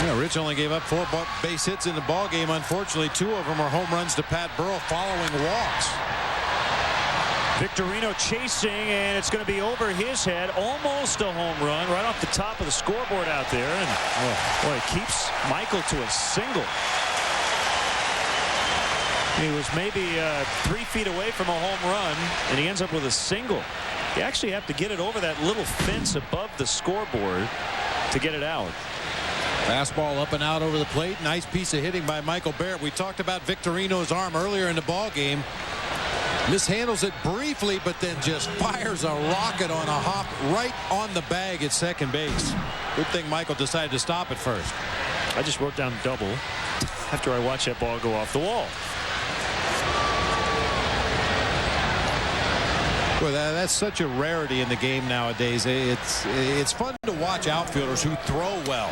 Yeah, Rich only gave up 4 base hits in the ball game. Unfortunately, 2 of them are home runs to Pat Burrell following walks. Victorino chasing, and it's going to be over his head. Almost a home run right off the top of the scoreboard out there. And boy, it keeps Michael to a single. He was maybe 3 feet away from a home run, and he ends up with a single. You actually have to get it over that little fence above the scoreboard to get it out. Fastball up and out over the plate. Nice piece of hitting by Michael Barrett. We talked about Victorino's arm earlier in the ball game. Mishandles it briefly, but then just fires a rocket on a hop right on the bag at second base. Good thing Michael decided to stop it first. I just wrote down double after I watched that ball go off the wall. Well, that's such a rarity in the game nowadays. It's fun to watch outfielders who throw well.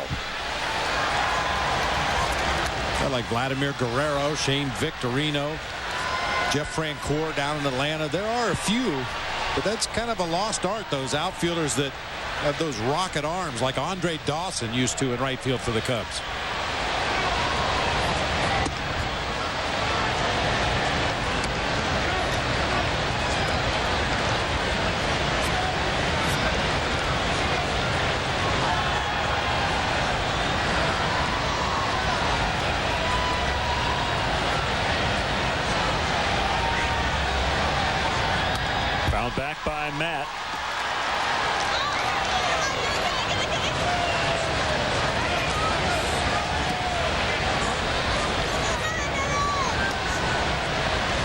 Like Vladimir Guerrero, Shane Victorino, Jeff Francoeur down in Atlanta. There are a few, but that's kind of a lost art, those outfielders that have those rocket arms like Andre Dawson used to in right field for the Cubs. Back by Matt.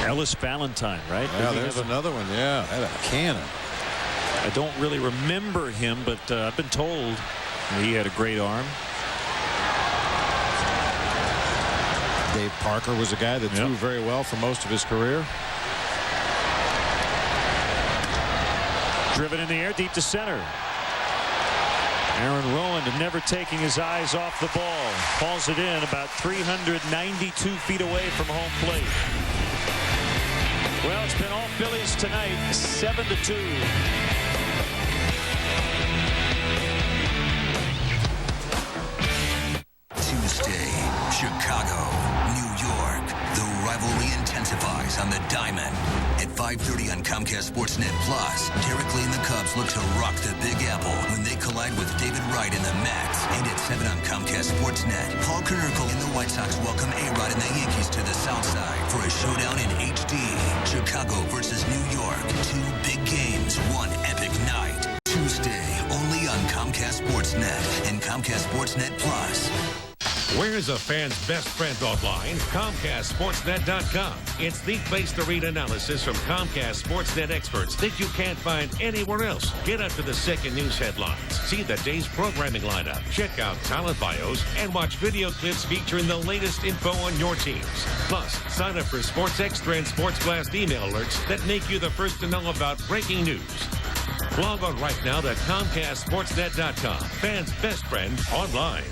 Ellis Valentine, right? Yeah, there's another one. Yeah, had a cannon. I don't really remember him, but I've been told he had a great arm. Dave Parker was a guy that threw very well for most of his career. Driven in the air deep to center. Aaron Rowan never taking his eyes off the ball. Hauls it in about 392 feet away from home plate. Well, it's been all Phillies tonight, 7-2. Tuesday, Chicago, New York. The rivalry intensifies on the diamond. At 5:30 on Comcast Sportsnet Plus, Derek Lee and the Cubs look to rock the Big Apple when they collide with David Wright and the Mets. And at 7 on Comcast Sportsnet, Paul Konerko and the White Sox welcome A-Rod and the Yankees to the South Side for a showdown in HD. Chicago versus New York. 2 big games, 1 epic night. Tuesday, only on Comcast Sportsnet and Comcast Sportsnet Plus. Where's a fan's best friend online? ComcastSportsNet.com. It's the place to read analysis from Comcast Sportsnet experts that you can't find anywhere else. Get up to the second news headlines. See the day's programming lineup. Check out talent bios and watch video clips featuring the latest info on your teams. Plus, sign up for Sports Extra and Sports Blast email alerts that make you the first to know about breaking news. Log on right now to ComcastSportsNet.com. Fans' best friend online.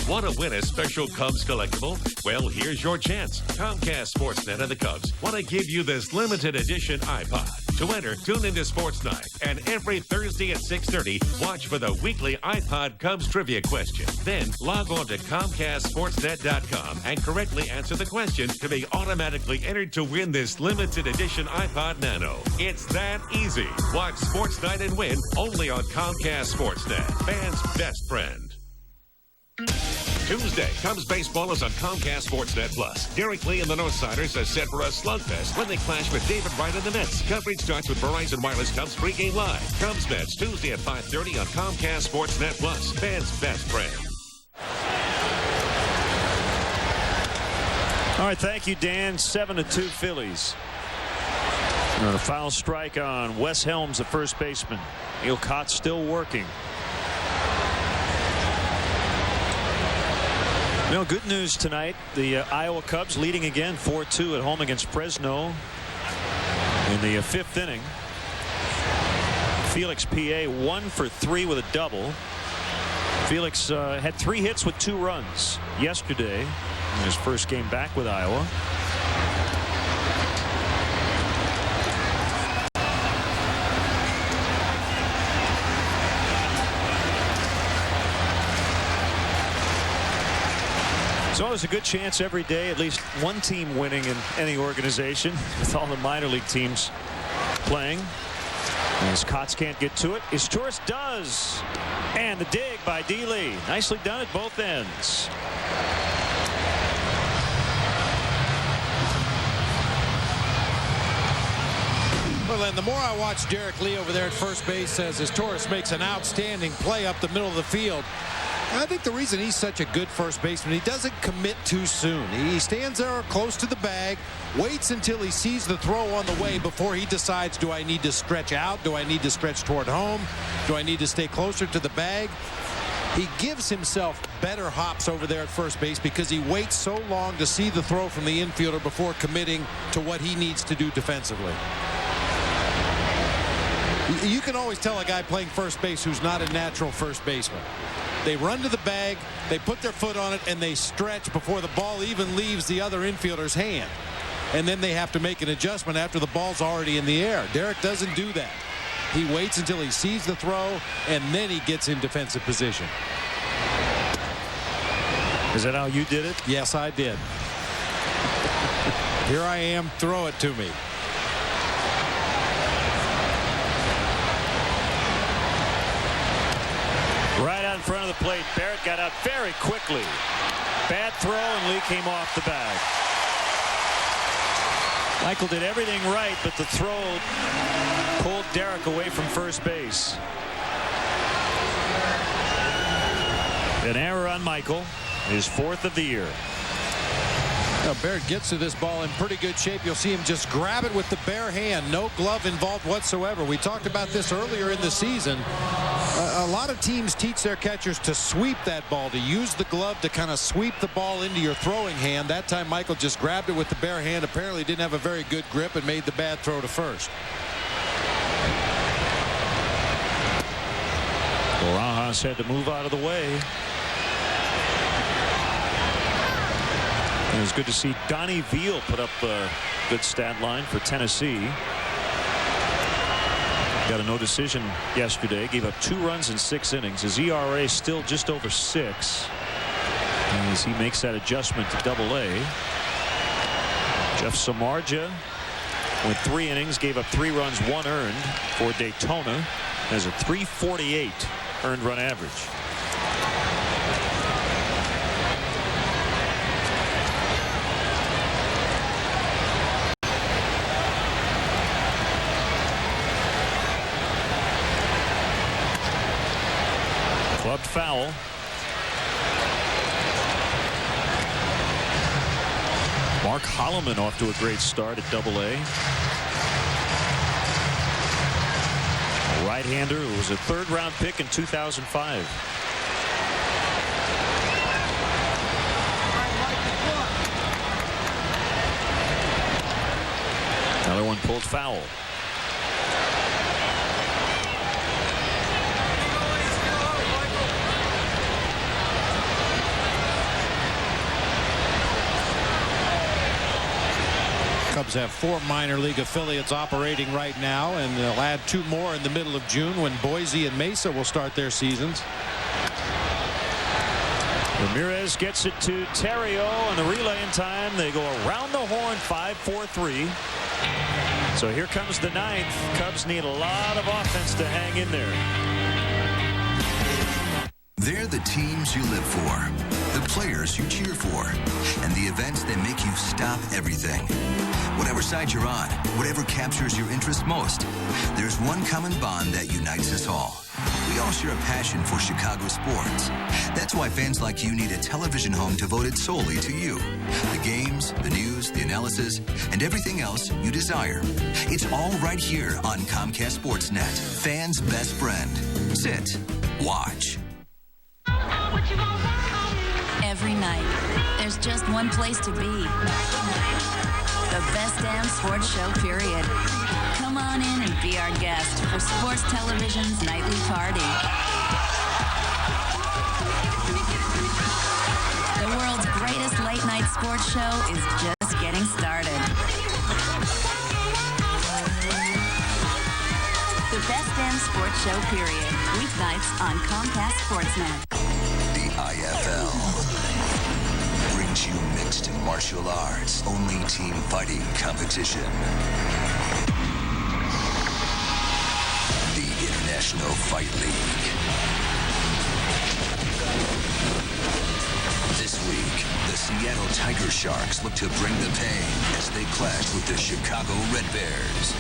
Want to win a special Cubs collectible? Well, here's your chance. Comcast Sportsnet and the Cubs want to give you this limited edition iPod. To enter, tune into Sports Night. And every Thursday at 6:30, watch for the weekly iPod Cubs trivia question. Then log on to ComcastSportsNet.com and correctly answer the question to be automatically entered to win this limited edition iPod Nano. It's that easy. Watch Sports Night and win only on Comcast Sportsnet. Fans' best friend. Tuesday, Cubs baseball is on Comcast Sportsnet Plus. Derek Lee and the Northsiders are set for a slugfest when they clash with David Wright and the Mets. Coverage starts with Verizon Wireless Cubs pregame live. Cubs Mets Tuesday at 5:30 on Comcast Sportsnet Plus. Fans' best friend. All right, thank you, Dan. 7-2 Phillies. A foul strike on Wes Helms, the first baseman. Neil Cott still working. No good news tonight. The Iowa Cubs leading again 4-2 at home against Fresno in the 5th inning. Felix PA 1 for 3 with a double. Felix had 3 hits with 2 runs yesterday in his first game back with Iowa. There's always a good chance every day, at least one team winning in any organization, with all the minor league teams playing. As Kotz can't get to it, Izturis does. And the dig by D. Lee. Nicely done at both ends. Well, and the more I watch Derek Lee over there at first base as Izturis makes an outstanding play up the middle of the field. I think the reason he's such a good first baseman, he doesn't commit too soon. He stands there close to the bag, waits until he sees the throw on the way before he decides, do I need to stretch out? Do I need to stretch toward home? Do I need to stay closer to the bag? He gives himself better hops over there at first base because he waits so long to see the throw from the infielder before committing to what he needs to do defensively. You can always tell a guy playing first base who's not a natural first baseman. They run to the bag, they put their foot on it, and they stretch before the ball even leaves the other infielder's hand. And then they have to make an adjustment after the ball's already in the air. Derek doesn't do that. He waits until he sees the throw, and then he gets in defensive position. Is that how you did it? Yes, I did. Here I am, throw it to me. Right out in front of the plate. Barrett got out very quickly. Bad throw, and Lee came off the bag. Michael did everything right, but the throw pulled Derek away from first base. An error on Michael, his 4th of the year. Now Barrett gets to this ball in pretty good shape. You'll see him just grab it with the bare hand. No glove involved whatsoever. We talked about this earlier in the season. A lot of teams teach their catchers to sweep that ball, to use the glove to kind of sweep the ball into your throwing hand. That time Michael just grabbed it with the bare hand. Apparently didn't have a very good grip and made the bad throw to first. Almost had to move out of the way. It was good to see Donnie Veal put up a good stat line for Tennessee. Got a no decision yesterday. Gave up 2 runs in 6 innings. His ERA still just over 6 as he makes that adjustment to Double-A. Jeff Samardzija went 3 innings, gave up 3 runs, 1 earned for Daytona. Has a .348 earned run average. Clubbed foul. Mark Holloman off to a great start at Double-A. A right-hander who was a 3rd-round pick in 2005. Another one pulled foul. Cubs have 4 minor league affiliates operating right now, and they'll add 2 more in the middle of June when Boise and Mesa will start their seasons. Ramirez gets it to Terrio, and the relay in time. They go around the horn, 5-4-3. So here comes the 9th. Cubs need a lot of offense to hang in there. They're the teams you live for, the players you cheer for, and the events that make you stop everything. Whatever side you're on, whatever captures your interest most, there's one common bond that unites us all. We all share a passion for Chicago sports. That's why fans like you need a television home devoted solely to you. The games, the news, the analysis, and everything else you desire. It's all right here on Comcast Sportsnet, fans' best friend. Sit, watch. Every night, there's just one place to be. The best damn sports show, period. Come on in and be our guest for Sports Television's nightly party. The world's greatest late-night sports show is just getting started. The best damn sports show, period. Weeknights on Comcast Sportsnet. The IFL brings you mixed martial arts only team fighting competition. The International Fight League. This week, the Seattle Tiger Sharks look to bring the pain as they clash with the Chicago Red Bears.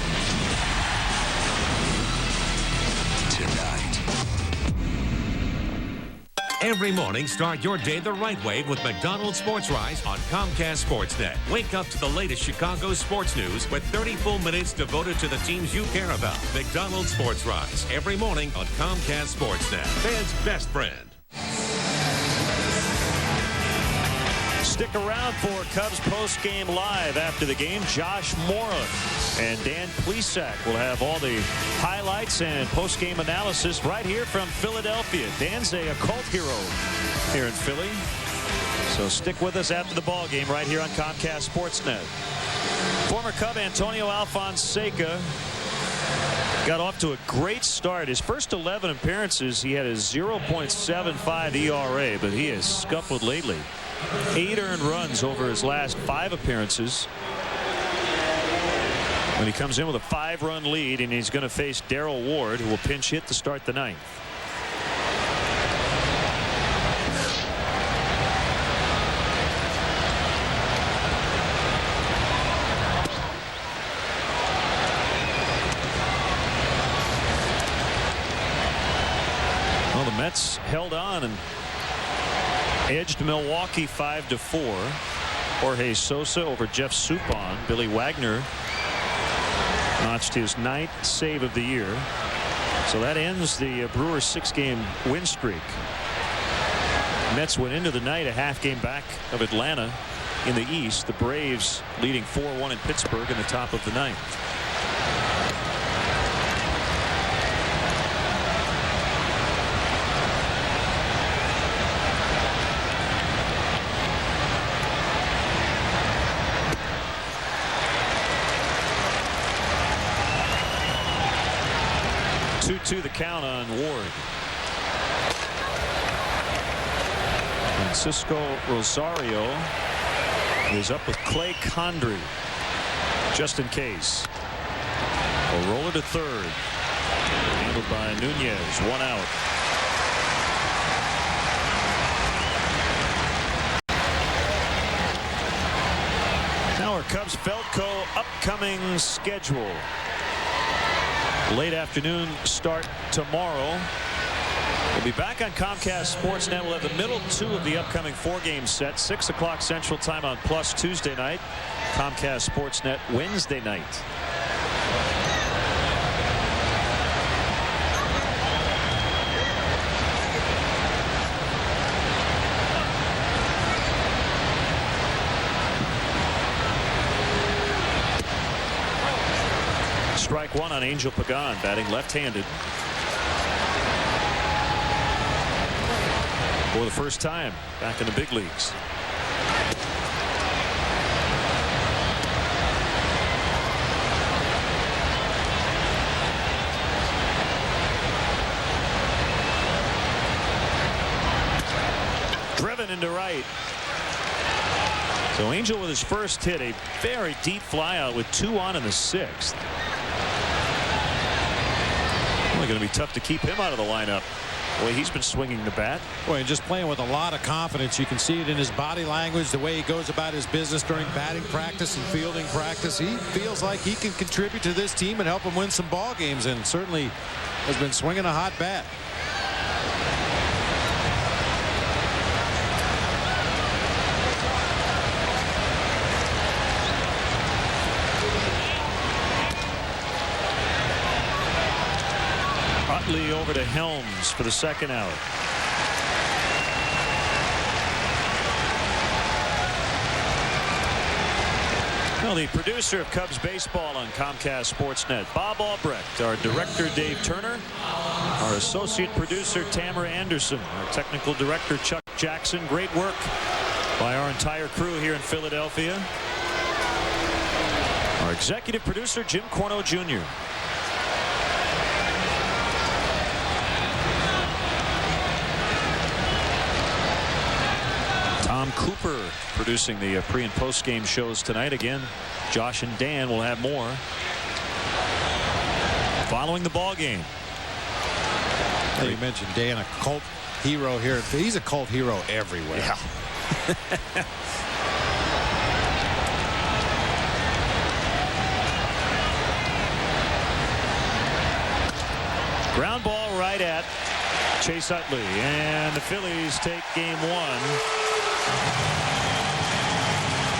Tonight. Every morning, start your day the right way with McDonald's Sports Rise on Comcast Sportsnet. Wake up to the latest Chicago sports news with 30 full minutes devoted to the teams you care about. McDonald's Sports Rise, every morning on Comcast Sportsnet. Fans' best friend. Stick around for Cubs post-game live after the game. Josh Mora and Dan Plesac will have all the highlights and post-game analysis right here from Philadelphia. Dan's a cult hero here in Philly. So stick with us after the ball game right here on Comcast Sportsnet. Former Cub Antonio Alfonseca got off to a great start. His first 11 appearances, he had a 0.75 ERA, but he has scuffled lately. 8 earned runs over his last 5 appearances. When he comes in with a 5-run lead, and he's going to face Darrell Ward, who will pinch hit to start the 9th. Well, the Mets held on and edged Milwaukee 5-4. Jorge Sosa over Jeff Suppan. Billy Wagner notched his 9th save of the year. So that ends the Brewers 6-game win streak. Mets went into the night a half game back of Atlanta in the East. The Braves leading 4-1 in Pittsburgh in the top of the 9th. 2-2 the count on Ward. Francisco Rosario is up with Clay Condrey just in case. A roller to third. Handled by Nunez. 1 out. Now our Cubs Feldco upcoming schedule. Late afternoon start tomorrow. We'll be back on Comcast Sportsnet. We'll have the middle 2 of the upcoming 4-game set. 6 o'clock Central Time on Plus Tuesday night. Comcast Sportsnet Wednesday night. Strike 1 on Angel Pagan, batting left-handed. For the first time back in the big leagues. Driven into right. So Angel with his first hit, a very deep flyout with 2 on in the 6th. Really going to be tough to keep him out of the lineup. Boy, he's been swinging the bat. Boy, and just playing with a lot of confidence. You can see it in his body language, the way he goes about his business during batting practice and fielding practice. He feels like he can contribute to this team and help him win some ball games, and certainly has been swinging a hot bat. Utley over to Helms for the second out. Well, the producer of Cubs baseball on Comcast Sportsnet, Bob Albrecht, our director Dave Turner, our associate producer Tamara Anderson, our technical director Chuck Jackson. Great work by our entire crew here in Philadelphia. Our executive producer Jim Corno Jr. Tom Cooper producing the pre- and post-game shows tonight. Again, Josh and Dan will have more following the ball game. Hey, you mentioned Dan, a cult hero here. He's a cult hero everywhere. Yeah. Ground ball right at Chase Utley, and the Phillies take game 1.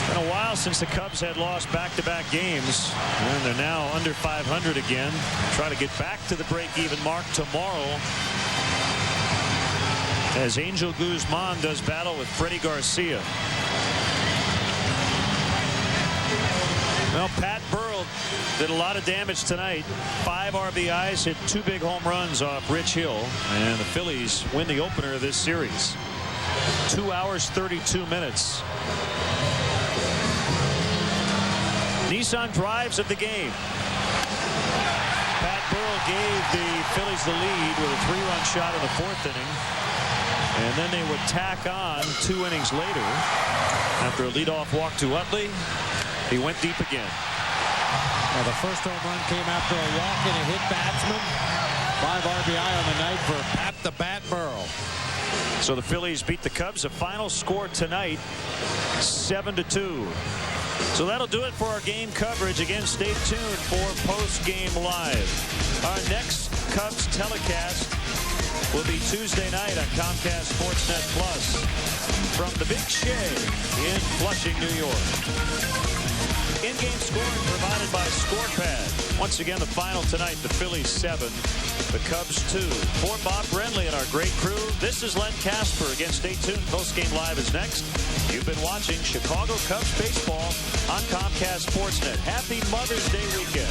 Been a while since the Cubs had lost back-to-back games, and they're now under 500 again. Try to get back to the break-even mark tomorrow as Angel Guzman does battle with Freddie Garcia. Well, Pat Burrell did a lot of damage tonight. 5 RBIs, hit 2 big home runs off Rich Hill, and the Phillies win the opener of this series. 2 hours, 32 minutes. Nissan drives of the game. Pat Burrell gave the Phillies the lead with a 3-run shot in the 4th inning. And then they would tack on 2 innings later. After a leadoff walk to Utley, he went deep again. Well, the first home run came after a walk and a hit batsman. 5 RBI on the night for Pat the Bat Burrell. So the Phillies beat the Cubs. A final score tonight, 7-2. So that'll do it for our game coverage. Again, stay tuned for post-game live. Our next Cubs telecast will be Tuesday night on Comcast Sportsnet Plus from the Big Shay in Flushing, New York. In-game scoring provided by ScorePad. Once again, the final tonight, the Phillies 7, the Cubs 2. For Bob Brenly and our great crew, this is Len Casper. Again, stay tuned. Post-game live is next. You've been watching Chicago Cubs baseball on Comcast Sportsnet. Happy Mother's Day weekend.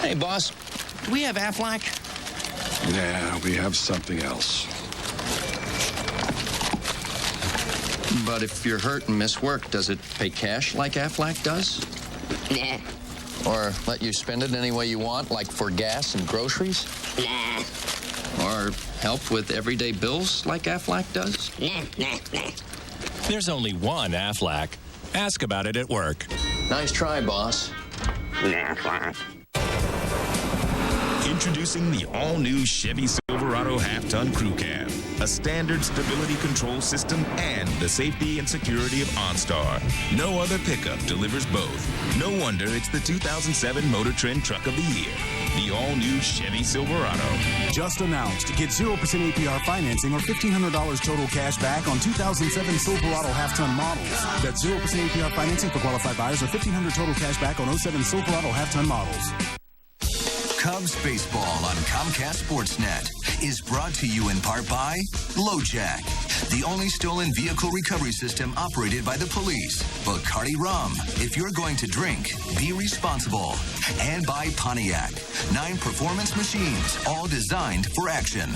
Hey, boss, do we have Aflac? Yeah, we have something else. But if you're hurt and miss work, does it pay cash like Aflac does? Nah. Or let you spend it any way you want, like for gas and groceries? Nah. Or help with everyday bills like Aflac does? Nah. There's only one Aflac. Ask about it at work. Nice try, boss. Nah. Introducing the all-new Chevy Silverado half-ton crew cab, a standard stability control system, and the safety and security of OnStar. No other pickup delivers both. No wonder it's the 2007 Motor Trend Truck of the Year. The all-new Chevy Silverado. Just announced. Get 0% APR financing or $1,500 total cash back on 2007 Silverado half-ton models. That's 0% APR financing for qualified buyers or $1,500 total cash back on 07 Silverado half-ton models. Cubs baseball on Comcast Sportsnet is brought to you in part by LoJack, the only stolen vehicle recovery system operated by the police. Bacardi Rum. If you're going to drink, be responsible. And by Pontiac, 9 performance machines, all designed for action.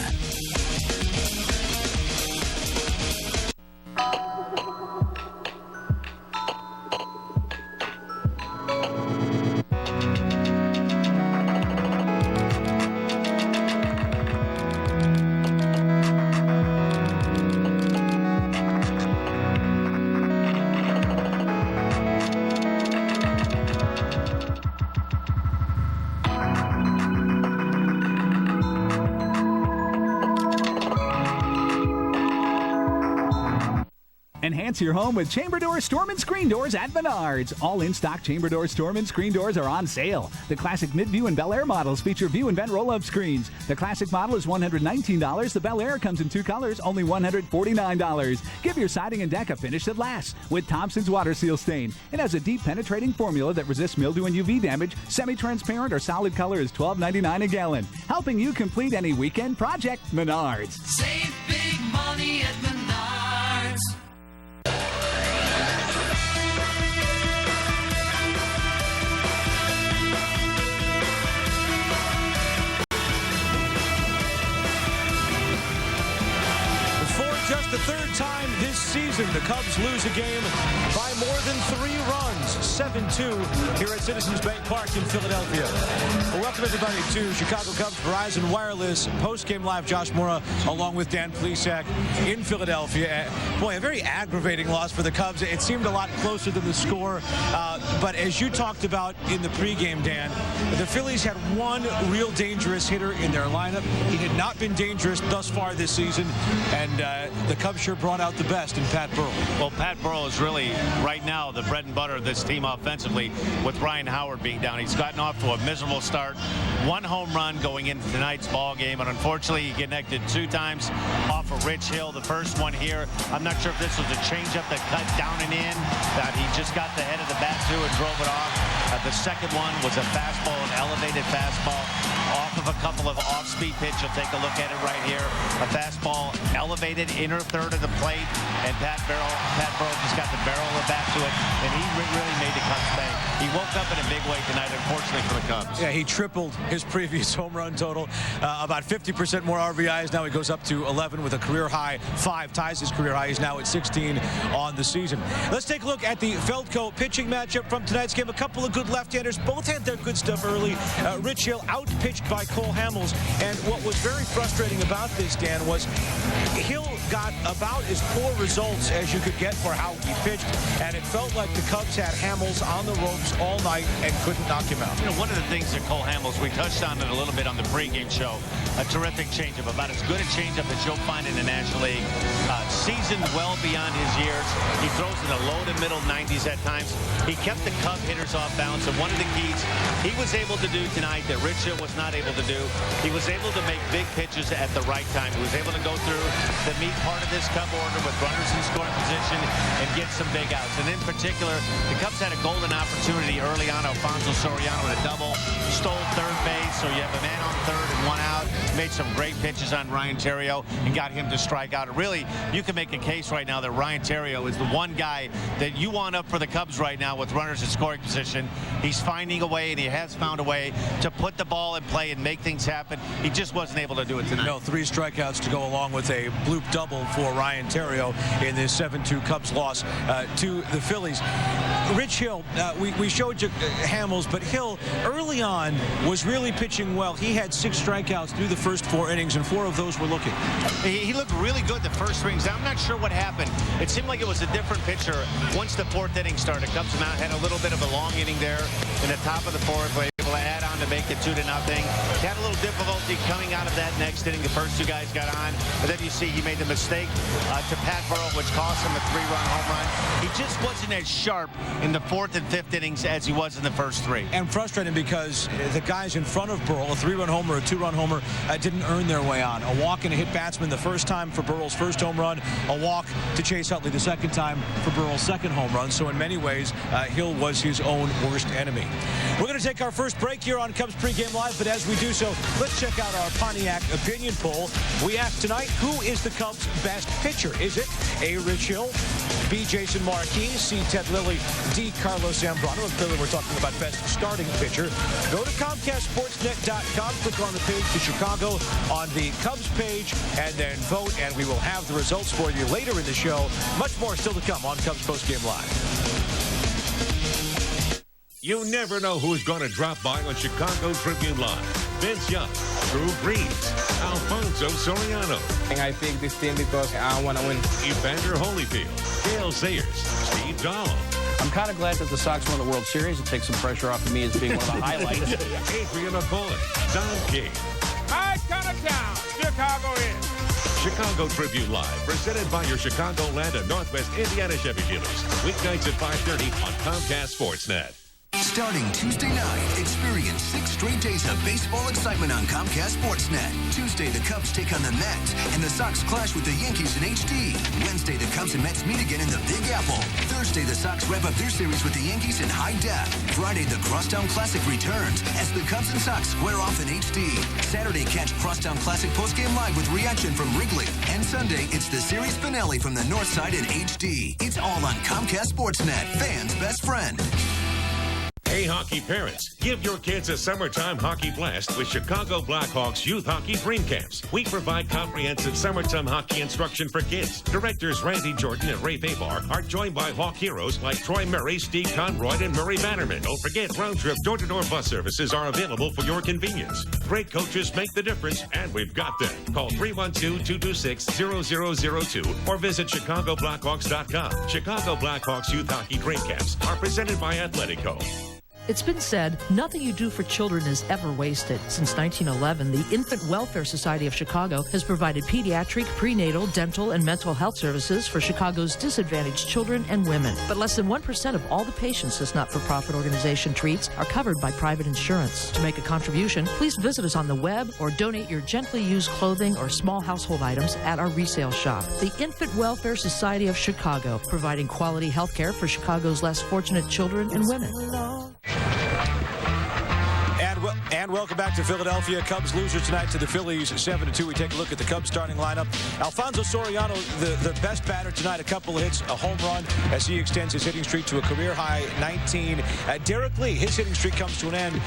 Enhance your home with chamber door, storm, and screen doors at Menards. All in-stock chamber door, storm, and screen doors are on sale. The classic Midview and Bel Air models feature view and vent roll-up screens. The classic model is $119. The Bel Air comes in 2 colors, only $149. Give your siding and deck a finish that lasts with Thompson's Water Seal Stain. It has a deep penetrating formula that resists mildew and UV damage. Semi-transparent or solid color is $12.99 a gallon. Helping you complete any weekend project. Menards. Save big money at Menards. Just the 3rd time this season, the Cubs lose a game by more than 3 runs, 7-2 here at Citizens Bank Park in Philadelphia. Well, welcome everybody to Chicago Cubs Verizon Wireless post-game live. Josh Mora along with Dan Plesac in Philadelphia. Boy, a very aggravating loss for the Cubs. It seemed a lot closer than the score, but as you talked about in the pregame, Dan, the Phillies had one real dangerous hitter in their lineup. He had not been dangerous thus far this season, and the Cubs sure brought out the best in Pat Burrell. Well, Pat Burrell is really, right now, the bread and butter of this team offensively with Ryan Howard being down. He's gotten off to a miserable start. 1 home run going into tonight's ball game, and unfortunately he connected 2 times off of Rich Hill. The first one here, I'm not sure if this was a changeup that cut down and in, that he just got the head of the bat to and drove it off. The second one was a fastball, an elevated fastball off of a couple of off-speed pitches. You'll take a look at it right here. A fastball elevated inner third of the plate, and Pat Burrell just got the barrel of the bat to it, and he really made the Cubs pay. He woke up in a big way tonight, unfortunately for the Cubs. Yeah, he tripled his previous home run total. About 50% more RBIs. Now he goes up to 11 with a career high 5, ties his career high. He's now at 16 on the season. Let's take a look at the Feldco pitching matchup from tonight's game. A couple of good left-handers. Both had their good stuff early. Rich Hill out-pitched by Cole Hamels. And what was very frustrating about this, Dan, was Hill got about as poor results as you could get for how he pitched. And it felt like the Cubs had Hamels on the ropes all night and couldn't knock him out. You know, one of the things that Cole Hamels, we touched on it a little bit on the pregame show, a terrific changeup, about as good a changeup as you'll find in the National League. Seasoned well beyond his years. He throws in the low to middle 90s at times. He kept the Cub hitters off balance, and one of the keys he was able to do tonight that Rich Hill was not able to do, he was able to make big pitches at the right time. He was able to go through the meat part of this Cub order with runners in scoring position and get some big outs. And in particular, the Cubs had a golden opportunity early on. Alfonso Soriano with a double, stole third base, so you have a man on third and 1 out. Made some great pitches on Ryan Theriot and got him to strike out. Really, you can make a case right now that Ryan Theriot is the one guy that you want up for the Cubs right now with runners in scoring position. He's finding a way, and he has found a way to put the ball in play and make things happen. He just wasn't able to do it tonight. No, 3 strikeouts to go along with a bloop double for Ryan Theriot in this 7-2 Cubs loss to the Phillies. Rich Hill, we showed you Hamels, but Hill early on was really pitching well. He had 6 strikeouts through the first 4 innings, and 4 of those were looking. He looked really good the first innings. I'm not sure what happened. It seemed like it was a different pitcher once the 4th inning started. Cubs Mount had a little bit of a long inning there in the top of the 4th, were able to add on to make it 2-0. He had a little difficulty coming out of that next inning. The first 2 guys got on, but then you see he made the mistake to Pat Burrell, which cost him a 3-run home run. He just wasn't as sharp in the 4th and 5th innings as he was in the first 3. And frustrating because the guys in front of Burrell, a 3-run homer, a 2-run homer, didn't earn their way on. A walk and a hit batsman the first time for Burrell's first home run, a walk to Chase Utley the second time for Burrell's second home run. So in many ways, Hill was his own worst enemy. We're going to take our first break here on Cubs Pregame Live, but as we do so, let's check out our Pontiac opinion poll. We asked tonight, who is the Cubs' best pitcher? Is it A. Rich Hill, B. Jason Marquis, C. Ted Lilly, D. Carlos Zambrano? And clearly we're talking about best starting pitcher. Go to ComcastSportsNet.com, click on the page to Chicago on the Cubs page, and then vote, and we will have the results for you later in the show. Much more still to come on Cubs Postgame Live. You never know who's going to drop by on Chicago Tribune Live. Vince Young, Drew Brees, Alfonso Soriano. I picked this team because I want to win. Evander Holyfield, Gale Sayers, Steve Dahl. I'm kind of glad that the Sox won the World Series. It takes some pressure off of me as being one of the highlights. Adrian McCoy, Don King. I count it down. Chicago in. Chicago Tribune Live, presented by your Chicagoland and Northwest Indiana Chevy dealers. Weeknights at 5:30 on Comcast Sportsnet. Starting Tuesday night, experience 6 straight days of baseball excitement on Comcast Sportsnet. Tuesday, the Cubs take on the Mets, and the Sox clash with the Yankees in HD. Wednesday, the Cubs and Mets meet again in the Big Apple. Thursday, the Sox wrap up their series with the Yankees in high def. Friday, the Crosstown Classic returns as the Cubs and Sox square off in HD. Saturday, catch Crosstown Classic postgame live with reaction from Wrigley. And Sunday, it's the series finale from the North Side in HD. It's all on Comcast Sportsnet, fans' best friend. Hey, hockey parents, give your kids a summertime hockey blast with Chicago Blackhawks Youth Hockey Dream Camps. We provide comprehensive summertime hockey instruction for kids. Directors Randy Jordan and Ray Fabar are joined by Hawk heroes like Troy Murray, Steve Conroy, and Murray Bannerman. Don't forget, round-trip door-to-door bus services are available for your convenience. Great coaches make the difference, and we've got them. Call 312-226-0002 or visit ChicagoBlackhawks.com. Chicago Blackhawks Youth Hockey Dream Camps are presented by Athletico. It's been said, nothing you do for children is ever wasted. Since 1911, the Infant Welfare Society of Chicago has provided pediatric, prenatal, dental, and mental health services for Chicago's disadvantaged children and women. But less than 1% of all the patients this not-for-profit organization treats are covered by private insurance. To make a contribution, please visit us on the web or donate your gently used clothing or small household items at our resale shop. The Infant Welfare Society of Chicago, providing quality health care for Chicago's less fortunate children and women. And welcome back to Philadelphia. Cubs loser tonight to the Phillies, 7-2. We take a look at the Cubs starting lineup. Alfonso Soriano, the best batter tonight, a couple of hits, a home run as he extends his hitting streak to a career-high 19. Derek Lee, his hitting streak comes to an end,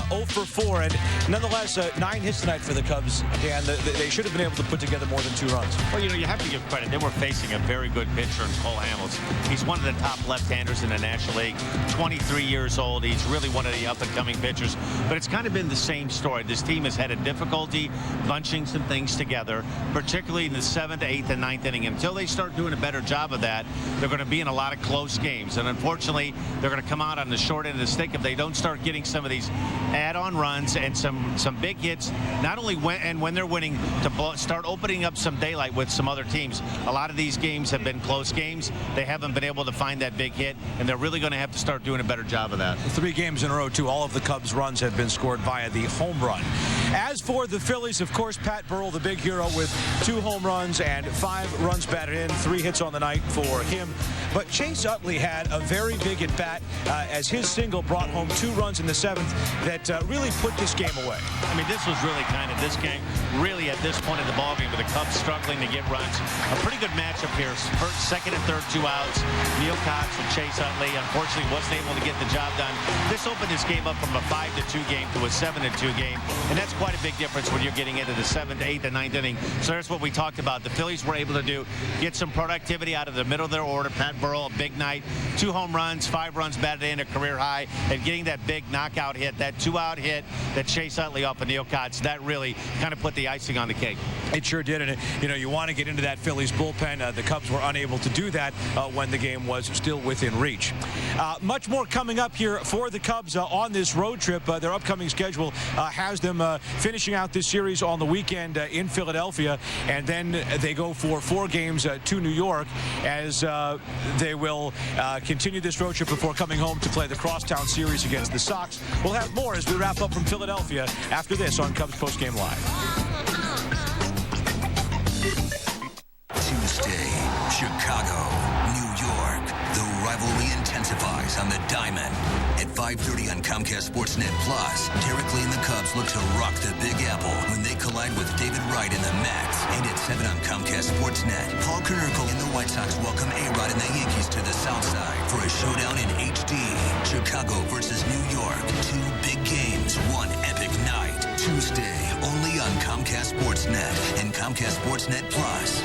0 for 4. And nonetheless, 9 hits tonight for the Cubs. And they should have been able to put together more than 2 runs. Well, you have to give credit. They were facing a very good pitcher in Cole Hamels. He's one of the top left-handers in the National League, 23 years old. He's really one of the up-and-coming pitchers. But it's kind of been the same story. This team has had a difficulty bunching some things together, particularly in the 7th, 8th, and 9th inning. Until they start doing a better job of that, they're going to be in a lot of close games. And unfortunately, they're going to come out on the short end of the stick if they don't start getting some of these add-on runs and some big hits, not only when they're winning, to start opening up some daylight with some other teams. A lot of these games have been close games. They haven't been able to find that big hit, and they're really going to have to start doing a better job of that. 3 games in a row, too. All of the Cubs' runs have been scored via the home run. As for the Phillies, of course, Pat Burrell, the big hero, with 2 home runs and 5 runs batted in, 3 hits on the night for him. But Chase Utley had a very big at-bat as his single brought home 2 runs in the 7th that really put this game away. I mean, this was really kind of this game, really at this point in the ballgame with the Cubs struggling to get runs. A pretty good matchup here. First, second, and third, 2 outs. Neil Cox and Chase Utley, unfortunately, wasn't able to get the job done. This opened this game up from a 5-2 game to a 7-2 game, and that's quite a big difference when you're getting into the 7th, 8th, and 9th inning. So there's what we talked about. The Phillies were able to do, get some productivity out of the middle of their order. Pat Burrell, a big night, 2 home runs, 5 runs batted in, a career high, and getting that big knockout hit, that 2-out hit that Chase Utley off of Neil Cox, that really kind of put the icing on the cake. It sure did, and you want to get into that Phillies bullpen. The Cubs were unable to do that when the game was still within reach. Much more coming up here for the Cubs on this road trip. Their upcoming schedule has them finishing out this series on the weekend in Philadelphia, and then they go for 4 games to New York as they will continue this road trip before coming home to play the Crosstown Series against the Sox. We'll have more as we wrap up from Philadelphia after this on Cubs Postgame Live. Tuesday, Chicago, New York. The rivalry intensifies on the Diamond. At 5:30 on Comcast Sportsnet Plus, Derek Lee and the Cubs look to rock the Big Apple when they collide with David Wright and the Mets. And at 7 on Comcast Sportsnet, Paul Konerko and the White Sox welcome A-Rod and the Yankees to the South Side for a showdown in HD. Chicago versus New York. 2 big games, 1 epic night. Tuesday, only on Comcast Sportsnet and Comcast Sportsnet Plus.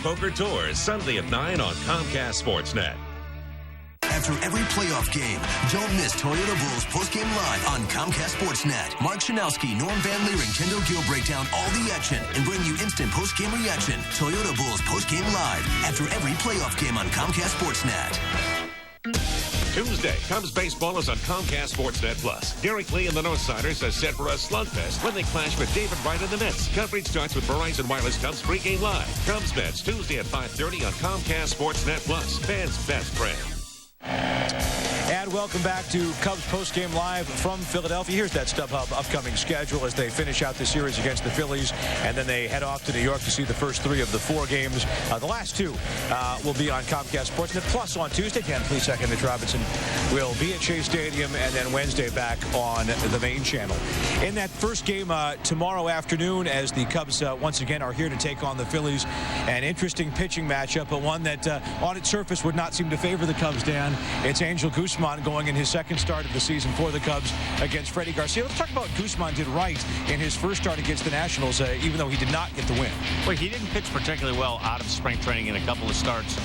Poker Tour, Sunday at 9 on Comcast Sportsnet. After every playoff game, don't miss Toyota Bulls postgame live on Comcast Sportsnet. Mark Shanowski, Norm Van Leer, and Kendall Gill break down all the action and bring you instant postgame reaction. Toyota Bulls postgame live after every playoff game on Comcast Sportsnet. Tuesday, Cubs baseball is on Comcast Sportsnet Plus. Derek Lee and the Northsiders are set for a slugfest when they clash with David Wright and the Mets. Coverage starts with Verizon Wireless Cubs pregame live. Cubs Mets Tuesday at 5:30 on Comcast Sportsnet Plus. Fans' best friend. And welcome back to Cubs postgame live from Philadelphia. Here's that StubHub upcoming schedule as they finish out the series against the Phillies, and then they head off to New York to see the first 3 of the 4 games. The last 2 will be on Comcast Sportsnet Plus on Tuesday. Dan Plesac and Mitch Robinson will be at Shea Stadium, and then Wednesday back on the main channel. In that first game tomorrow afternoon, as the Cubs once again are here to take on the Phillies, an interesting pitching matchup, but one that on its surface would not seem to favor the Cubs, Dan. It's Angel Guzman going in his second start of the season for the Cubs against Freddie Garcia. Let's talk about what Guzman did right in his first start against the Nationals, even though he did not get the win. Well, he didn't pitch particularly well out of spring training in a couple of starts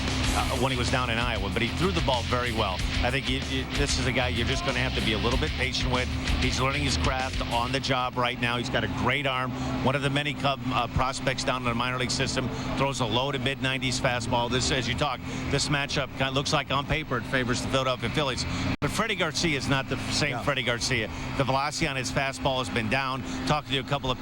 when he was down in Iowa, but he threw the ball very well. I think this is a guy you're just going to have to be a little bit patient with. He's learning his craft on the job right now. He's got a great arm. One of the many Cub prospects down in the minor league system. Throws a low to mid-90s fastball. This, as you talk, this matchup kind of looks like on paper it favors the Philadelphia Phillies. But Freddie Garcia is not the same Freddie Garcia. The velocity on his fastball has been down. Talked to a couple of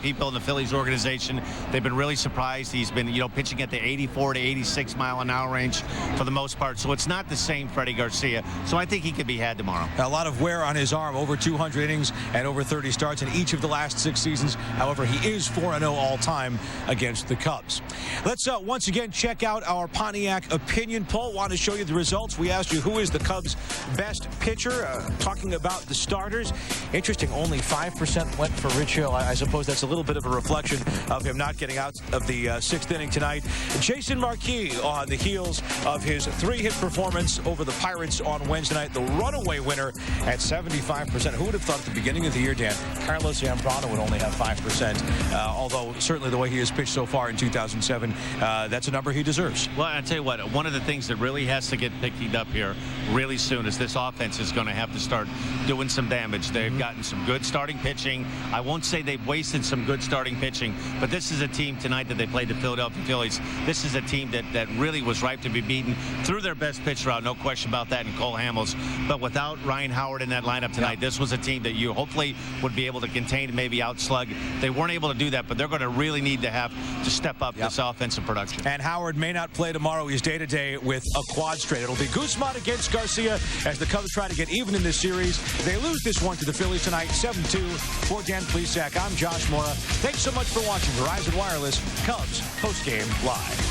people in the Phillies organization. They've been really surprised. He's been, pitching at the 84 to 86 mile an hour range for the most part. So it's not the same Freddie Garcia. So I think he could be had tomorrow. A lot of wear on his arm, over 200 innings and over 30 starts in each of the last 6 seasons. However, he is 4-0 all time against the Cubs. Let's once again check out our Pontiac opinion poll. Want to show you the results. We asked you who is the Cubs' best pitcher, talking about the starters. Interesting, only 5% went for Rich Hill. I suppose that's a little bit of a reflection of him not getting out of the 6th inning tonight. Jason Marquis on the heels of his 3-hit performance over the Pirates on Wednesday night, the runaway winner at 75%. Who would have thought at the beginning of the year, Dan, Carlos Zambrano would only have 5%, although certainly the way he has pitched so far in 2007, that's a number he deserves. Well, I'll tell you what, one of the things that really has to get picked up here really soon, as this offense is going to have to start doing some damage. They've gotten some good starting pitching. I won't say they've wasted some good starting pitching, but this is a team tonight that they played the Philadelphia Phillies. This is a team that really was ripe to be beaten through their best pitcher out, no question about that, in Cole Hamels. But without Ryan Howard in that lineup tonight, this was a team that you hopefully would be able to contain and maybe outslug. They weren't able to do that, but they're going to really need to have to step up this offensive production. And Howard may not play tomorrow. He's day-to-day with a quad strain. It'll be Guzman against Garcia as the Cubs try to get even in this series. They lose this one to the Phillies tonight, 7-2. For Dan Plesac, I'm Josh Mora. Thanks so much for watching Verizon Wireless Cubs Postgame Live.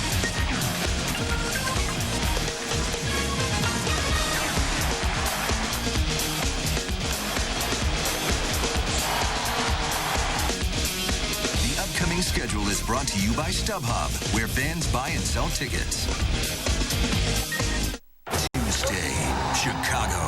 Schedule is brought to you by StubHub, where fans buy and sell tickets. Tuesday, Chicago,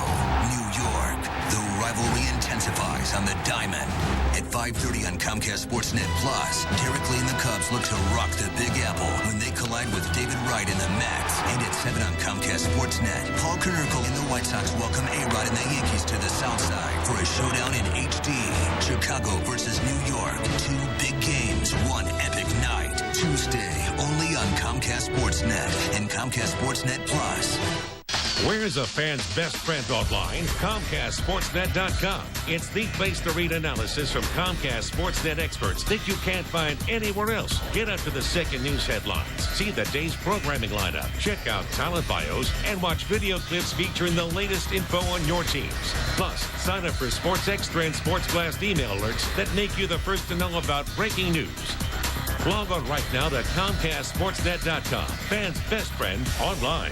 New York. The rivalry intensifies on the Diamond. At 5:30 on Comcast Sportsnet Plus, Derek Lee and the Cubs look to rock the Big Apple when they collide with David Wright and the Mets. And at 7 on Comcast Sportsnet, Paul Konerko and the White Sox welcome A-Rod and the Yankees to the South Side for a showdown in HD. Chicago versus New York. Two big games, one epic night. Tuesday, only on Comcast Sportsnet and Comcast Sportsnet Plus. Where's a fan's best friend online? ComcastSportsNet.com. It's the place to read analysis from Comcast Sportsnet experts that you can't find anywhere else. Get up to the second news headlines. See the day's programming lineup. Check out talent bios and watch video clips featuring the latest info on your teams. Plus, sign up for Sports Extra and Sports Blast email alerts that make you the first to know about breaking news. Log on right now to ComcastSportsNet.com. Fans' best friend online.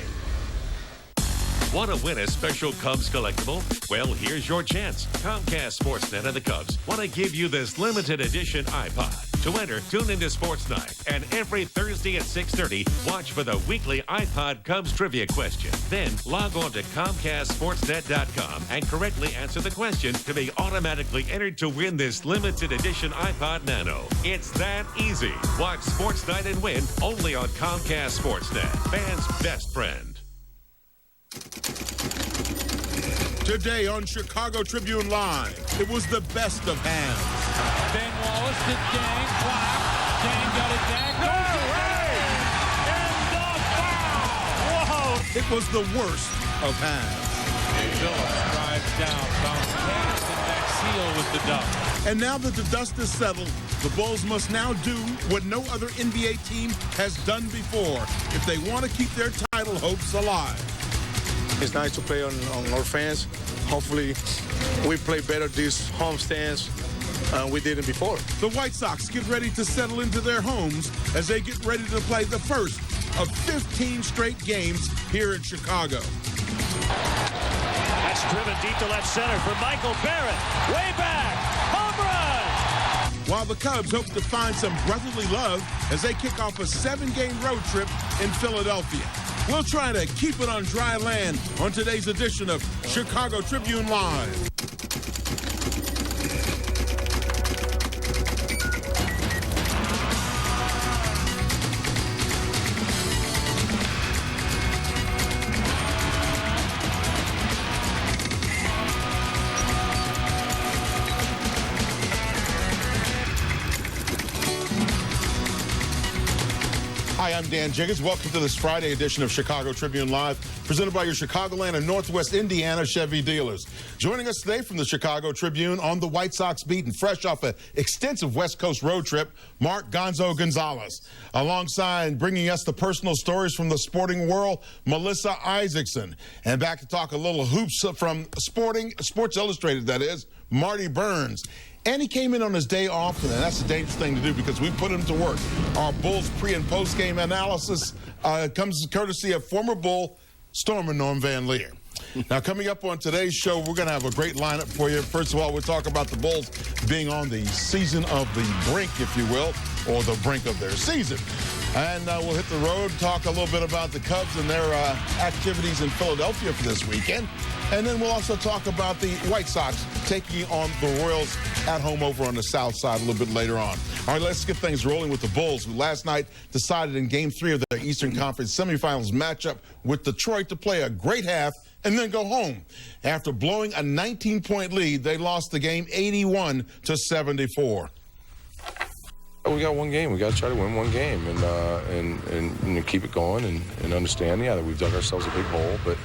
Want to win a special Cubs collectible? Well, here's your chance. Comcast Sportsnet and the Cubs want to give you this limited edition iPod. To enter, tune into Sports Night. And every Thursday at 6:30, watch for the weekly iPod Cubs trivia question. Then log on to ComcastSportsNet.com and correctly answer the question to be automatically entered to win this limited edition iPod Nano. It's that easy. Watch Sports Night and win only on Comcast Sportsnet. Fans' best friend. Today on Chicago Tribune Live, it was the best of hands. Ben Wallace to Dang, block. Dang got it back. And the foul! Whoa! It was the worst of hands. Phillips drives down, bounce pass, and back seal with the dunk. And now that the dust is settled, the Bulls must now do what no other NBA team has done before if they want to keep their title hopes alive. It's nice to play on our fans. Hopefully, we play better these home stands we did it before. The White Sox get ready to settle into their homes as they get ready to play the first of 15 straight games here in Chicago. That's driven deep to left center for Michael Barrett. Way back. Home run! While the Cubs hope to find some brotherly love as they kick off a 7-game road trip in Philadelphia. We'll try to keep it on dry land on today's edition of Chicago Tribune Live. Hi, I'm Dan Jiggers. Welcome to this Friday edition of Chicago Tribune Live, presented by your Chicagoland and Northwest Indiana Chevy dealers. Joining us today from the Chicago Tribune on the White Sox beat and fresh off an extensive West Coast road trip, Mark Gonzo Gonzalez. Alongside bringing us the personal stories from the sporting world, Melissa Isaacson. And back to talk a little hoops from Sports Illustrated, that is, Marty Burns. And he came in on his day off, and that's a dangerous thing to do because we put him to work. Our Bulls pre- and post-game analysis comes courtesy of former Bull Stormer Norm Van Leer. Now, coming up on today's show, we're going to have a great lineup for you. First of all, we'll talk about the Bulls being on the season of the brink, if you will, or the brink of their season. And we'll hit the road, talk a little bit about the Cubs and their activities in Philadelphia for this weekend. And then we'll also talk about the White Sox taking on the Royals at home over on the south side a little bit later on. All right, let's get things rolling with the Bulls, who last night decided in Game 3 of their Eastern Conference semifinals matchup with Detroit to play a great half and then go home. After blowing a 19-point lead, they lost the game 81-74. We got one game. We got to try to win one game and keep it going and understand, that we've dug ourselves a big hole, but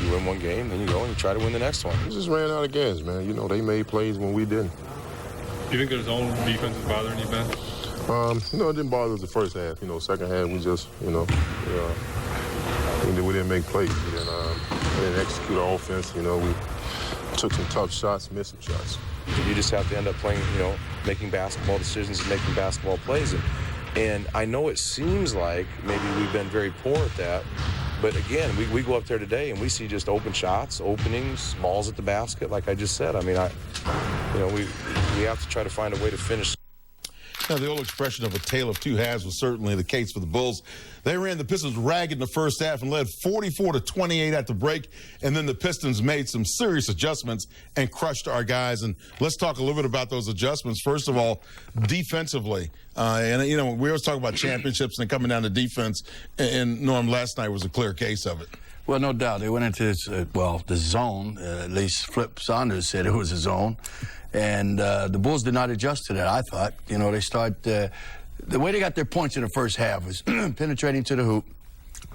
you win one game, then you go and you try to win the next one. We just ran out of gas, man. They made plays when we didn't. You think their zone defense is bothering you, Ben? It didn't bother us the first half. Second half we just, we didn't make plays. We didn't execute our offense. We took some tough shots, missed some shots. You just have to end up playing, making basketball decisions and making basketball plays. And I know it seems like maybe we've been very poor at that. But again, we go up there today and we see just open shots, openings, balls at the basket, like I just said. I mean, we have to try to find a way to finish. Now, the old expression of a tale of two halves was certainly the case for the Bulls. They ran the Pistons ragged in the first half and led 44-28 at the break, and then the Pistons made some serious adjustments and crushed our guys. And let's talk a little bit about those adjustments. First of all, defensively, we always talk about championships and coming down to defense, and Norm, last night was a clear case of it. Well, no doubt. They went into this, the zone. At least Flip Saunders said it was a zone. And the Bulls did not adjust to that, I thought. They start the way they got their points in the first half was penetrating to the hoop,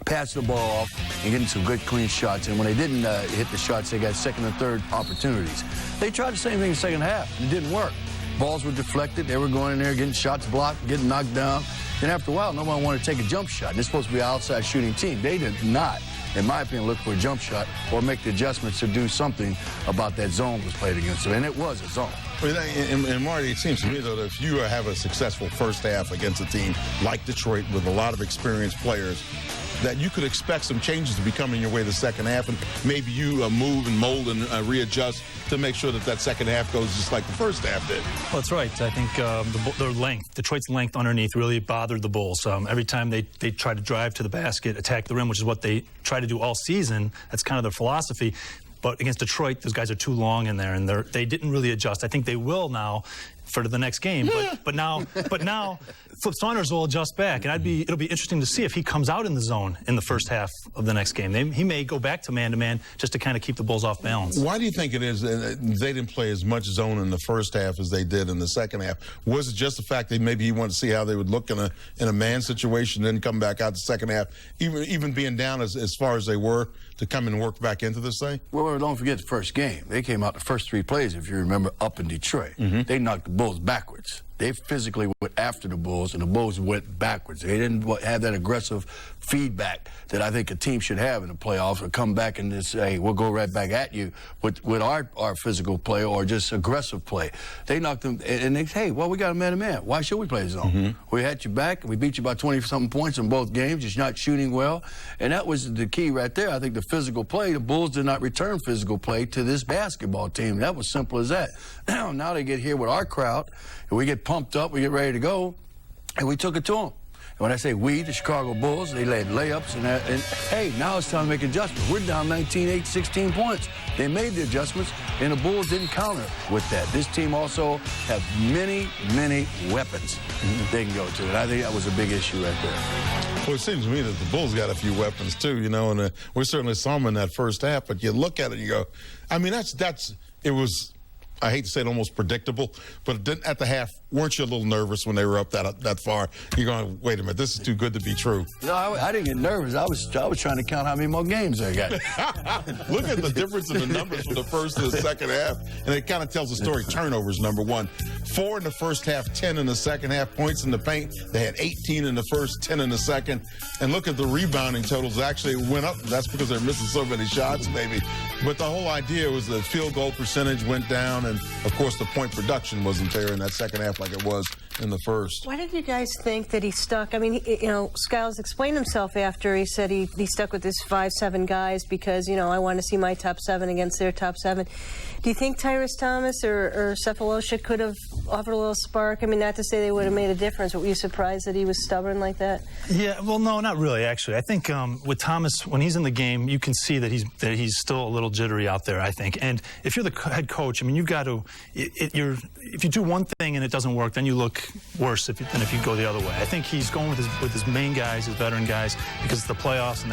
passing the ball off, and getting some good, clean shots. And when they didn't hit the shots, they got second and third opportunities. They tried the same thing in the second half. It didn't work. Balls were deflected. They were going in there, getting shots blocked, getting knocked down. Then after a while, nobody wanted to take a jump shot. They're supposed to be an outside shooting team. They did not, in my opinion, look for a jump shot or make the adjustments to do something about that zone that was played against them. And it was a zone. And Marty, it seems to me, though, that if you have a successful first half against a team like Detroit with a lot of experienced players, that you could expect some changes to be coming your way the second half, and maybe you move and mold and readjust to make sure that second half goes just like the first half did. Well, that's right. I think their length, Detroit's length underneath, really bothered the Bulls. Every time they try to drive to the basket, attack the rim, which is what they try to do all season, that's kind of their philosophy. But against Detroit, those guys are too long in there, and they didn't really adjust. I think they will now for the next game. But now Flip Saunders will adjust back, and it'll be interesting to see if he comes out in the zone in the first half of the next game. He may go back to man-to-man just to kind of keep the Bulls off balance. Why do you think it is that they didn't play as much zone in the first half as they did in the second half? Was it just the fact that maybe he wanted to see how they would look in a man situation, then come back out the second half, even being down as far as they were, to come and work back into this thing? Well, don't forget the first game. They came out the first three plays, if you remember, up in Detroit. Mm-hmm. They knocked the Bulls backwards. They physically went after the Bulls, and the Bulls went backwards. They didn't have that aggressive feedback that I think a team should have in the playoffs, or come back and just say, we'll go right back at you with our physical play or just aggressive play. They knocked them, and they say, hey, well, we got a man-to-man. Why should we play zone? Mm-hmm. We had you back, and we beat you by 20-something points in both games. You're not shooting well. And that was the key right there. I think the physical play, the Bulls did not return physical play to this basketball team. That was simple as that. Now they get here with our crowd, and we get pumped up, we get ready to go, and we took it to them. And when I say we, the Chicago Bulls, they laid layups, and hey, now it's time to make adjustments. We're down 19-8, 16 points. They made the adjustments, and the Bulls didn't counter with that. This team also have many, many weapons they can go to, and I think that was a big issue right there. Well, it seems to me that the Bulls got a few weapons too, and we certainly saw them in that first half, but you look at it and you go, I mean, it was, I hate to say it, almost predictable, but at the half, weren't you a little nervous when they were up that far? You're going, wait a minute, this is too good to be true. No, I didn't get nervous. I was trying to count how many more games I got. Look at the difference in the numbers from the first to the second half, and it kind of tells the story. Turnovers, number one. 4 in the first half, 10 in the second half. Points in the paint, they had 18 in the first, 10 in the second. And look at the rebounding totals. Actually went up. That's because they're missing so many shots, maybe. But the whole idea was the field goal percentage went down, and, of course, the point production wasn't there in that second half like it was in the first. Why did you guys think that he stuck? I mean, Skiles explained himself after. He said he stuck with his 5-7 guys because, I want to see my top 7 against their top 7. Do you think Tyrese Thomas or Cephalosha could have offered a little spark? I mean, not to say they would have made a difference, but were you surprised that he was stubborn like that? Yeah, well, no, not really, actually. I think with Thomas, when he's in the game, you can see that he's still a little jittery out there, I think. And if you're the head coach, I mean, you've got to, if you do one thing and it doesn't work, then you look worse than if you go the other way. I think he's going with his main guys, his veteran guys, because it's the playoffs, and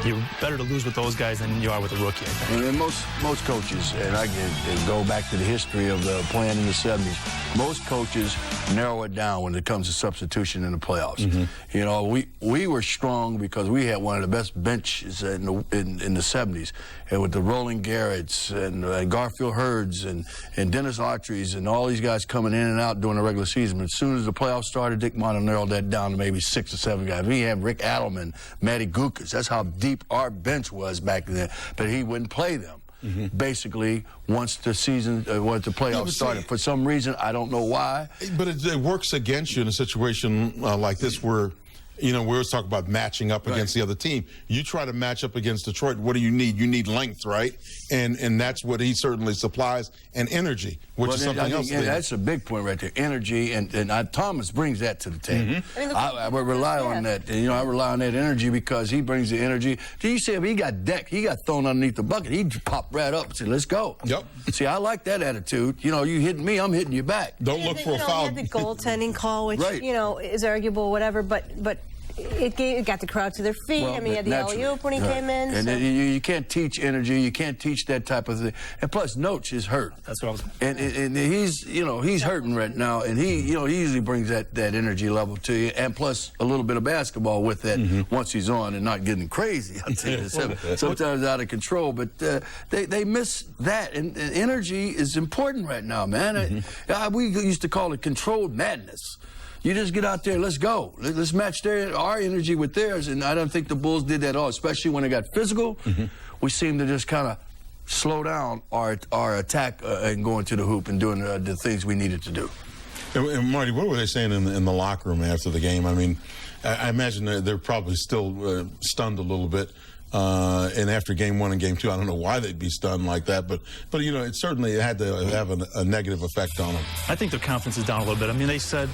you're better to lose with those guys than you are with a rookie, I think. And most coaches, and I can go back to the history of playing in the 70s, most coaches narrow it down when it comes to substitution in the playoffs. You know, we were strong because we had one of the best benches in the 70s, and with the Rolling Garretts and Garfield Hurds and Dennis Autry's and all these guys coming in and out during the regular season. But as soon as the playoffs started, Dick Monty narrowed that down to maybe 6 or 7 guys. We had Rick Adelman, Matty Gukas. That's how deep our bench was back then. But he wouldn't play them. Basically, once the playoffs started. For some reason, I don't know why. But it works against you in a situation like this where, you know, we always talk about matching up against the other team. You try to match up against Detroit. What do you need? You need length, right? And that's what he certainly supplies, and energy, which is something else. That's a big point right there. Energy, and Thomas brings that to the table. I would rely on that. You know, I rely on that energy because he brings the energy. Do you see if he got decked, he got thrown underneath the bucket, he'd pop right up and say, let's go. Yep. See, I like that attitude. You know, you hitting me, I'm hitting you back. Don't look for a foul. He had the goaltending call, which, you know, is arguable, whatever, but it got the crowd to their feet. I mean, he had the alley-oop when he came in. And you can't teach energy. You can't teach that type of thing. And plus, Noach is hurt. That's what I was. And he's, you know, he's hurting right now. And he usually brings that energy level to you. And plus, a little bit of basketball with that once he's on and not getting crazy. I'd say sometimes out of control. But they miss that. And energy is important right now, man. We used to call it controlled madness. You just get out there, let's go. Let's match our energy with theirs, and I don't think the Bulls did that at all, especially when it got physical. We seemed to just kind of slow down our attack and going to the hoop and doing the things we needed to do. And Marty, what were they saying in the locker room after the game? I mean, I imagine they're probably still stunned a little bit. And after game 1 and game 2, I don't know why they'd be stunned like that, but you know, it certainly had to have a negative effect on them. I think their confidence is down a little bit. I mean, they said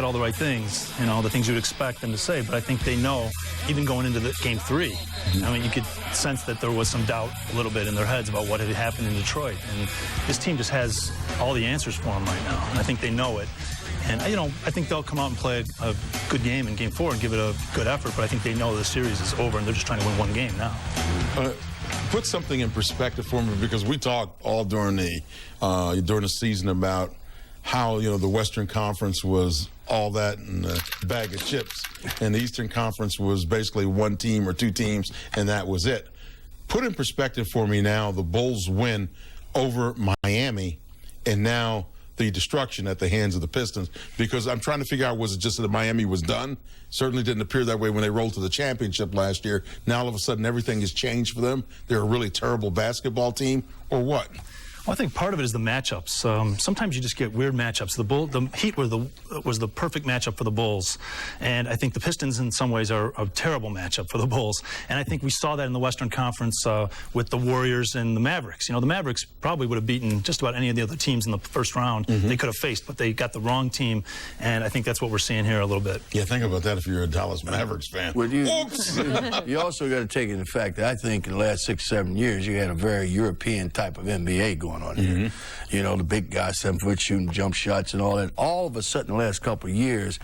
all the right things, you know, the things you'd expect them to say, but I think they know, even going into the game 3, I mean, you could sense that there was some doubt a little bit in their heads about what had happened in Detroit, and this team just has all the answers for them right now, and I think they know it. And, you know, I think they'll come out and play a good game in Game 4 and give it a good effort, but I think they know the series is over and they're just trying to win one game now. Put something in perspective for me, because we talked all during the season about how, you know, the Western Conference was all that and a bag of chips, and the Eastern Conference was basically one team or two teams, and that was it. Put in perspective for me now the Bulls win over Miami, and now the destruction at the hands of the Pistons, because I'm trying to figure out, was it just that Miami was done? Certainly didn't appear that way when they rolled to the championship last year. Now all of a sudden everything has changed for them. They're a really terrible basketball team, or what? Well, I think part of it is the matchups. Sometimes you just get weird matchups. The Heat was the perfect matchup for the Bulls, and I think the Pistons in some ways are a terrible matchup for the Bulls. And I think we saw that in the Western Conference with the Warriors and the Mavericks. You know, the Mavericks probably would have beaten just about any of the other teams in the first round. They could have faced, but they got the wrong team, and I think that's what we're seeing here a little bit. Yeah, think about that if you're a Dallas Mavericks fan. Well, you also got to take into fact that I think in the last 6, 7 years you had a very European type of NBA going on here. You know, the big guys, 7-foot shooting jump shots and all that. All of a sudden, the last couple of years,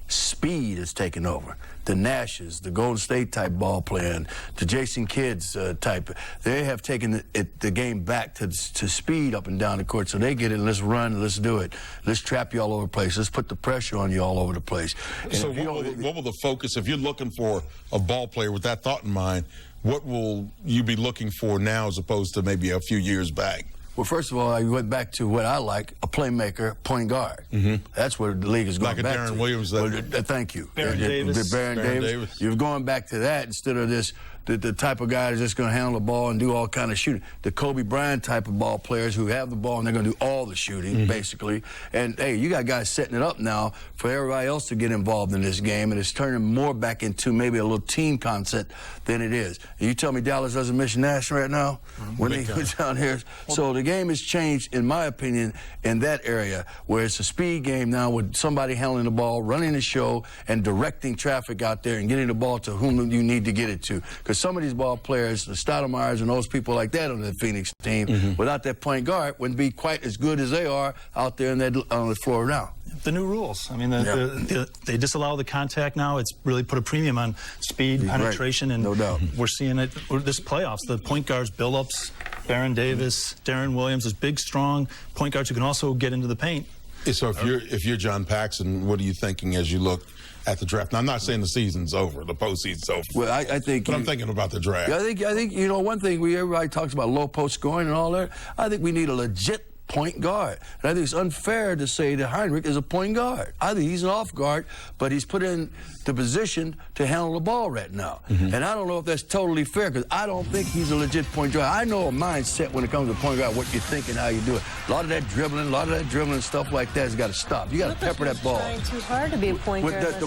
speed has taken over. The Nashes, the Golden State type ball playing, the Jason Kidds type, they have taken the game back to speed up and down the court. So they get it, let's run, let's do it. Let's trap you all over the place. Let's put the pressure on you all over the place. And so what will the focus, if you're looking for a ball player with that thought in mind, what will you be looking for now as opposed to maybe a few years back? Well, first of all, I went back to what I like, a playmaker, point guard. That's what the league is going back back to. Like to. Darren Williams. Thank you. Baron Davis. You're going back to that instead of this, the type of guy that's just going to handle the ball and do all kind of shooting. The Kobe Bryant type of ball players who have the ball and they're going to do all the shooting, basically. And, hey, you got guys setting it up now for everybody else to get involved in this game, and it's turning more back into maybe a little team concept than it is. And you tell me Dallas doesn't miss Nash right now when they go down here. So the game has changed, in my opinion, in that area where it's a speed game now with somebody handling the ball, running the show, and directing traffic out there and getting the ball to whom you need to get it to. Because Because some of these ball players, the Stoudemire's and those people like that on the Phoenix team, without that point guard, wouldn't be quite as good as they are out there on the floor now. The new rules. I mean, they disallow the contact now. It's really put a premium on speed, penetration, and no doubt. We're seeing it this playoffs. The point guards, Billups, Baron Davis, Darren Williams, is big, strong point guards who can also get into the paint. So if you're John Paxson, what are you thinking as you look at the draft? Now, I'm not saying the season's over, the postseason's over. Well, I think, but I'm thinking about the draft. I think you know, one thing everybody talks about low post scoring and all that. I think we need a legit point guard. And I think it's unfair to say that Heinrich is a point guard. I think he's an off guard, but he's put in the position to handle the ball right now. And I don't know if that's totally fair, because I don't think he's a legit point guard. I know a mindset when it comes to point guard, what you think and how you do it. A lot of that dribbling, stuff like that has got to stop. You got to pepper that ball. Trying too hard to be a point guard. That's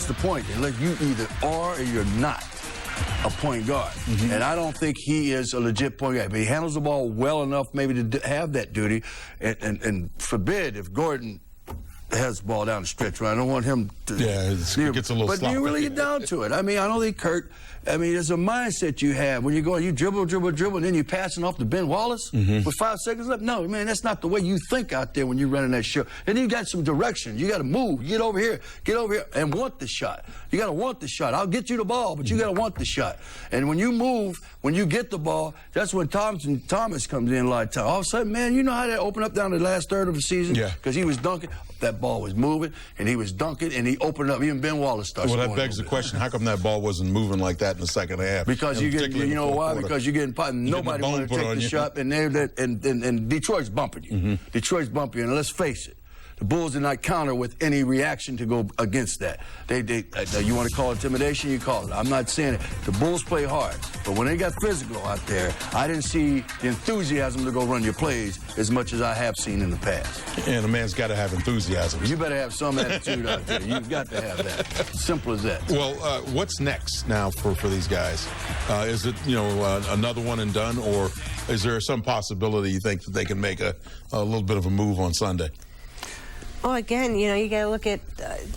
the point. Unless you either are or you're not a point guard. And I don't think he is a legit point guard. But he handles the ball well enough maybe to have that duty. And forbid if Gordon has the ball down the stretch, right? I don't want him to... Yeah, it gets a little sloppy. But you really get down to it. I mean, I don't think Kurt... I mean, there's a mindset you have when you go, you dribble, and then you're passing off to Ben Wallace with 5 seconds left. No, man, that's not the way you think out there when you're running that show. And then you got some direction. You got to move. Get over here, and want the shot. You got to want the shot. I'll get you the ball, but you got to want the shot. And when you move, when you get the ball, that's when Thomas comes in a lot of time. All of a sudden, man, you know how that opened up down the last third of the season? Yeah. Because he was dunking. That ball was moving, and he was dunking, and he opened up. Even Ben Wallace started. Well, that begs the question: how come that ball wasn't moving like that in the second half? Because you know why? Because you're getting nobody want to take the shot, and Detroit's bumping you. Detroit's bumping you, and let's face it. The Bulls did not counter with any reaction to go against that. You want to call it intimidation, you call it. I'm not saying it. The Bulls play hard, but when they got physical out there, I didn't see the enthusiasm to go run your plays as much as I have seen in the past. And a man's got to have enthusiasm. You better have some attitude out there. You've got to have that. Simple as that. Well, what's next now for these guys? Is it another one and done, or is there some possibility you think that they can make a little bit of a move on Sunday? Well, again, you got to look at,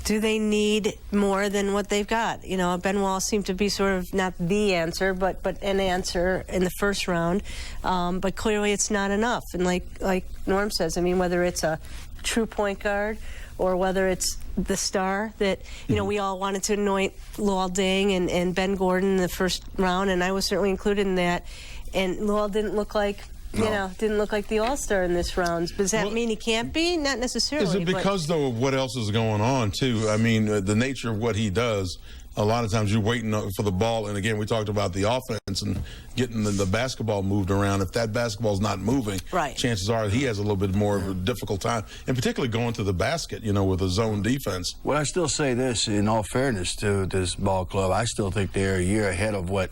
do they need more than what they've got? Ben Wallace seemed to be sort of not the answer, but an answer in the first round. But clearly it's not enough. And like Norm says, I mean, whether it's a true point guard or whether it's the star that, we all wanted to anoint Luol Deng and Ben Gordon in the first round, and I was certainly included in that. And Luol didn't look like... didn't look like the all-star in this round. Does that mean he can't be? Not necessarily. Is it because, though, of what else is going on, too? I mean, the nature of what he does, a lot of times you're waiting for the ball. And, again, we talked about the offense and getting the basketball moved around. If that basketball's not moving, chances are he has a little bit more of a difficult time, and particularly going to the basket, with a zone defense. Well, I still say this, in all fairness to this ball club, I still think they're a year ahead of at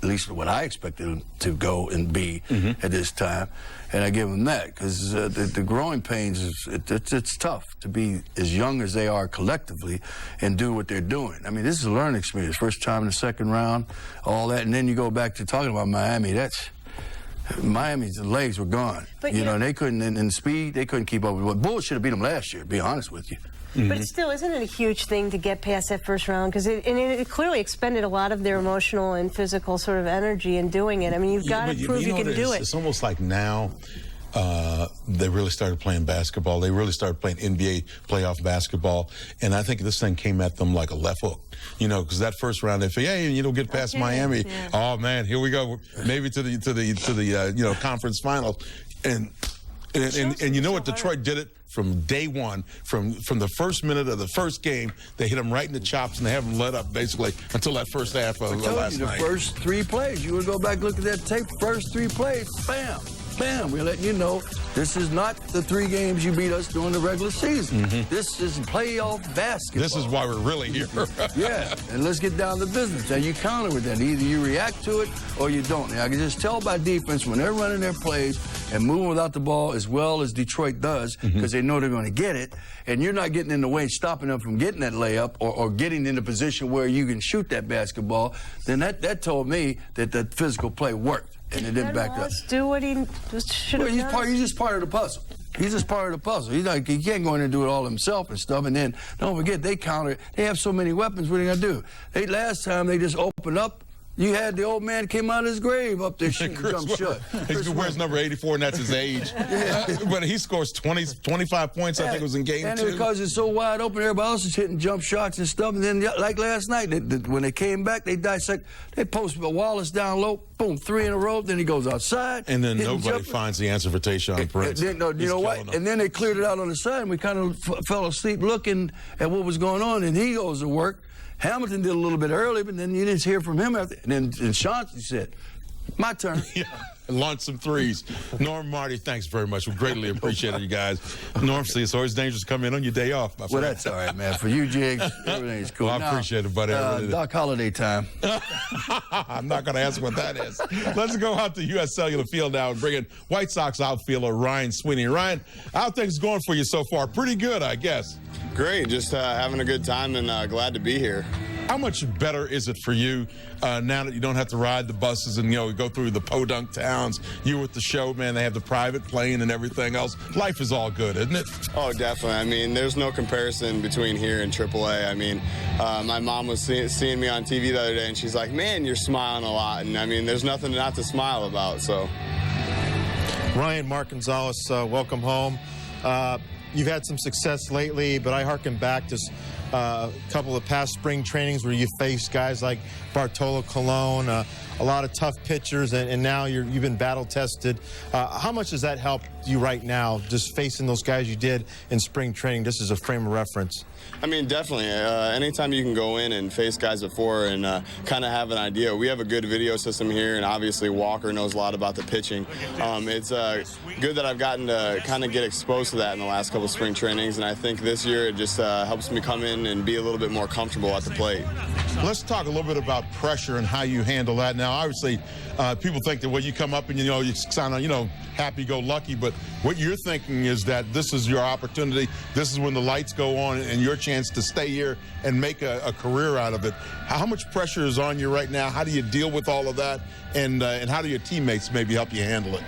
least what I expected them to go and be at this time. And I give them that, because the growing pains, it's tough to be as young as they are collectively and do what they're doing. I mean, this is a learning experience. First time in the second round, all that. And then you go back to talking about Miami. Miami's legs were gone. But they couldn't, in speed, they couldn't keep up with what Bulls should have beat them last year, to be honest with you. But still, isn't it a huge thing to get past that first round? Because it clearly expended a lot of their emotional and physical sort of energy in doing it. I mean, you've got to prove you can do it. It's almost like now they really started playing basketball. They really started playing NBA playoff basketball. And I think this thing came at them like a left hook. Because that first round, they think, hey, get past Miami. Yeah. Oh, man, here we go. Maybe to the conference finals. And you know what? Detroit did it from day one, from the first minute of the first game. They hit them right in the chops, and they haven't let up basically until that first half of last night. The first 3 plays, you would go back, look at that tape. First 3 plays, bam, bam. We're letting you know this is not the 3 games you beat us during the regular season. This is playoff basketball. This is why we're really here. Yeah, and let's get down to business. And you counter with that. Either you react to it or you don't. Now, I can just tell by defense when they're running their plays and moving without the ball as well as Detroit does, because they know they're going to get it, and you're not getting in the way, stopping them from getting that layup or getting in a position where you can shoot that basketball, then that told me that the physical play worked. And it didn't back up. Do what he should have done. He's just part of the puzzle. He's just part of the puzzle. He can't go in and do it all himself and stuff. And then, don't forget, they counter. They have so many weapons. What are they going to do? Last time, they just opened up You had the old man came out of his grave up there shooting jump shot. He wears number 84, and that's his age. But he scores 25 points, I think it was in game 2. And because it's so wide open, everybody else is hitting jump shots and stuff. And then, like last night, when they came back, they posted Wallace down low, boom, 3 in a row. Then he goes outside. And then nobody finds the answer for Tayshaun Prince. You know what? And then they cleared it out on the side, and we kind of fell asleep looking at what was going on. And he goes to work. Hamilton did a little bit early, but then you didn't hear from him after. And then Chauncey said, my turn. Yeah, launched some threes. Norm, Marty, thanks very much. We greatly appreciate it, you guys. Norm, see, it's always dangerous to come in on your day off, my friend. Well, that's all right, man. For you, Jiggs, everything's cool. Well, I appreciate it, buddy. Doc Holliday time. I'm not going to ask what that is. Let's go out to U.S. Cellular Field now and bring in White Sox outfielder Ryan Sweeney. Ryan, how things going for you so far? Pretty good, I guess. Great, just having a good time and glad to be here. How much better is it for you now that you don't have to ride the buses and, go through the podunk towns? You with the show, man, they have the private plane and everything else. Life is all good, isn't it? Oh, definitely. I mean, there's no comparison between here and AAA. I mean, my mom was seeing me on TV the other day, and she's like, man, you're smiling a lot. And, I mean, there's nothing not to smile about, so. Ryan, Mark Gonzalez, welcome home. You've had some success lately, but I harken back to a couple of past spring trainings where you faced guys like Bartolo Colon, a lot of tough pitchers, and now you've been battle-tested. How much does that help you right now, just facing those guys you did in spring training, just as a frame of reference? I mean, definitely. Anytime you can go in and face guys before and kind of have an idea. We have a good video system here, and obviously Walker knows a lot about the pitching. It's good that I've gotten to kind of get exposed to that in the last couple of spring trainings, and I think this year it just helps me come in and be a little bit more comfortable at the plate. Let's talk a little bit about pressure and how you handle that. Now, obviously, people think that when you come up and, you sound, happy-go-lucky, but what you're thinking is that this is your opportunity. This is when the lights go on and your chance to stay here and make a career out of it. How much pressure is on you right now? How do you deal with all of that? And how do your teammates maybe help you handle it?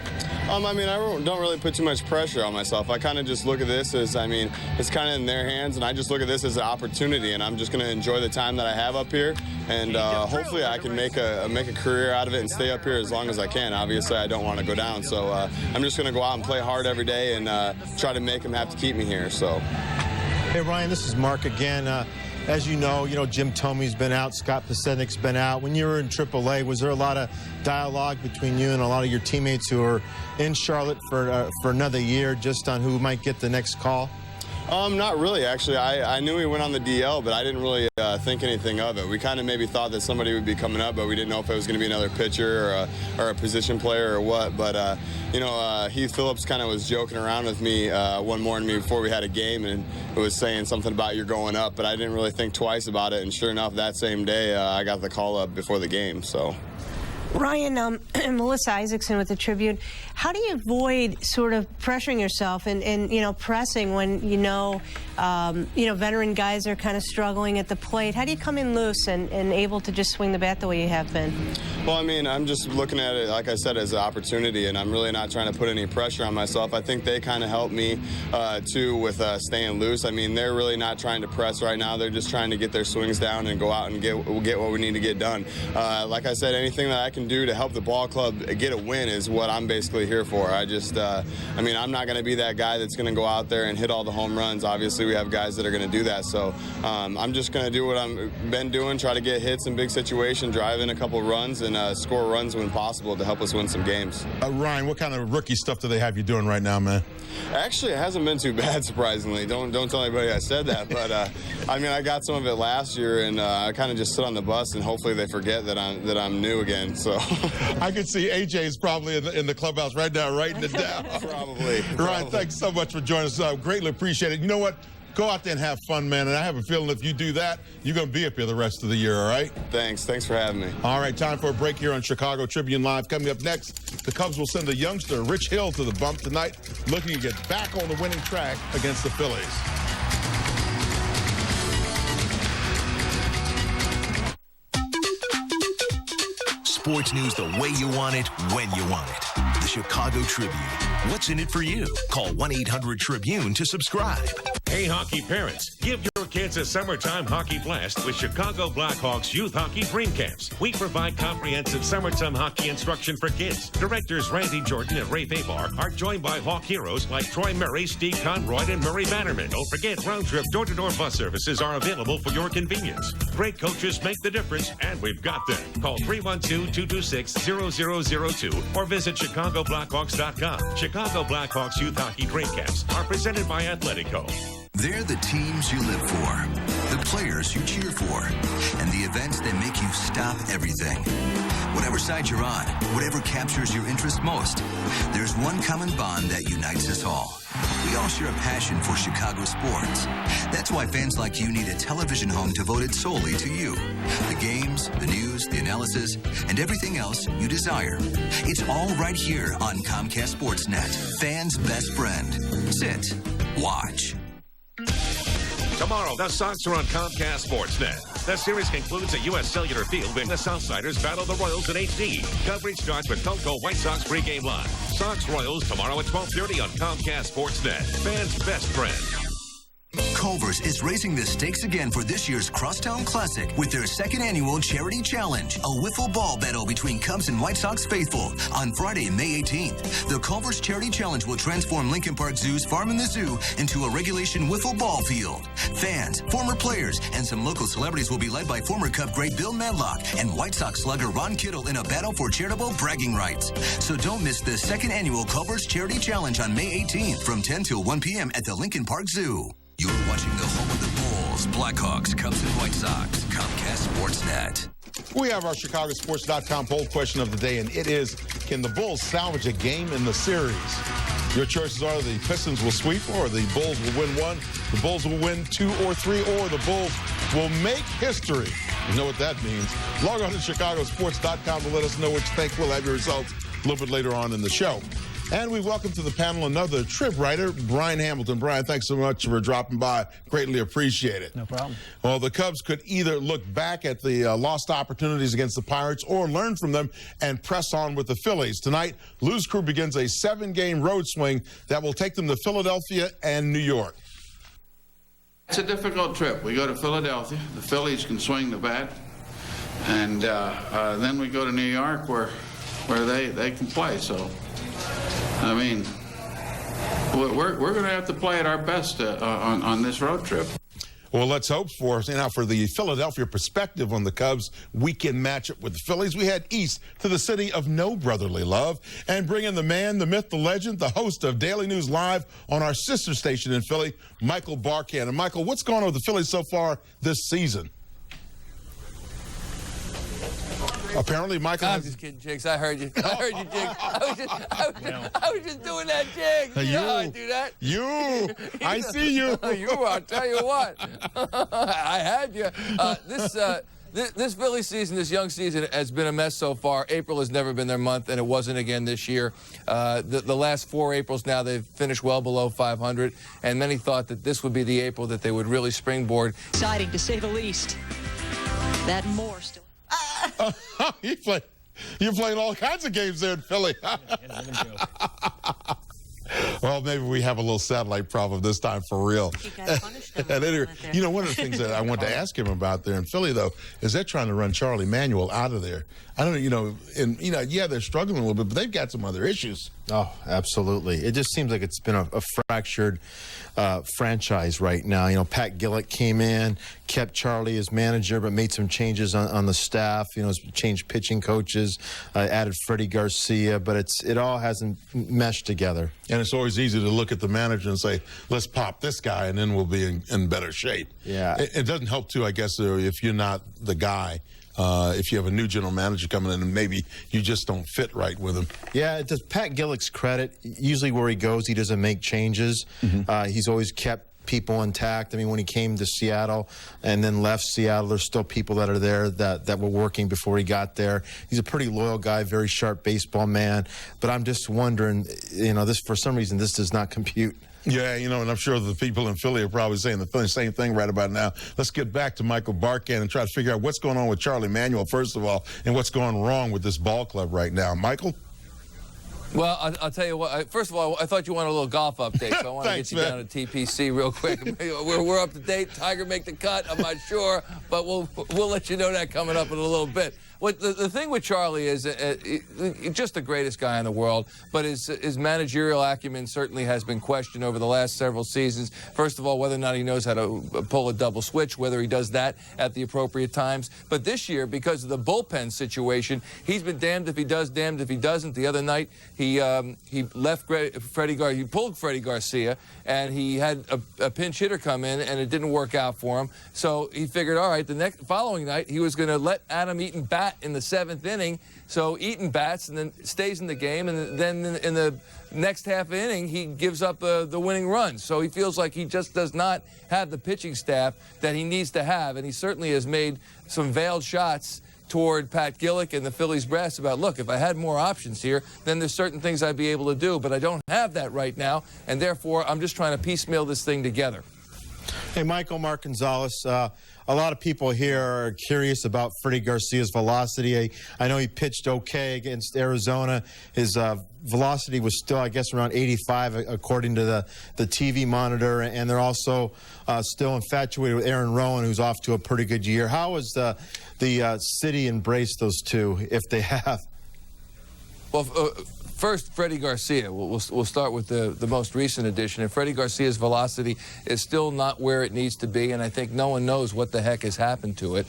I mean, I don't really put too much pressure on myself. I kind of just look at this as, it's kind of in their hands, and I just look at this as an opportunity, and I'm just going to enjoy the time that I have up here, and hopefully I can make a career out of it and stay up here as long as I can. Obviously, I don't want to go down, so I'm just going to go out and play hard every day and try to make them have to keep me here. So. Hey, Ryan, this is Mark again. As you know, Jim Thomey's been out, Scott Pasenik's been out. When you were in AAA, was there a lot of dialogue between you and a lot of your teammates who are in Charlotte for another year just on who might get the next call? Not really, actually. I knew he went on the DL, but I didn't really think anything of it. We kind of maybe thought that somebody would be coming up, but we didn't know if it was going to be another pitcher or a position player or what. But, Heath Phillips kind of was joking around with me one morning before we had a game, and it was saying something about you're going up, but I didn't really think twice about it. And sure enough, that same day, I got the call up before the game, so. Ryan, Melissa Isaacson with the Tribune. How do you avoid sort of pressuring yourself and pressing when veteran guys are kind of struggling at the plate? How do you come in loose and able to just swing the bat the way you have been? Well, I'm just looking at it, like I said, as an opportunity, and I'm really not trying to put any pressure on myself. I think they kind of help me, too, with staying loose. They're really not trying to press right now. They're just trying to get their swings down and go out and get what we need to get done. Like I said, anything that I can do to help the ball club get a win is what I'm basically here for. I'm not going to be that guy that's going to go out there and hit all the home runs. Obviously, we have guys that are going to do that. So I'm just going to do what I've been doing, try to get hits in big situations, drive in a couple runs, and score runs when possible to help us win some games. Ryan, what kind of rookie stuff do they have you doing right now, man? Actually, it hasn't been too bad, surprisingly. Don't tell anybody I said that. But, I got some of it last year, and I kind of just sit on the bus, and hopefully they forget that I'm new again. So I can see AJ's probably in the clubhouse right now writing it down. Probably. Ryan, thanks so much for joining us. Greatly appreciate it. You know what? Go out there and have fun, man. And I have a feeling if you do that, you're going to be up here the rest of the year, all right? Thanks for having me. All right, time for a break here on Chicago Tribune Live. Coming up next, the Cubs will send a youngster, Rich Hill, to the bump tonight, looking to get back on the winning track against the Phillies. Sports news the way you want it, when you want it. The Chicago Tribune. What's in it for you? Call 1-800-TRIBUNE to subscribe. Hey, hockey parents, give your kids a summertime hockey blast with Chicago Blackhawks Youth Hockey Dream Camps. We provide comprehensive summertime hockey instruction for kids. Directors Randy Jordan and Ray Fabar are joined by Hawk heroes like Troy Murray, Steve Conroy, and Murray Bannerman. Don't forget, round-trip door-to-door bus services are available for your convenience. Great coaches make the difference, and we've got them. Call 312-226-0002 or visit ChicagoBlackhawks.com. Chicago Blackhawks Youth Hockey Dream Camps are presented by Atletico. They're the teams you live for, the players you cheer for, and the events that make you stop everything. Whatever side you're on, whatever captures your interest most, there's one common bond that unites us all. We all share a passion for Chicago sports. That's why fans like you need a television home devoted solely to you. The games, the news, the analysis, and everything else you desire. It's all right here on Comcast Sportsnet, fans' best friend. Sit, watch. Tomorrow, the Sox are on Comcast Sportsnet. The series concludes at U.S. Cellular Field when the Southsiders battle the Royals in HD. Coverage starts with Coco White Sox pregame live. Sox-Royals tomorrow at 12:30 on Comcast Sportsnet. Fans' best friend. Culver's is raising the stakes again for this year's Crosstown Classic with their second annual Charity Challenge, a wiffle ball battle between Cubs and White Sox faithful on Friday, May 18th. The Culver's Charity Challenge will transform Lincoln Park Zoo's Farm in the Zoo into a regulation wiffle ball field. Fans, former players, and some local celebrities will be led by former Cub great Bill Madlock and White Sox slugger Ron Kittle in a battle for charitable bragging rights. So don't miss the second annual Culver's Charity Challenge on May 18th from 10 till 1 p.m. at the Lincoln Park Zoo. You're watching the home of the Bulls, Blackhawks, Cubs, and White Sox. Comcast Sportsnet. We have our ChicagoSports.com poll question of the day, and it is, can the Bulls salvage a game in the series? Your choices are the Pistons will sweep, or the Bulls will win one, the Bulls will win 2 or 3, or the Bulls will make history. You know what that means. Log on to ChicagoSports.com to let us know what you think. We'll have your results a little bit later on in the show. And we welcome to the panel another trib writer, Brian Hamilton. Brian, thanks so much for dropping by. Greatly appreciate it. No problem. Well, the Cubs could either look back at the lost opportunities against the Pirates or learn from them and press on with the Phillies. Tonight, Lou's crew begins a 7-game road swing that will take them to Philadelphia and New York. It's a difficult trip. We go to Philadelphia. The Phillies can swing the bat. And then we go to New York where they can play. So, I mean, we're going to have to play at our best on this road trip. Well, let's hope for the Philadelphia perspective on the Cubs' weekend matchup with the Phillies. We head east to the city of no brotherly love and bring in the man, the myth, the legend, the host of Daily News Live on our sister station in Philly, Michael Barkan. And Michael, what's going on with the Phillies so far this season? Apparently, Michael. I'm just kidding, Jigs. I heard you. I heard you, Jigs. I was just doing that, Jigs. You know how I do that. I see you. I'll tell you what. I had you. This Philly season, this young season, has been a mess so far. April has never been their month, and it wasn't again this year. The last 4 Aprils now, they've finished well below 500, and many thought that this would be the April that they would really springboard. Exciting, to say the least. That more still. You're playing all kinds of games there in Philly. Well, maybe we have a little satellite problem this time for real. And anyway, one of the things that I want to ask him about there in Philly, though, is they're trying to run Charlie Manuel out of there. I don't know, they're struggling a little bit, but they've got some other issues. Oh, absolutely. It just seems like it's been a fractured franchise right now. Pat Gillett came in, kept Charlie as manager, but made some changes on the staff. Changed pitching coaches, added Freddie Garcia, but it all hasn't meshed together. And it's always easy to look at the manager and say, let's pop this guy, and then we'll be in better shape. Yeah. It doesn't help, too, I guess, if you're not the guy. If you have a new general manager coming in and maybe you just don't fit right with him. Yeah, it does Pat Gillett's credit. Usually where he goes, he doesn't make changes. Mm-hmm. He's always kept people intact. I mean, when he came to Seattle and then left Seattle, there's still people that are there that were working before he got there. He's a pretty loyal guy, very sharp baseball man. But I'm just wondering, this for some reason, this does not compute. Yeah, and I'm sure the people in Philly are probably saying the same thing right about now. Let's get back to Michael Barkan and try to figure out what's going on with Charlie Manuel, first of all, and what's going wrong with this ball club right now. Michael? Well, I'll tell you what. First of all, I thought you wanted a little golf update, so I want to get you down to TPC real quick. We're up to date. Tiger make the cut. I'm not sure, but we'll let you know that coming up in a little bit. The thing with Charlie is just the greatest guy in the world, but his managerial acumen certainly has been questioned over the last several seasons. First of all, whether or not he knows how to pull a double switch, whether he does that at the appropriate times. But this year, because of the bullpen situation, he's been damned if he does, damned if he doesn't. The other night, he left he pulled Freddie Garcia, and he had a pinch hitter come in, and it didn't work out for him. So he figured, all right, the following night, he was going to let Adam Eaton bat in the 7th inning. So Eaton bats and then stays in the game, and then in the next half inning, he gives up the winning run. So he feels like he just does not have the pitching staff that he needs to have, and he certainly has made some veiled shots toward Pat Gillick and the Phillies brass about, look, if I had more options here, then there's certain things I'd be able to do, but I don't have that right now, and therefore I'm just trying to piecemeal this thing together. Hey, Michael Mark Gonzalez, a lot of people here are curious about Freddie Garcia's velocity. I know he pitched okay against Arizona. His velocity was still, I guess, around 85 according to the TV monitor, and they're also still infatuated with Aaron Rowan, who's off to a pretty good year. How has the city embraced those two, if they have? Well, first, Freddie Garcia. We'll start with the most recent addition. And Freddie Garcia's velocity is still not where it needs to be, and I think no one knows what the heck has happened to it.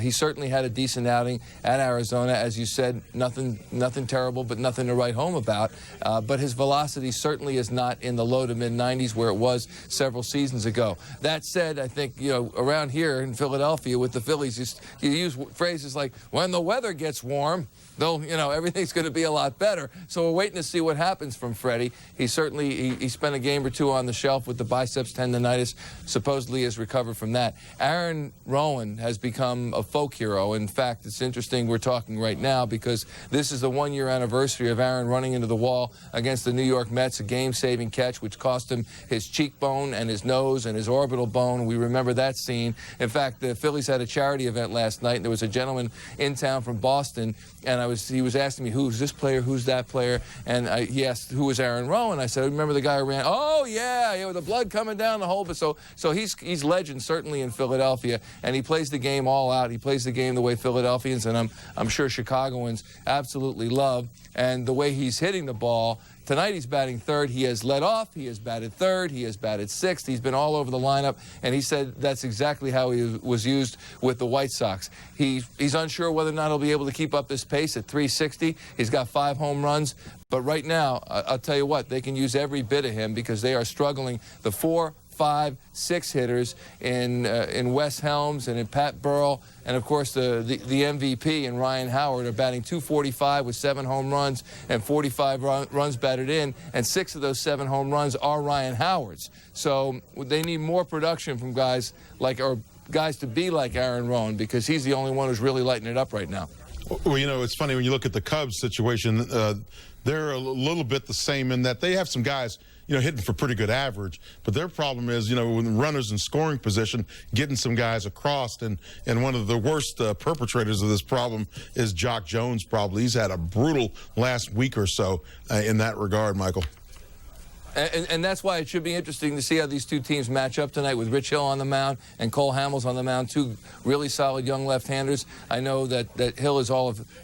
He certainly had a decent outing at Arizona. As you said, nothing terrible, but nothing to write home about. But his velocity certainly is not in the low to mid-90s where it was several seasons ago. That said, I think, around here in Philadelphia with the Phillies, you use phrases like, when the weather gets warm, everything's going to be a lot better. So we're waiting to see what happens from Freddie. He certainly he spent a game or two on the shelf with the biceps tendonitis. Supposedly has recovered from that. Aaron Rowan has become a folk hero. In fact, it's interesting we're talking right now because this is the one-year anniversary of Aaron running into the wall against the New York Mets, a game-saving catch which cost him his cheekbone and his nose and his orbital bone. We remember that scene. In fact, the Phillies had a charity event last night, and there was a gentleman in town from Boston, and he was asking me, who's this player, who's that player, and he asked who was Aaron Rowan. I said, remember the guy who ran? Oh yeah, with the blood coming down the hole. But so he's legend certainly in Philadelphia, and he plays the game all out. He plays the game the way Philadelphians and I'm sure Chicagoans absolutely love, and the way he's hitting the ball. Tonight he's batting third. He has led off. He has batted third. He has batted sixth. He's been all over the lineup, and he said that's exactly how he was used with the White Sox. He's unsure whether or not he'll be able to keep up this pace at 360. He's got 5 home runs, but right now, I'll tell you what, they can use every bit of him because they are struggling. The 4, 5, 6 hitters in Wes Helms and in Pat Burrell, and of course the MVP in Ryan Howard are batting .245 with 7 home runs and 45 runs batted in, and 6 of those 7 home runs are Ryan Howard's. So they need more production from guys to be like Aaron Rowan because he's the only one who's really lighting it up right now. Well, it's funny when you look at the Cubs situation. They're a little bit the same in that they have some guys, hitting for pretty good average. But their problem is, when runners in scoring position, getting some guys across. And one of the worst perpetrators of this problem is Jock Jones, probably. He's had a brutal last week or so in that regard, Michael. And that's why it should be interesting to see how these two teams match up tonight with Rich Hill on the mound and Cole Hamels on the mound, 2 really solid young left-handers. I know that Hill is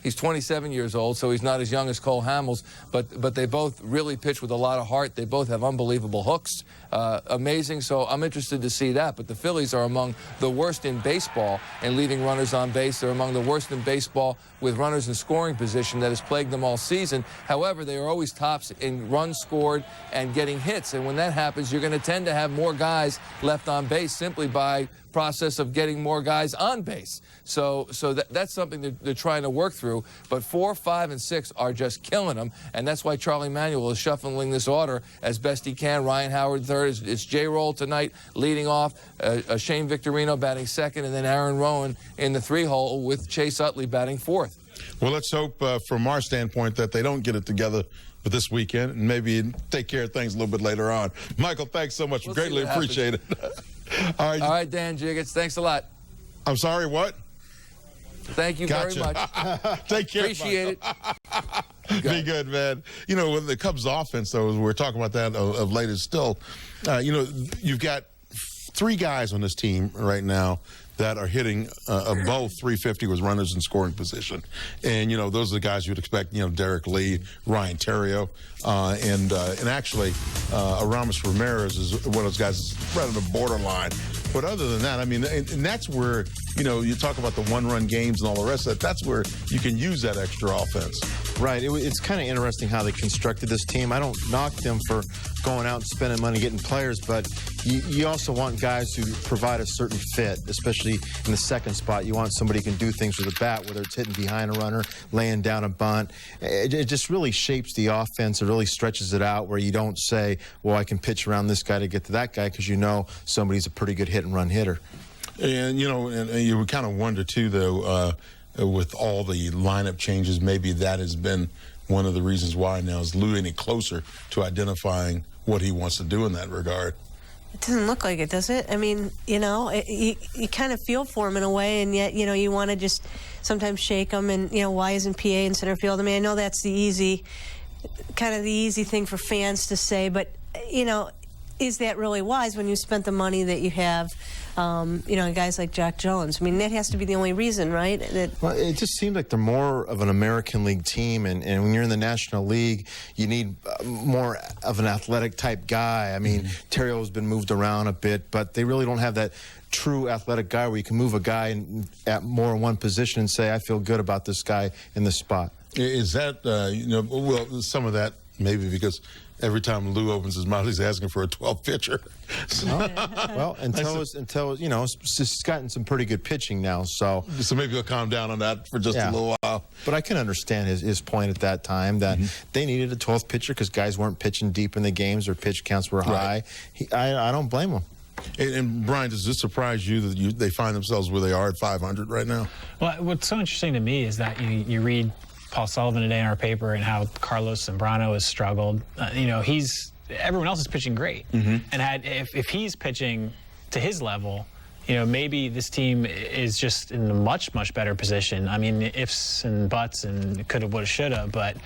he's 27 years old, so he's not as young as Cole Hamels, but they both really pitch with a lot of heart. They both have unbelievable hooks. Amazing, so I'm interested to see that. But the Phillies are among the worst in baseball in leaving runners on base. They're among the worst in baseball with runners in scoring position that has plagued them all season. However, they are always tops in runs scored and getting hits, and when that happens, you're going to tend to have more guys left on base simply by process of getting more guys on base. So that's something they're trying to work through. But 4, 5, and 6 are just killing them, and that's why Charlie Manuel is shuffling this order as best he can. Ryan Howard third. It's J-Roll tonight leading off. Shane Victorino batting second, and then Aaron Rowan in the 3-hole with Chase Utley batting fourth. Well, let's hope from our standpoint that they don't get it together for this weekend and maybe take care of things a little bit later on. Michael, thanks so much. Greatly appreciate it. All right, Dan Jiggets, thanks a lot. I'm sorry, what? Thank you very much. Take care. Appreciate it. Be good, man. You know, with the Cubs offense, though, we're talking about that of late, is still, you know, you've got 3 guys on this team right now that are hitting above 350 with runners in scoring position. And, you know, those are the guys you'd expect, you know, Derek Lee, Ryan Theriot, and actually, Aramis Ramirez is one of those guys that's right on the borderline. But other than that, I mean, and that's where, you know, you talk about the one-run games and all the rest of that. That's where you can use that extra offense. Right. It's kind of interesting how they constructed this team. I don't knock them for going out and spending money getting players, but you also want guys who provide a certain fit, especially in the second spot. You want somebody who can do things with a bat, whether it's hitting behind a runner, laying down a bunt. It just really shapes the offense. It really stretches it out where you don't say, well, I can pitch around this guy to get to that guy, because you know somebody's a pretty good hit-and-run hitter. And, you know, and you would kind of wonder, too, though, with all the lineup changes, maybe that has been one of the reasons why now is Lou any closer to identifying what he wants to do in that regard. It doesn't look like it, does it? I mean, you know, you kind of feel for him in a way, and yet, you know, you want to just sometimes shake him. And, you know, why isn't PA in center field? I mean, I know that's the easy thing for fans to say, but, you know, is that really wise when you spent the money that you have, you know, guys like Jack Jones? I mean, that has to be the only reason, right? Well, it just seems like they're more of an American League team, and when you're in the National League, you need more of an athletic type guy. I mean, Theriot has been moved around a bit, but they really don't have that true athletic guy where you can move a guy at more in one position and say, I feel good about this guy in this spot. Is that, you know, well, some of that maybe because every time Lou opens his mouth, he's asking for a 12 pitcher. Well, until you know, he's gotten some pretty good pitching now, so maybe he'll calm down on that for just a little while. But I can understand his point at that time that they needed a 12th pitcher because guys weren't pitching deep in the games or pitch counts were high. I don't blame him. And Brian, does this surprise you that they find themselves where they are at 500 right now? Well, what's so interesting to me is that you read Paul Sullivan today in our paper and how Carlos Zambrano has struggled. You know, everyone else is pitching great. And if he's pitching to his level, you know, maybe this team is just in a much, much better position. I mean, ifs and buts and coulda, woulda, shoulda, but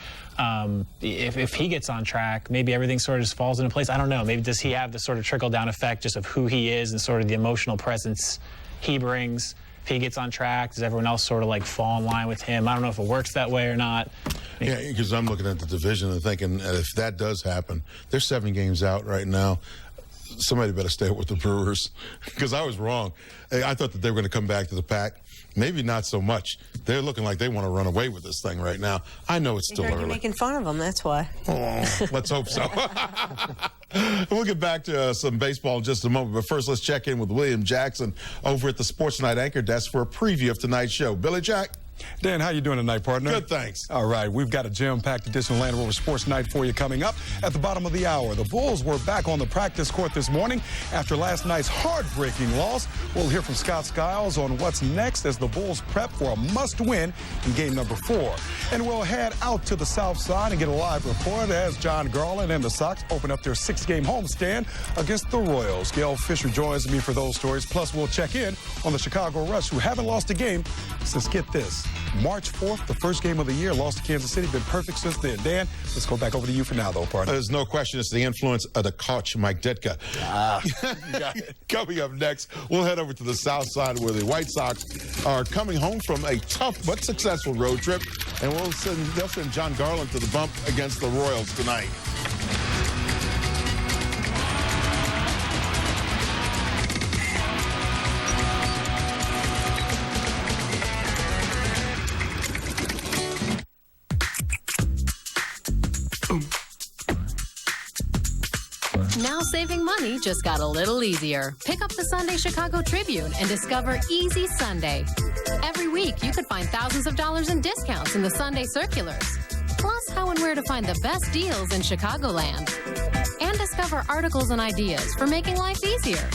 if he gets on track, maybe everything sort of just falls into place. I don't know. Maybe does he have the sort of trickle-down effect just of who he is and sort of the emotional presence he brings? If he gets on track, does everyone else sort of like fall in line with him? I don't know if it works that way or not. Yeah, because I'm looking at the division and thinking if that does happen, they're 7 games out right now. Somebody better stay with the Brewers, because I was wrong. I thought that they were going to come back to the pack. Maybe not so much. They're looking like they want to run away with this thing right now. I know it's still early. You're making fun of them, that's why. Oh, let's hope so. We'll get back to some baseball in just a moment, but first let's check in with William Jackson over at the Sports Night Anchor Desk for a preview of tonight's show. Billy Jack? Dan, how you doing tonight, partner? Good, thanks. All right, we've got a jam-packed edition of Land Rover Sports Night for you coming up. At the bottom of the hour, the Bulls were back on the practice court this morning after last night's heartbreaking loss. We'll hear from Scott Skiles on what's next as the Bulls prep for a must-win in game number 4. And we'll head out to the south side and get a live report as John Garland and the Sox open up their 6-game homestand against the Royals. Gail Fisher joins me for those stories. Plus, we'll check in on the Chicago Rush, who haven't lost a game since, get this, March 4th, the first game of the year, lost to Kansas City. Been perfect since then. Dan, let's go back over to you for now, though, partner. There's no question it's the influence of the coach, Mike Ditka. You got it. Coming up next, we'll head over to the south side where the White Sox are coming home from a tough but successful road trip, and they'll send John Garland to the bump against the Royals tonight. Now saving money just got a little easier. Pick up the Sunday Chicago Tribune and discover Easy Sunday. Every week, you could find thousands of dollars in discounts in the Sunday circulars. Plus, how and where to find the best deals in Chicagoland. And discover articles and ideas for making life easier.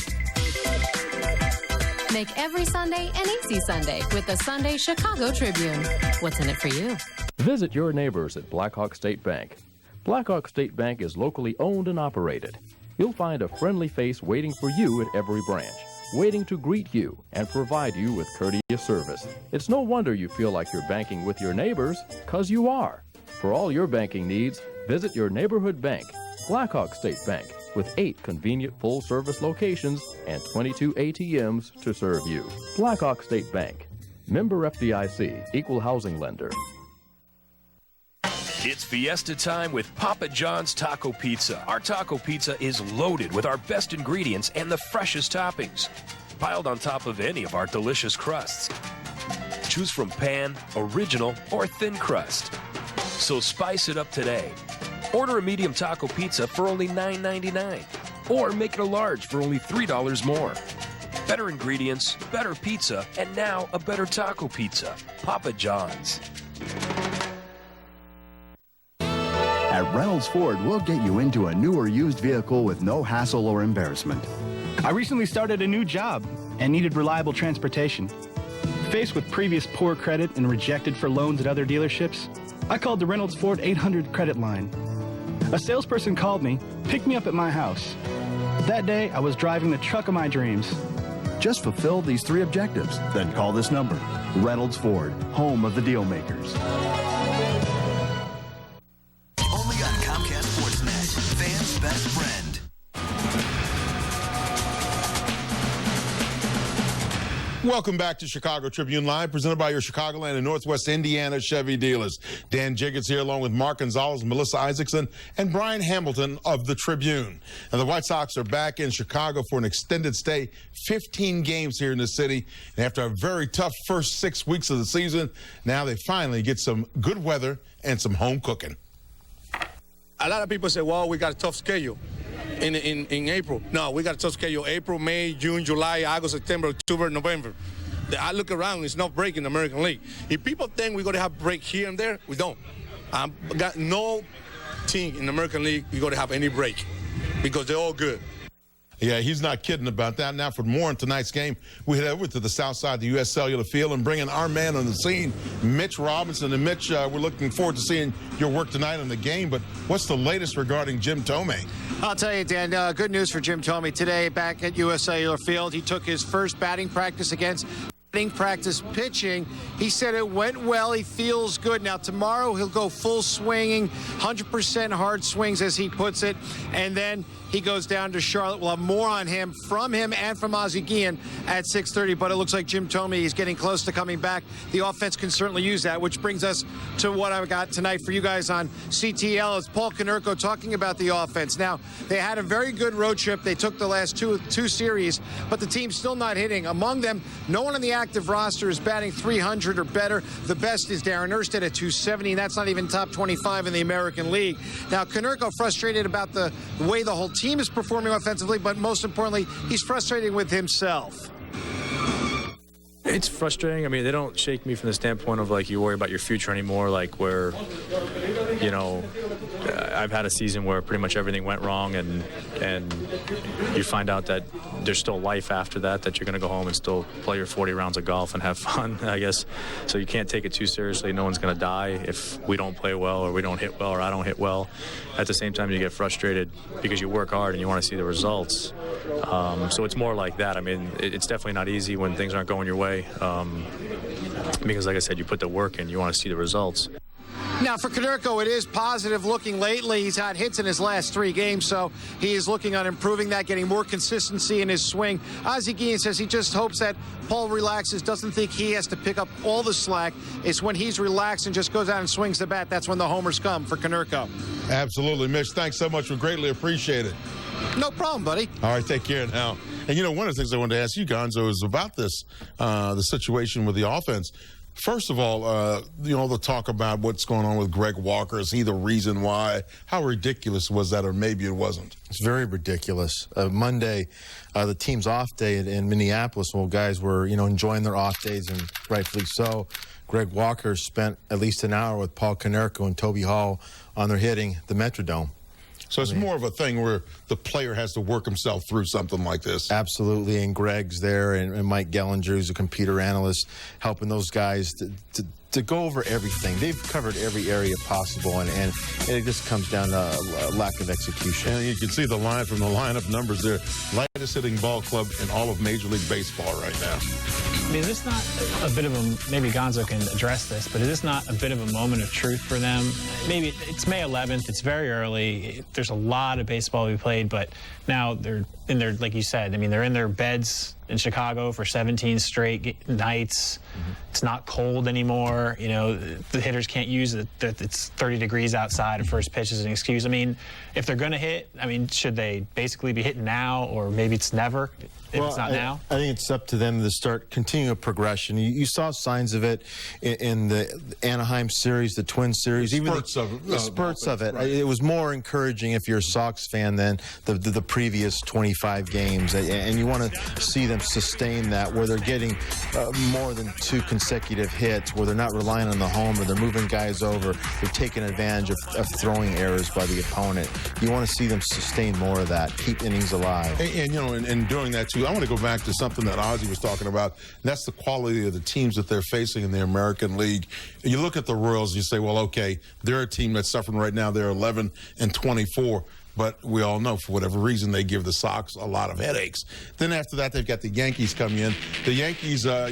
Make every Sunday an easy Sunday with the Sunday Chicago Tribune. What's in it for you? Visit your neighbors at Blackhawk State Bank. Blackhawk State Bank is locally owned and operated. You'll find a friendly face waiting for you at every branch. waiting to greet you and provide you with courteous service. It's no wonder you feel like you're banking with your neighbors, 'cause you are. For all your banking needs, visit your neighborhood bank, Blackhawk State Bank, with 8 convenient full-service locations and 22 ATMs to serve you. Blackhawk State Bank, member FDIC, equal housing lender. It's Fiesta time with Papa John's Taco Pizza. Our taco pizza is loaded with our best ingredients and the freshest toppings, piled on top of any of our delicious crusts. Choose from pan, original, or thin crust. So spice it up today. Order a medium taco pizza for only $9.99, or make it a large for only $3 more. Better ingredients, better pizza, and now a better taco pizza. Papa John's. At Reynolds Ford, we'll get you into a new or used vehicle with no hassle or embarrassment. I recently started a new job and needed reliable transportation. Faced with previous poor credit and rejected for loans at other dealerships, I called the Reynolds Ford 800 credit line. A salesperson called me, picked me up at my house. That day, I was driving the truck of my dreams. Just fulfill these 3 objectives, then call this number. Reynolds Ford, home of the deal makers. Only on Comcast Sportsnet, fans' best friend. Welcome back to Chicago Tribune Live, presented by your Chicagoland and Northwest Indiana Chevy dealers. Dan Jiggets here, along with Mark Gonzalez, Melissa Isaacson, and Brian Hamilton of the Tribune. And the White Sox are back in Chicago for an extended stay, 15 games here in the city. And after a very tough first 6 weeks of the season, now they finally get some good weather and some home cooking. A lot of people say, well, we got a tough schedule in April. No, we got a tough schedule. April, May, June, July, August, September, October, November. I look around, it's not break in the American League. If people think we're going to have break here and there, we don't. Got no team in the American League you're going to have any break because they're all good. Yeah, he's not kidding about that. Now for more on tonight's game, we head over to the south side of the U.S. Cellular Field and bring in our man on the scene, Mitch Robinson. And Mitch, we're looking forward to seeing your work tonight on the game, but what's the latest regarding Jim Thome? I'll tell you, Dan, good news for Jim Thome. Today, back at U.S. Cellular Field, he took his first batting practice against practice pitching. He said it went well. He feels good. Now, tomorrow he'll go full swinging, 100% hard swings, as he puts it, and then he goes down to Charlotte. We'll have more on him, and from Ozzie Guillen at 6:30, but it looks like Jim Thome is getting close to coming back. The offense can certainly use that, which brings us to what I've got tonight for you guys on CTL. It's Paul Konerko talking about the offense. Now, they had a very good road trip. They took the last two series, but the team's still not hitting. Among them, no one on the active roster is batting 300 or better. The best is Darren Erstead at 270, and that's not even top 25 in the American League. Now, Konerko frustrated about the way the whole team is performing offensively, but most importantly, he's frustrated with himself. It's frustrating. I mean, they don't shake me from the standpoint of, like, you worry about your future anymore, like, where, you know, I've had a season where pretty much everything went wrong, and you find out that there's still life after that you're going to go home and still play your 40 rounds of golf and have fun, I guess. So you can't take it too seriously. No one's going to die if we don't play well or we don't hit well or I don't hit well. At the same time, you get frustrated because you work hard and you want to see the results. So it's more like that. I mean, it's definitely not easy when things aren't going your way because, like I said, you put the work in. You want to see the results. Now, for Konerko, it is positive looking lately. He's had hits in his last 3 games, so he is looking on improving that, getting more consistency in his swing. Ozzie Guillen says he just hopes that Paul relaxes, doesn't think he has to pick up all the slack. It's when he's relaxed and just goes out and swings the bat, that's when the homers come for Konerko. Absolutely, Mitch. Thanks so much. We greatly appreciate it. No problem, buddy. All right, take care now. And, you know, one of the things I wanted to ask you, Gonzo, is about this, the situation with the offense. First of all, you know, the talk about what's going on with Greg Walker. Is he the reason why? How ridiculous was that, or maybe it wasn't? It's very ridiculous. Monday, the team's off day in Minneapolis, well, guys were, you know, enjoying their off days, and rightfully so. Greg Walker spent at least an hour with Paul Konerko and Toby Hall on their hitting the Metrodome. So it's more of a thing where the player has to work himself through something like this. Absolutely, and Greg's there, and Mike Gellinger, who's a computer analyst, helping those guys to go over everything. They've covered every area possible, and it just comes down to lack of execution. And you can see the line from the lineup numbers there. Lightest hitting ball club in all of Major League Baseball right now. I mean, is this not a bit of a, maybe Gonzo can address this, but is this not a bit of a moment of truth for them? Maybe it's May 11th, it's very early, there's a lot of baseball to be played, but now they're in their, like you said, I mean, they're in their beds in Chicago for 17 straight nights. Mm-hmm. It's not cold anymore. You know, the hitters can't use it, that it's 30 degrees outside at first pitch as an excuse. I mean, if they're going to hit, I mean, should they basically be hitting now, or maybe it's never? If it's not now? I think it's up to them to start continuing a progression. You saw signs of it in the Anaheim series, the Twins series, even the spurts of it. Right. It was more encouraging if you're a Sox fan than the previous 25 games, and you want to see them sustain that, where they're getting more than 2 consecutive hits, where they're not relying on the homer, they're moving guys over, they're taking advantage of throwing errors by the opponent. You want to see them sustain more of that, keep innings alive. And you know, and doing that too, I want to go back to something that Ozzie was talking about. That's the quality of the teams that they're facing in the American League. You look at the Royals, you say, well, okay, they're a team that's suffering right now. They're 11-24. But we all know, for whatever reason, they give the Sox a lot of headaches. Then after that, they've got the Yankees coming in. The Yankees, well,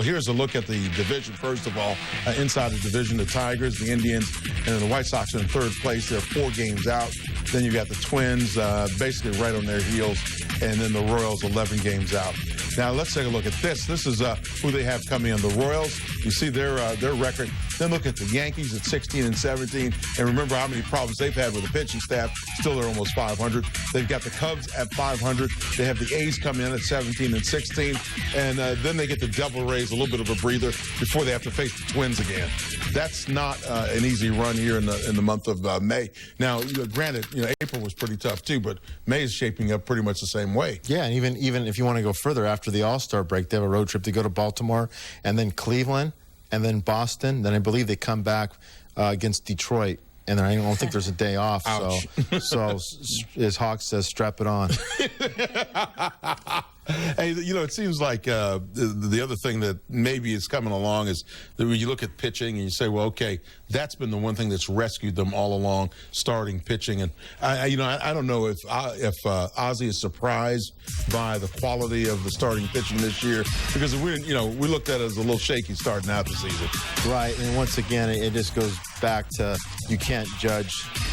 here's a look at the division, first of all. Inside the division, the Tigers, the Indians, and the White Sox are in third place. They're 4 games out. Then you've got the Twins basically right on their heels, and then the Royals 11 games out. Now, let's take a look at this. This is who they have coming in. The Royals, you see their record. Then look at the Yankees at 16-17. And remember how many problems they've had with the pitching staff. Still, they're almost 500. They've got the Cubs at 500. They have the A's coming in at 17-16. And then they get the Devil Rays, a little bit of a breather, before they have to face the Twins again. That's not an easy run here in the month of May. Now, granted, April was pretty tough too, but May is shaping up pretty much the same way. Yeah, and even if you want to go further, after the All-Star break, they have a road trip to go to Baltimore, and then Cleveland, and then Boston. Then I believe they come back against Detroit, and I don't think there's a day off. Ouch. So as Hawk says, strap it on. Hey, it seems like the other thing that maybe is coming along is that when you look at pitching and you say, well, okay, that's been the one thing that's rescued them all along, starting pitching. And I don't know if Ozzie is surprised by the quality of the starting pitching this year, because we looked at it as a little shaky starting out the season. Right, and once again, it just goes back to you can't judge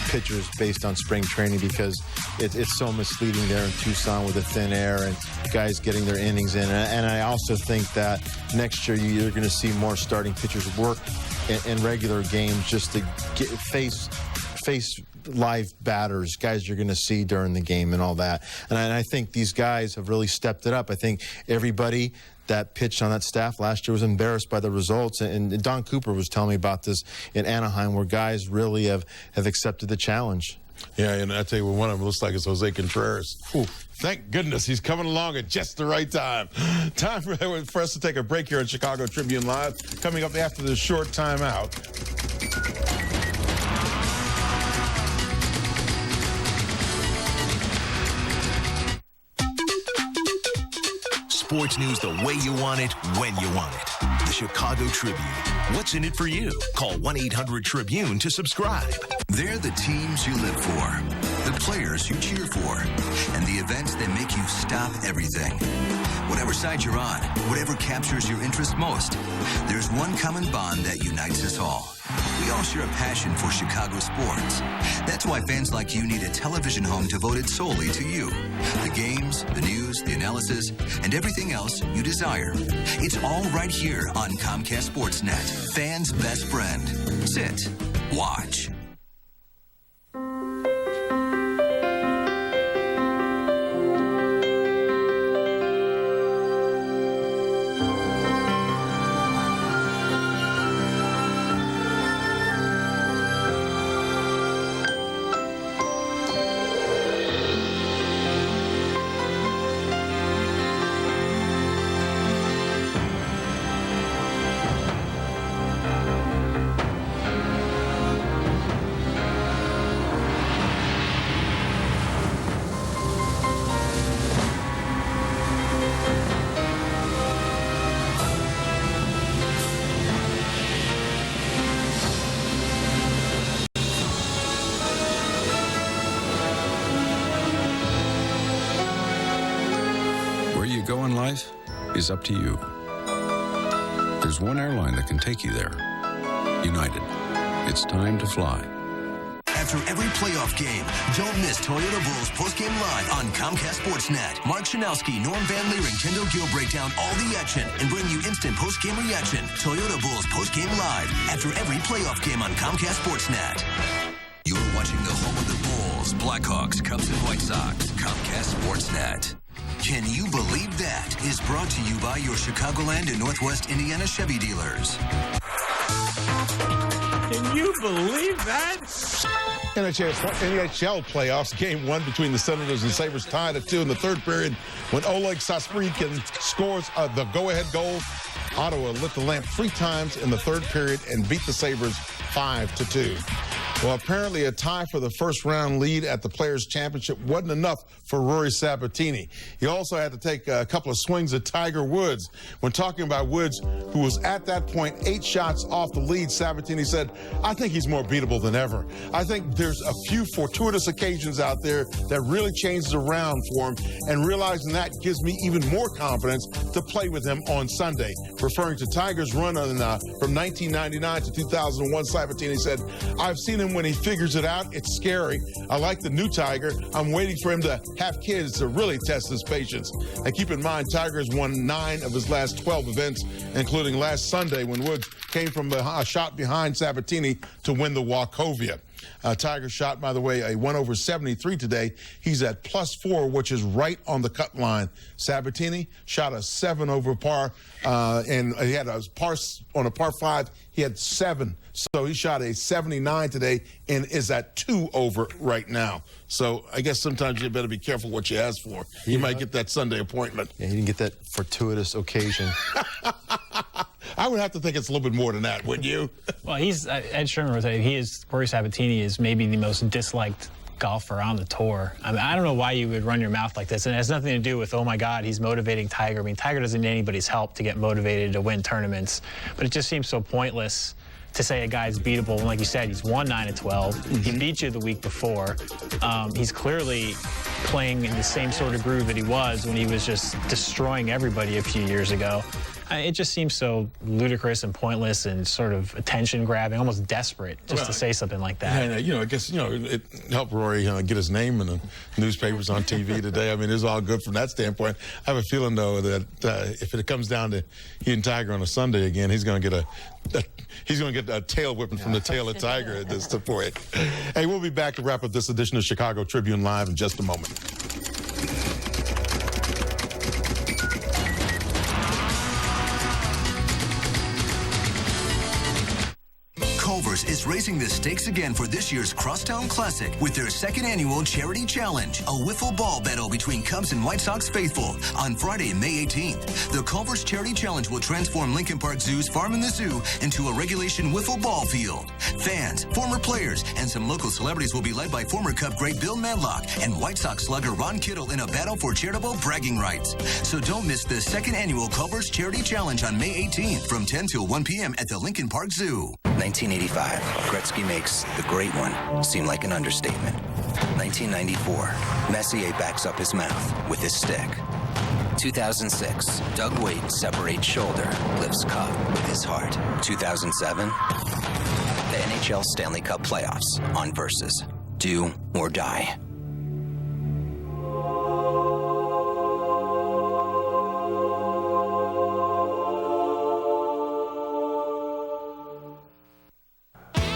pitchers based on spring training, because it's so misleading there in Tucson with the thin air and guys getting their innings in. And I also think that next year you're going to see more starting pitchers work in regular games just to face live batters, guys you're going to see during the game and all that. And I think these guys have really stepped it up. I think everybody that pitched on that staff last year was embarrassed by the results. And Don Cooper was telling me about this in Anaheim, where guys really have accepted the challenge. Yeah, and I tell you what, one of them looks like it's Jose Contreras. Ooh, thank goodness he's coming along at just the right time. Time for us to take a break here on Chicago Tribune Live. Coming up after this short timeout. Sports news the way you want it, when you want it. The Chicago Tribune. What's in it for you? Call 1-800-TRIBUNE to subscribe. They're the teams you live for, the players you cheer for, and the events that make you stop everything. Whatever side you're on, whatever captures your interest most, there's one common bond that unites us all. We all share a passion for Chicago sports. That's why fans like you need a television home devoted solely to you. The games, the news, the analysis, and everything else you desire. It's all right here on Comcast Sportsnet, fans' best friend. Sit, watch. is up to you. There's one airline that can take you there. United. It's time to fly. After every playoff game, don't miss Toyota Bulls postgame live on Comcast Sportsnet. Mark Shanowski, Norm Van Leer, and Kendall Gill break down all the action and bring you instant postgame reaction. Toyota Bulls postgame live after every playoff game on Comcast Sportsnet. You're watching the home of the Bulls, Blackhawks, Cubs, and White Sox. Comcast Sportsnet. Can you believe that? Is brought to you by your Chicagoland and Northwest Indiana Chevy dealers. Can you believe that? NHL playoffs, game one between the Senators and Sabres tied at 2 in the third period when Oleg Sosprikin scores the go-ahead goal. Ottawa lit the lamp 3 times in the third period and beat the Sabres 5-2. Well, apparently a tie for the first-round lead at the Players' Championship wasn't enough for Rory Sabatini. He also had to take a couple of swings at Tiger Woods. When talking about Woods, who was at that point 8 shots off the lead, Sabatini said, "I think he's more beatable than ever. I think there's a few fortuitous occasions out there that really changes around for him, and realizing that gives me even more confidence to play with him on Sunday." Referring to Tiger's run from 1999 to 2001, Sabatini said, "I've seen him when he figures it out. It's scary. I like the new Tiger. I'm waiting for him to have kids to really test his patience." And keep in mind, Tiger has won 9 of his last 12 events, including last Sunday when Woods came from a shot behind Sabatini to win the Wachovia. Tiger shot, by the way, a 1/73 today. He's at +4, which is right on the cut line. Sabatini shot a 7 over par, and he had a par on a par 5. He had 7, so he shot a 79 today and is at 2 over right now. So I guess sometimes you better be careful what you ask for. You might get that Sunday appointment. Yeah, he didn't get that fortuitous occasion. I would have to think it's a little bit more than that, wouldn't you? Well, Ed Sherman was saying Rory Sabatini is maybe the most disliked golfer on the tour. I mean, I don't know why you would run your mouth like this, and it has nothing to do with, oh my God, he's motivating Tiger. I mean, Tiger doesn't need anybody's help to get motivated to win tournaments, but it just seems so pointless to say a guy's beatable when, like you said, he's won 9 of 12. He beat you the week before. He's clearly playing in the same sort of groove that he was when he was just destroying everybody a few years ago. It just seems so ludicrous and pointless and sort of attention-grabbing, almost desperate just to say something like that. Yeah, I guess, it helped Rory get his name in the newspapers on TV today. I mean, it's all good from that standpoint. I have a feeling, though, that if it comes down to he and Tiger on a Sunday again, he's going to get a tail whipping from the tail of Tiger at this point. Hey, we'll be back to wrap up this edition of Chicago Tribune Live in just a moment. Culver's is raising the stakes again for this year's Crosstown Classic with their 2nd annual Charity Challenge, a wiffle ball battle between Cubs and White Sox faithful on Friday, May 18th. The Culver's Charity Challenge will transform Lincoln Park Zoo's Farm in the Zoo into a regulation wiffle ball field. Fans, former players, and some local celebrities will be led by former Cub great Bill Madlock and White Sox slugger Ron Kittle in a battle for charitable bragging rights. So don't miss the 2nd annual Culver's Charity Challenge on May 18th from 10 till 1 p.m. at the Lincoln Park Zoo. 1985, Gretzky makes the great one seem like an understatement. 1994, Messier backs up his mouth with his stick. 2006, Doug Weight separates shoulder, lifts cup with his heart. 2007, the NHL Stanley Cup playoffs on Versus. Do or die.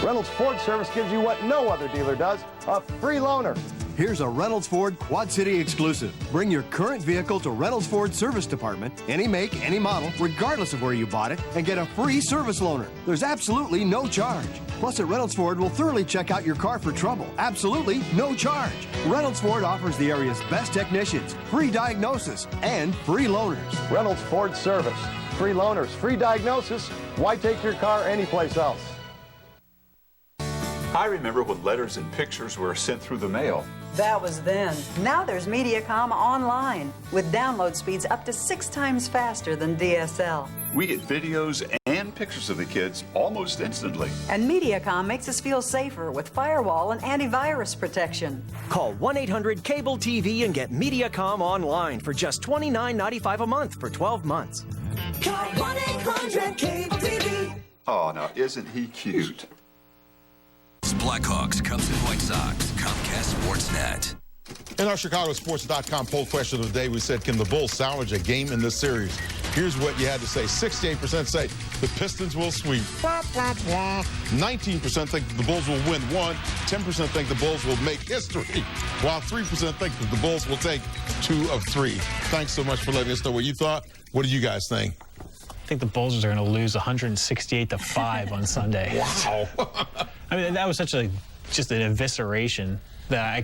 Reynolds Ford Service gives you what no other dealer does, a free loaner. Here's a Reynolds Ford Quad City exclusive. Bring your current vehicle to Reynolds Ford Service Department, any make, any model, regardless of where you bought it, and get a free service loaner. There's absolutely no charge. Plus, at Reynolds Ford, we'll thoroughly check out your car for trouble. Absolutely no charge. Reynolds Ford offers the area's best technicians, free diagnosis, and free loaners. Reynolds Ford Service. Free loaners, free diagnosis. Why take your car anyplace else? I remember when letters and pictures were sent through the mail. That was then. Now there's Mediacom online with download speeds up to 6 times faster than DSL. We get videos and pictures of the kids almost instantly. And MediaCom makes us feel safer with firewall and antivirus protection. Call 1-800-CABLE-TV and get MediaCom online for just $29.95 a month for 12 months. Call 1-800-CABLE-TV. Oh, now isn't he cute? Blackhawks, Cubs, and White Sox. Comcast Sportsnet. In our ChicagoSports.com poll question of the day, we said, can the Bulls salvage a game in this series? Here's what you had to say. 68% say the Pistons will sweep. 19% think the Bulls will win one. 10% think the Bulls will make history, while 3% think that the Bulls will take 2 of 3. Thanks so much for letting us know what you thought. What do you guys think? I think the Bulls are going to lose 168-5 on Sunday. Wow. I mean, that was just an evisceration that I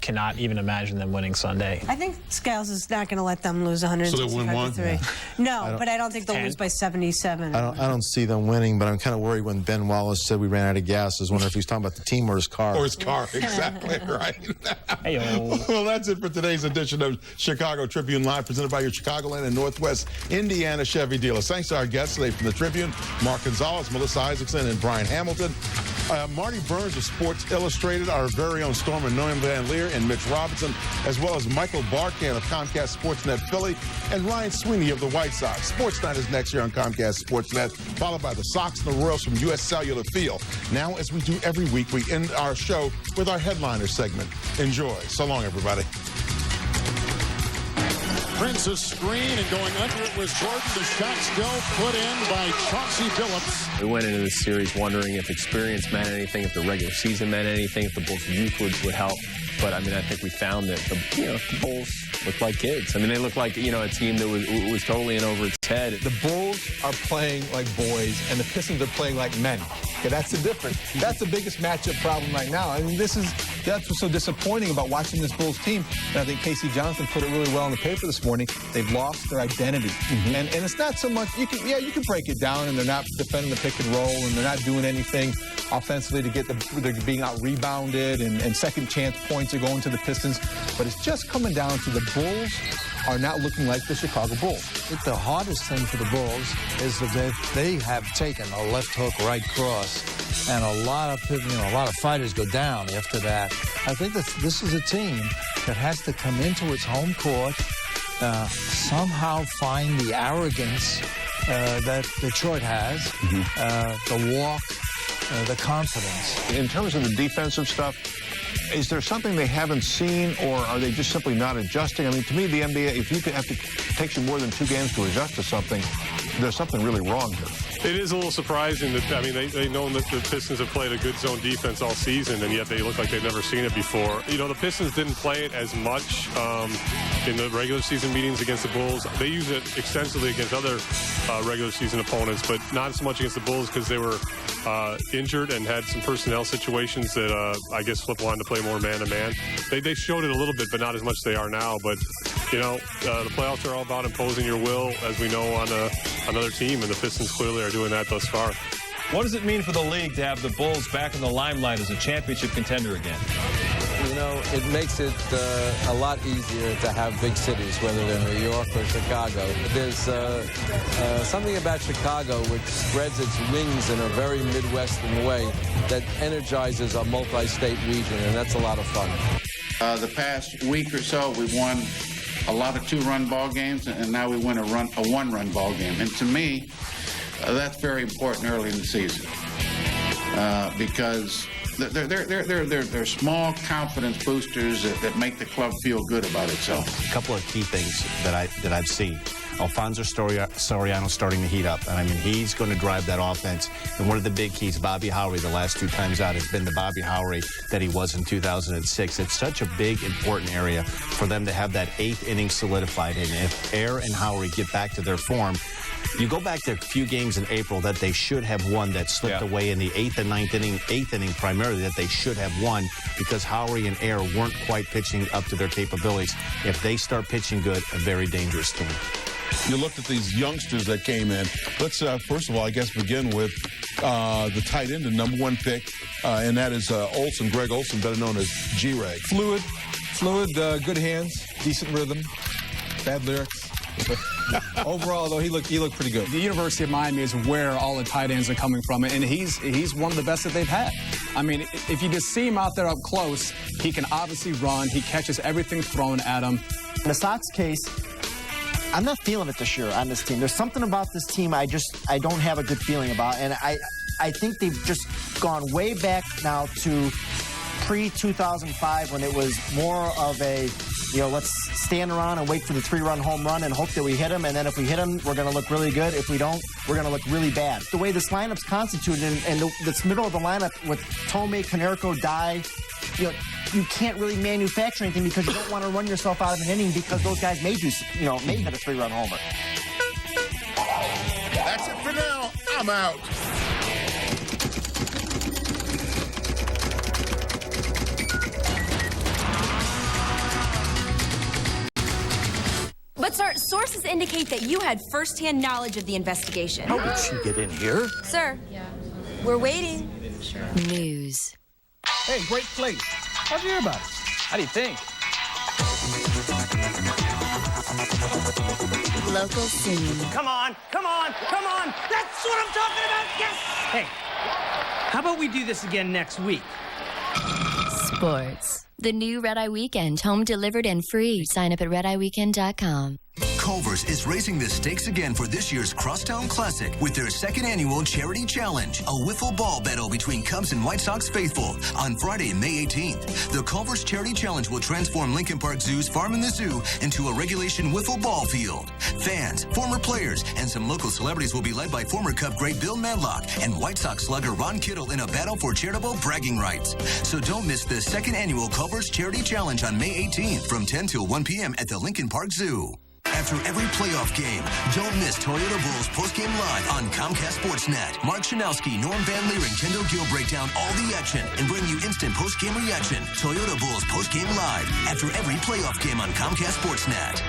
cannot even imagine them winning Sunday. I think Skiles is not going to let them lose 165-3. No, but I don't think they'll lose by 77. I don't see them winning, but I'm kind of worried when Ben Wallace said we ran out of gas. I was wondering if he's talking about the team or his car. Or his car, exactly right. Hey-o. Well, that's it for today's edition of Chicago Tribune Live, presented by your Chicagoland and Northwest Indiana Chevy dealers. Thanks to our guests today from the Tribune, Mark Gonzalez, Melissa Isaacson, and Brian Hamilton. Marty Burns of Sports Illustrated, our very own Stormer Noam Van Leer, and Mitch Robinson, as well as Michael Barkan of Comcast Sportsnet Philly, and Ryan Sweeney of the White Sox. Sports Night is next year on Comcast Sportsnet, followed by the Sox and the Royals from U.S. Cellular Field. Now, as we do every week, we end our show with our headliner segment. Enjoy. So long, everybody. Prince's screen, and going under it was Jordan. The shot still put in by Chauncey Billups. We went into this series wondering if experience meant anything, if the regular season meant anything, if the Bulls' youth would help. But, I think we found that the Bulls looked like kids. They looked like, a team that was totally in over its head. The Bulls are playing like boys, and the Pistons are playing like men. Okay, that's the difference. That's the biggest matchup problem right now. That's what's so disappointing about watching this Bulls team. And I think Casey Johnson put it really well in the paper this morning. They've lost their identity. And it's not so much, you can break it down, and they're not defending the pick and roll, and they're not doing anything offensively to they're being out-rebounded, and second chance points are going to the Pistons. But it's just coming down to the Bulls are not looking like the Chicago Bulls. I think the hardest thing for the Bulls is that they have taken a left hook, right cross, and a lot of fighters go down after that. I think that this is a team that has to come into its home court, somehow find the arrogance that Detroit has, the walk, the confidence. In terms of the defensive stuff, is there something they haven't seen, or are they just simply not adjusting? To me, the NBA, if you takes you more than 2 games to adjust to something, there's something really wrong here. It is a little surprising that, they know that the Pistons have played a good zone defense all season, and yet they look like they've never seen it before. The Pistons didn't play it as much in the regular season meetings against the Bulls. They use it extensively against other regular season opponents, but not so much against the Bulls because they were injured and had some personnel situations that I guess Flip wanted to play more man-to-man. They showed it a little bit, but not as much as they are now. But, the playoffs are all about imposing your will, as we know, on another team, and the Pistons clearly are doing that thus far. What does it mean for the league to have the Bulls back in the limelight as a championship contender again? It makes it a lot easier to have big cities, whether they're New York or Chicago. There's something about Chicago which spreads its wings in a very Midwestern way that energizes a multi-state region, and that's a lot of fun. The past week or so, we've won a lot of 2-run ball games, and now we win a 1-run ball game. And to me, that's very important early in the season because they're small confidence boosters that make the club feel good about itself. A couple of key things that I've seen. Alfonso Soriano starting to heat up. He's going to drive that offense. And one of the big keys, Bobby Howry, the last 2 times out, has been the Bobby Howry that he was in 2006. It's such a big, important area for them to have that 8th inning solidified. And if Air and Howry get back to their form, you go back to a few games in April that they should have won that slipped away in the 8th and 9th inning, 8th inning primarily, that they should have won because Howry and Air weren't quite pitching up to their capabilities. If they start pitching good, a very dangerous team. You looked at these youngsters that came in. Let's, first of all, I guess, begin with the tight end, the number 1 pick, and that is Olsen, Greg Olsen, better known as G-Ray. Fluid, good hands, decent rhythm, bad lyrics. Overall, though, he looked pretty good. The University of Miami is where all the tight ends are coming from, and he's one of the best that they've had. I mean, if you just see him out there up close, he can obviously run. He catches everything thrown at him. In the Sox case, I'm not feeling it this year on this team. There's something about this team I don't have a good feeling about, and I think they've just gone way back now to pre-2005 when it was more of a, let's stand around and wait for the 3-run home run and hope that we hit him, and then if we hit him, we're going to look really good. If we don't, we're going to look really bad. The way this lineup's constituted, and this middle of the lineup with Tomei, Konerko, Dye, you can't really manufacture anything because you don't want to run yourself out of an inning because those guys may hit a 3-run homer. That's it for now. I'm out. But, sir, sources indicate that you had first-hand knowledge of the investigation. How did she get in here? Sir, we're waiting. News. Hey, great place. How'd you hear about it? How do you think? Local scene. Come on, come on, come on! That's what I'm talking about! Yes! Hey, how about we do this again next week? Sports. The new Red Eye Weekend, home delivered and free. Sign up at redeyeweekend.com. Culver's is raising the stakes again for this year's Crosstown Classic with their second annual Charity Challenge, a wiffle ball battle between Cubs and White Sox faithful on Friday, May 18th. The Culver's Charity Challenge will transform Lincoln Park Zoo's Farm in the Zoo into a regulation wiffle ball field. Fans, former players, and some local celebrities will be led by former Cub great Bill Madlock and White Sox slugger Ron Kittle in a battle for charitable bragging rights. So don't miss the second annual Culver's Charity Challenge on May 18th from 10 till 1 p.m. at the Lincoln Park Zoo. After every playoff game, don't miss Toyota Bulls postgame live on Comcast Sportsnet. Mark Chanowski, Norm Van Leering, Kendall Gill break down all the action and bring you instant postgame reaction. Toyota Bulls postgame live after every playoff game on Comcast Sportsnet.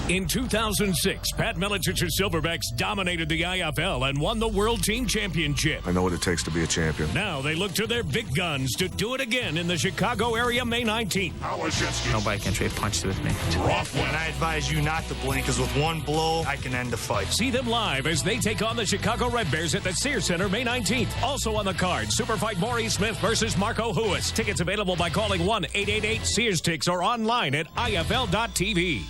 In 2006, Pat Milicich's Silverbacks dominated the IFL and won the World Team Championship. I know what it takes to be a champion. Now they look to their big guns to do it again in the Chicago area May 19th. Nobody can trade punches with me. Rough one. And I advise you not to blink, because with one blow, I can end the fight. See them live as they take on the Chicago Red Bears at the Sears Center May 19th. Also on the card, Super Fight Maurice Smith versus Marco Huis. Tickets available by calling 1-888-SEARS-TICKS or online at ifl.tv.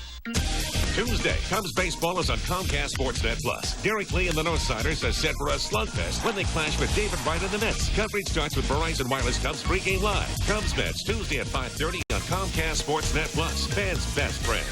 Tuesday, Cubs baseball is on Comcast Sportsnet Plus. Derek Lee and the Northsiders are set for a slugfest when they clash with David Wright and the Mets. Coverage starts with Verizon Wireless Cubs pregame live. Cubs Mets Tuesday at 5:30 on Comcast Sportsnet Plus. Fans' best friend.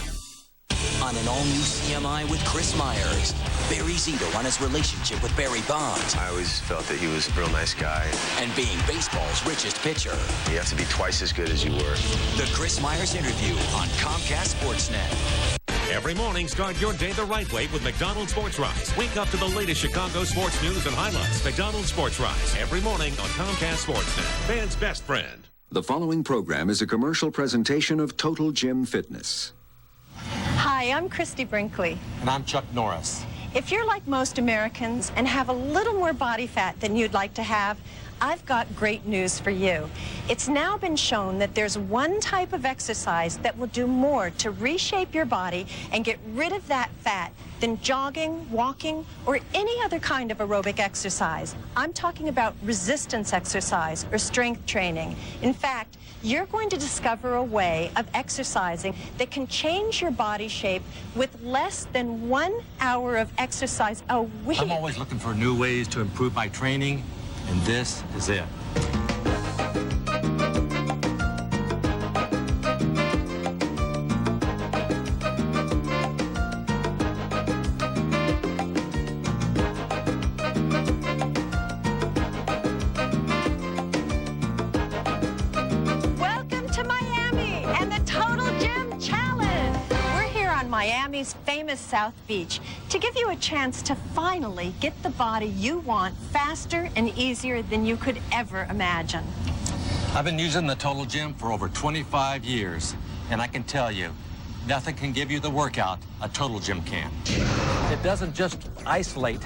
On an all-new CMI with Chris Myers. Barry Zito on his relationship with Barry Bonds. I always felt that he was a real nice guy. And being baseball's richest pitcher. You have to be twice as good as you were. The Chris Myers interview on Comcast Sportsnet. Every morning, start your day the right way with McDonald's Sports Rise. Wake up to the latest Chicago sports news and highlights. McDonald's Sports Rise. Every morning on Comcast Sportsnet. Fans' best friend. The following program is a commercial presentation of Total Gym Fitness. Hi, I'm Christy Brinkley. And I'm Chuck Norris. If you're like most Americans and have a little more body fat than you'd like to have, I've got great news for you. It's now been shown that there's one type of exercise that will do more to reshape your body and get rid of that fat than jogging, walking, or any other kind of aerobic exercise. I'm talking about resistance exercise or strength training. In fact, you're going to discover a way of exercising that can change your body shape with less than 1 hour of exercise a week. I'm always looking for new ways to improve my training, and this is it. Miami's famous South Beach to give you a chance to finally get the body you want faster and easier than you could ever imagine. I've been using the Total Gym for over 25 years, and I can tell you, nothing can give you the workout a Total Gym can. It doesn't just isolate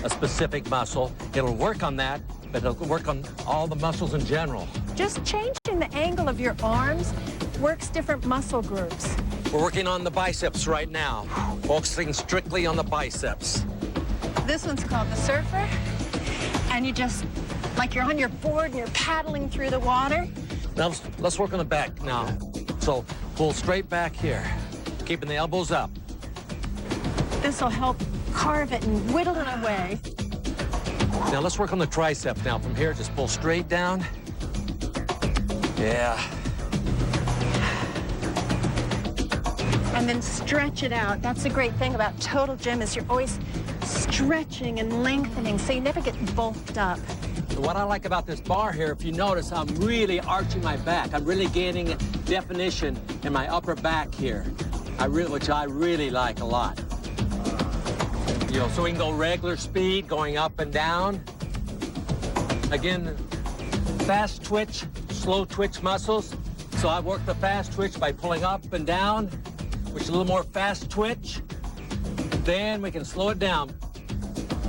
a specific muscle. It'll work on that, but it'll work on all the muscles in general. Just changing the angle of your arms works different muscle groups. We're working on the biceps right now, focusing strictly on the biceps. This one's called the surfer, and you just, like you're on your board and you're paddling through the water. Now let's work on the back now. So pull straight back here, keeping the elbows up. This will help carve it and whittle it away. Now let's work on the triceps now. From here, just pull straight down. Yeah. And then stretch it out. That's the great thing about Total Gym is you're always stretching and lengthening, so you never get bulked up. What I like about this bar here, if you notice, I'm really arching my back. I'm really gaining definition in my upper back here, which I really like a lot. You know, so we can go regular speed, going up and down. Again, fast twitch, slow twitch muscles. So I work the fast twitch by pulling up and down, which is a little more fast twitch. Then we can slow it down.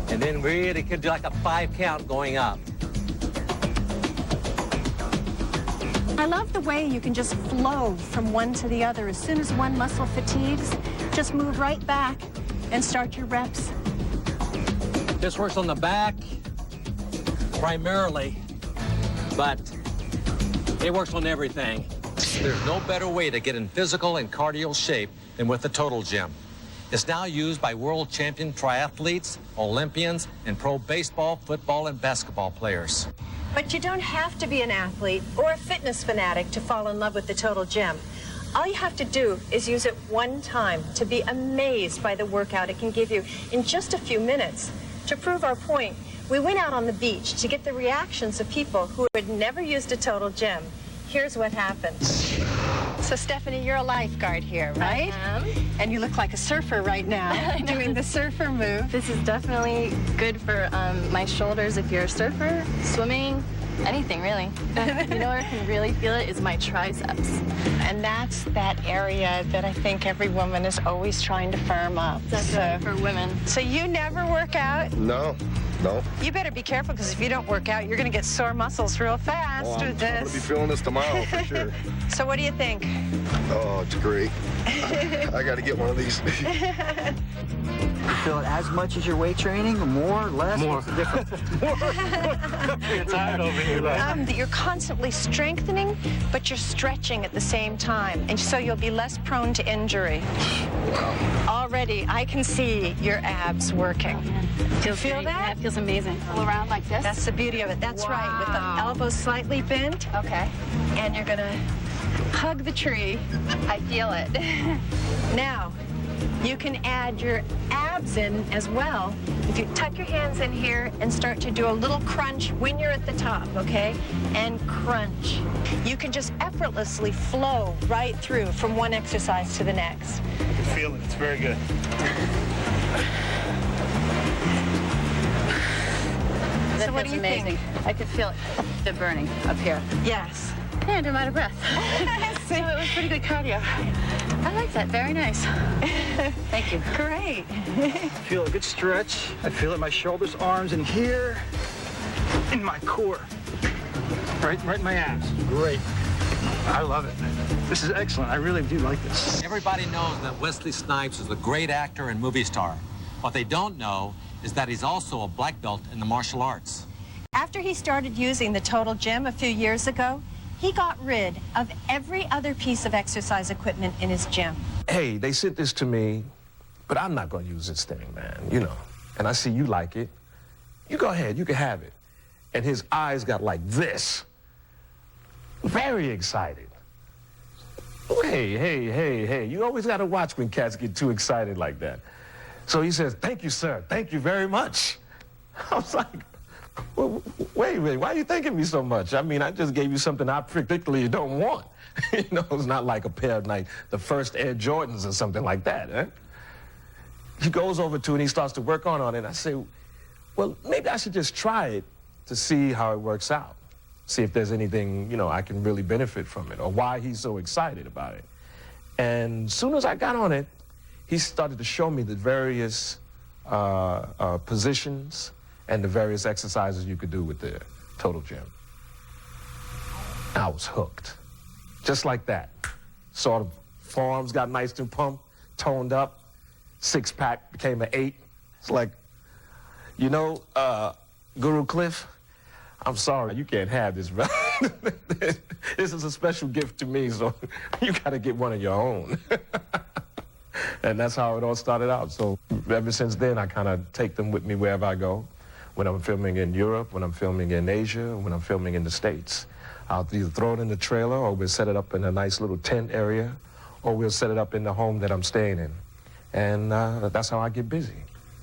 And then really could do like a 5 count going up. I love the way you can just flow from one to the other. As soon as one muscle fatigues, just move right back and start your reps. This works on the back primarily, but it works on everything. There's no better way to get in physical and cardio shape than with the Total Gym. It's now used by world champion triathletes, Olympians, and pro baseball, football, and basketball players. But you don't have to be an athlete or a fitness fanatic to fall in love with the Total Gym. All you have to do is use it one time to be amazed by the workout it can give you in just a few minutes. To prove our point, we went out on the beach to get the reactions of people who had never used a Total Gym. Here's what happened. So, Stephanie, you're a lifeguard here, right? I am. And you look like a surfer right now, doing the surfer move. This is definitely good for my shoulders if you're a surfer, swimming, anything really. You know where I can really feel it is my triceps. And that's that area that I think every woman is always trying to firm up. Definitely for women. So you never work out? No. You better be careful, because if you don't work out, you're going to get sore muscles real fast with this. I'm going to be feeling this tomorrow for sure. So what do you think? Oh, it's great. I got to get one of these. You feel it as much as your weight training, or more, or less? More. What's the difference? You're tired over here. You're constantly strengthening, but you're stretching at the same time, and so you'll be less prone to injury. Already, I can see your abs working. You feel that? That feels amazing. Pull around like this? That's the beauty of it. That's right, with the elbows slightly bent. Okay. And you're gonna hug the tree. I feel it. Now, you can add your abs in as well. If you tuck your hands in here and start to do a little crunch when you're at the top, okay? And crunch. You can just effortlessly flow right through from one exercise to the next. I can feel it. It's very good. That what do you amazing. think? I could feel the burning up here. Yes. And I'm out of breath. So it was pretty good cardio. I like that. Very nice. Thank you. Great. Feel a good stretch. I feel it in my shoulders, arms, and here in my core. Right in my abs. Great. I love it. This is excellent. I really do like this. Everybody knows that Wesley Snipes is a great actor and movie star. What they don't know is that he's also a black belt in the martial arts. After he started using the Total Gym a few years ago, he got rid of every other piece of exercise equipment in his gym. Hey, they sent this to me, but I'm not going to use this thing, man, you know. And I see you like it. You go ahead, you can have it. And his eyes got like this. Very excited. Hey, you always got to watch when cats get too excited like that. So he says, thank you, sir. Thank you very much. I was like, well, wait, why are you thanking me so much? I mean, I just gave you something I particularly don't want. You know, it's not like a pair of, like, the first Air Jordans or something like that, eh? He goes over to it and he starts to work on it. I say, well, maybe I should just try it to see how it works out. See if there's anything, you know, I can really benefit from it or why he's so excited about it. And as soon as I got on it, he started to show me the various positions and the various exercises you could do with the Total Gym. I was hooked. Just like that. Sort of forearms got nice and pumped, toned up. 6-pack became an 8. It's like, you know, Guru Cliff, I'm sorry, you can't have this, bro. This is a special gift to me, so you got to get one of your own. And that's how it all started out. So ever since then, I kind of take them with me wherever I go. When I'm filming in Europe, when I'm filming in Asia, when I'm filming in the States. I'll either throw it in the trailer, or we'll set it up in a nice little tent area, or we'll set it up in the home that I'm staying in. And that's how I get busy.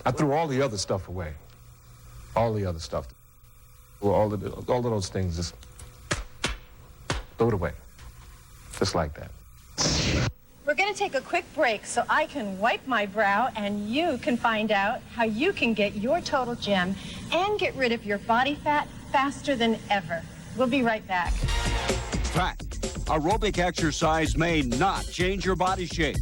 I threw all the other stuff away. All the other stuff. Well, all of those things, just throw it away. Just like that. We're going to take a quick break so I can wipe my brow and you can find out how you can get your total gym and get rid of your body fat faster than ever. We'll be right back. Fact: aerobic exercise may not change your body shape.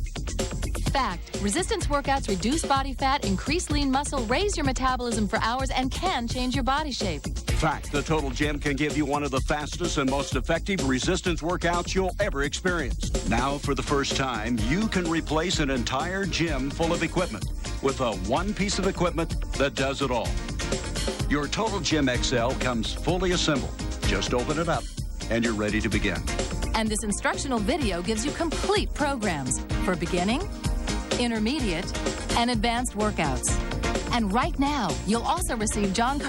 Fact: resistance workouts reduce body fat, increase lean muscle, raise your metabolism for hours, and can change your body shape. Fact: the Total Gym can give you one of the fastest and most effective resistance workouts you'll ever experience. Now, for the first time, you can replace an entire gym full of equipment with a one piece of equipment that does it all. Your Total Gym XL comes fully assembled. Just open it up, and you're ready to begin. And this instructional video gives you complete programs for beginning, intermediate, and advanced workouts. And right now, you'll also receive John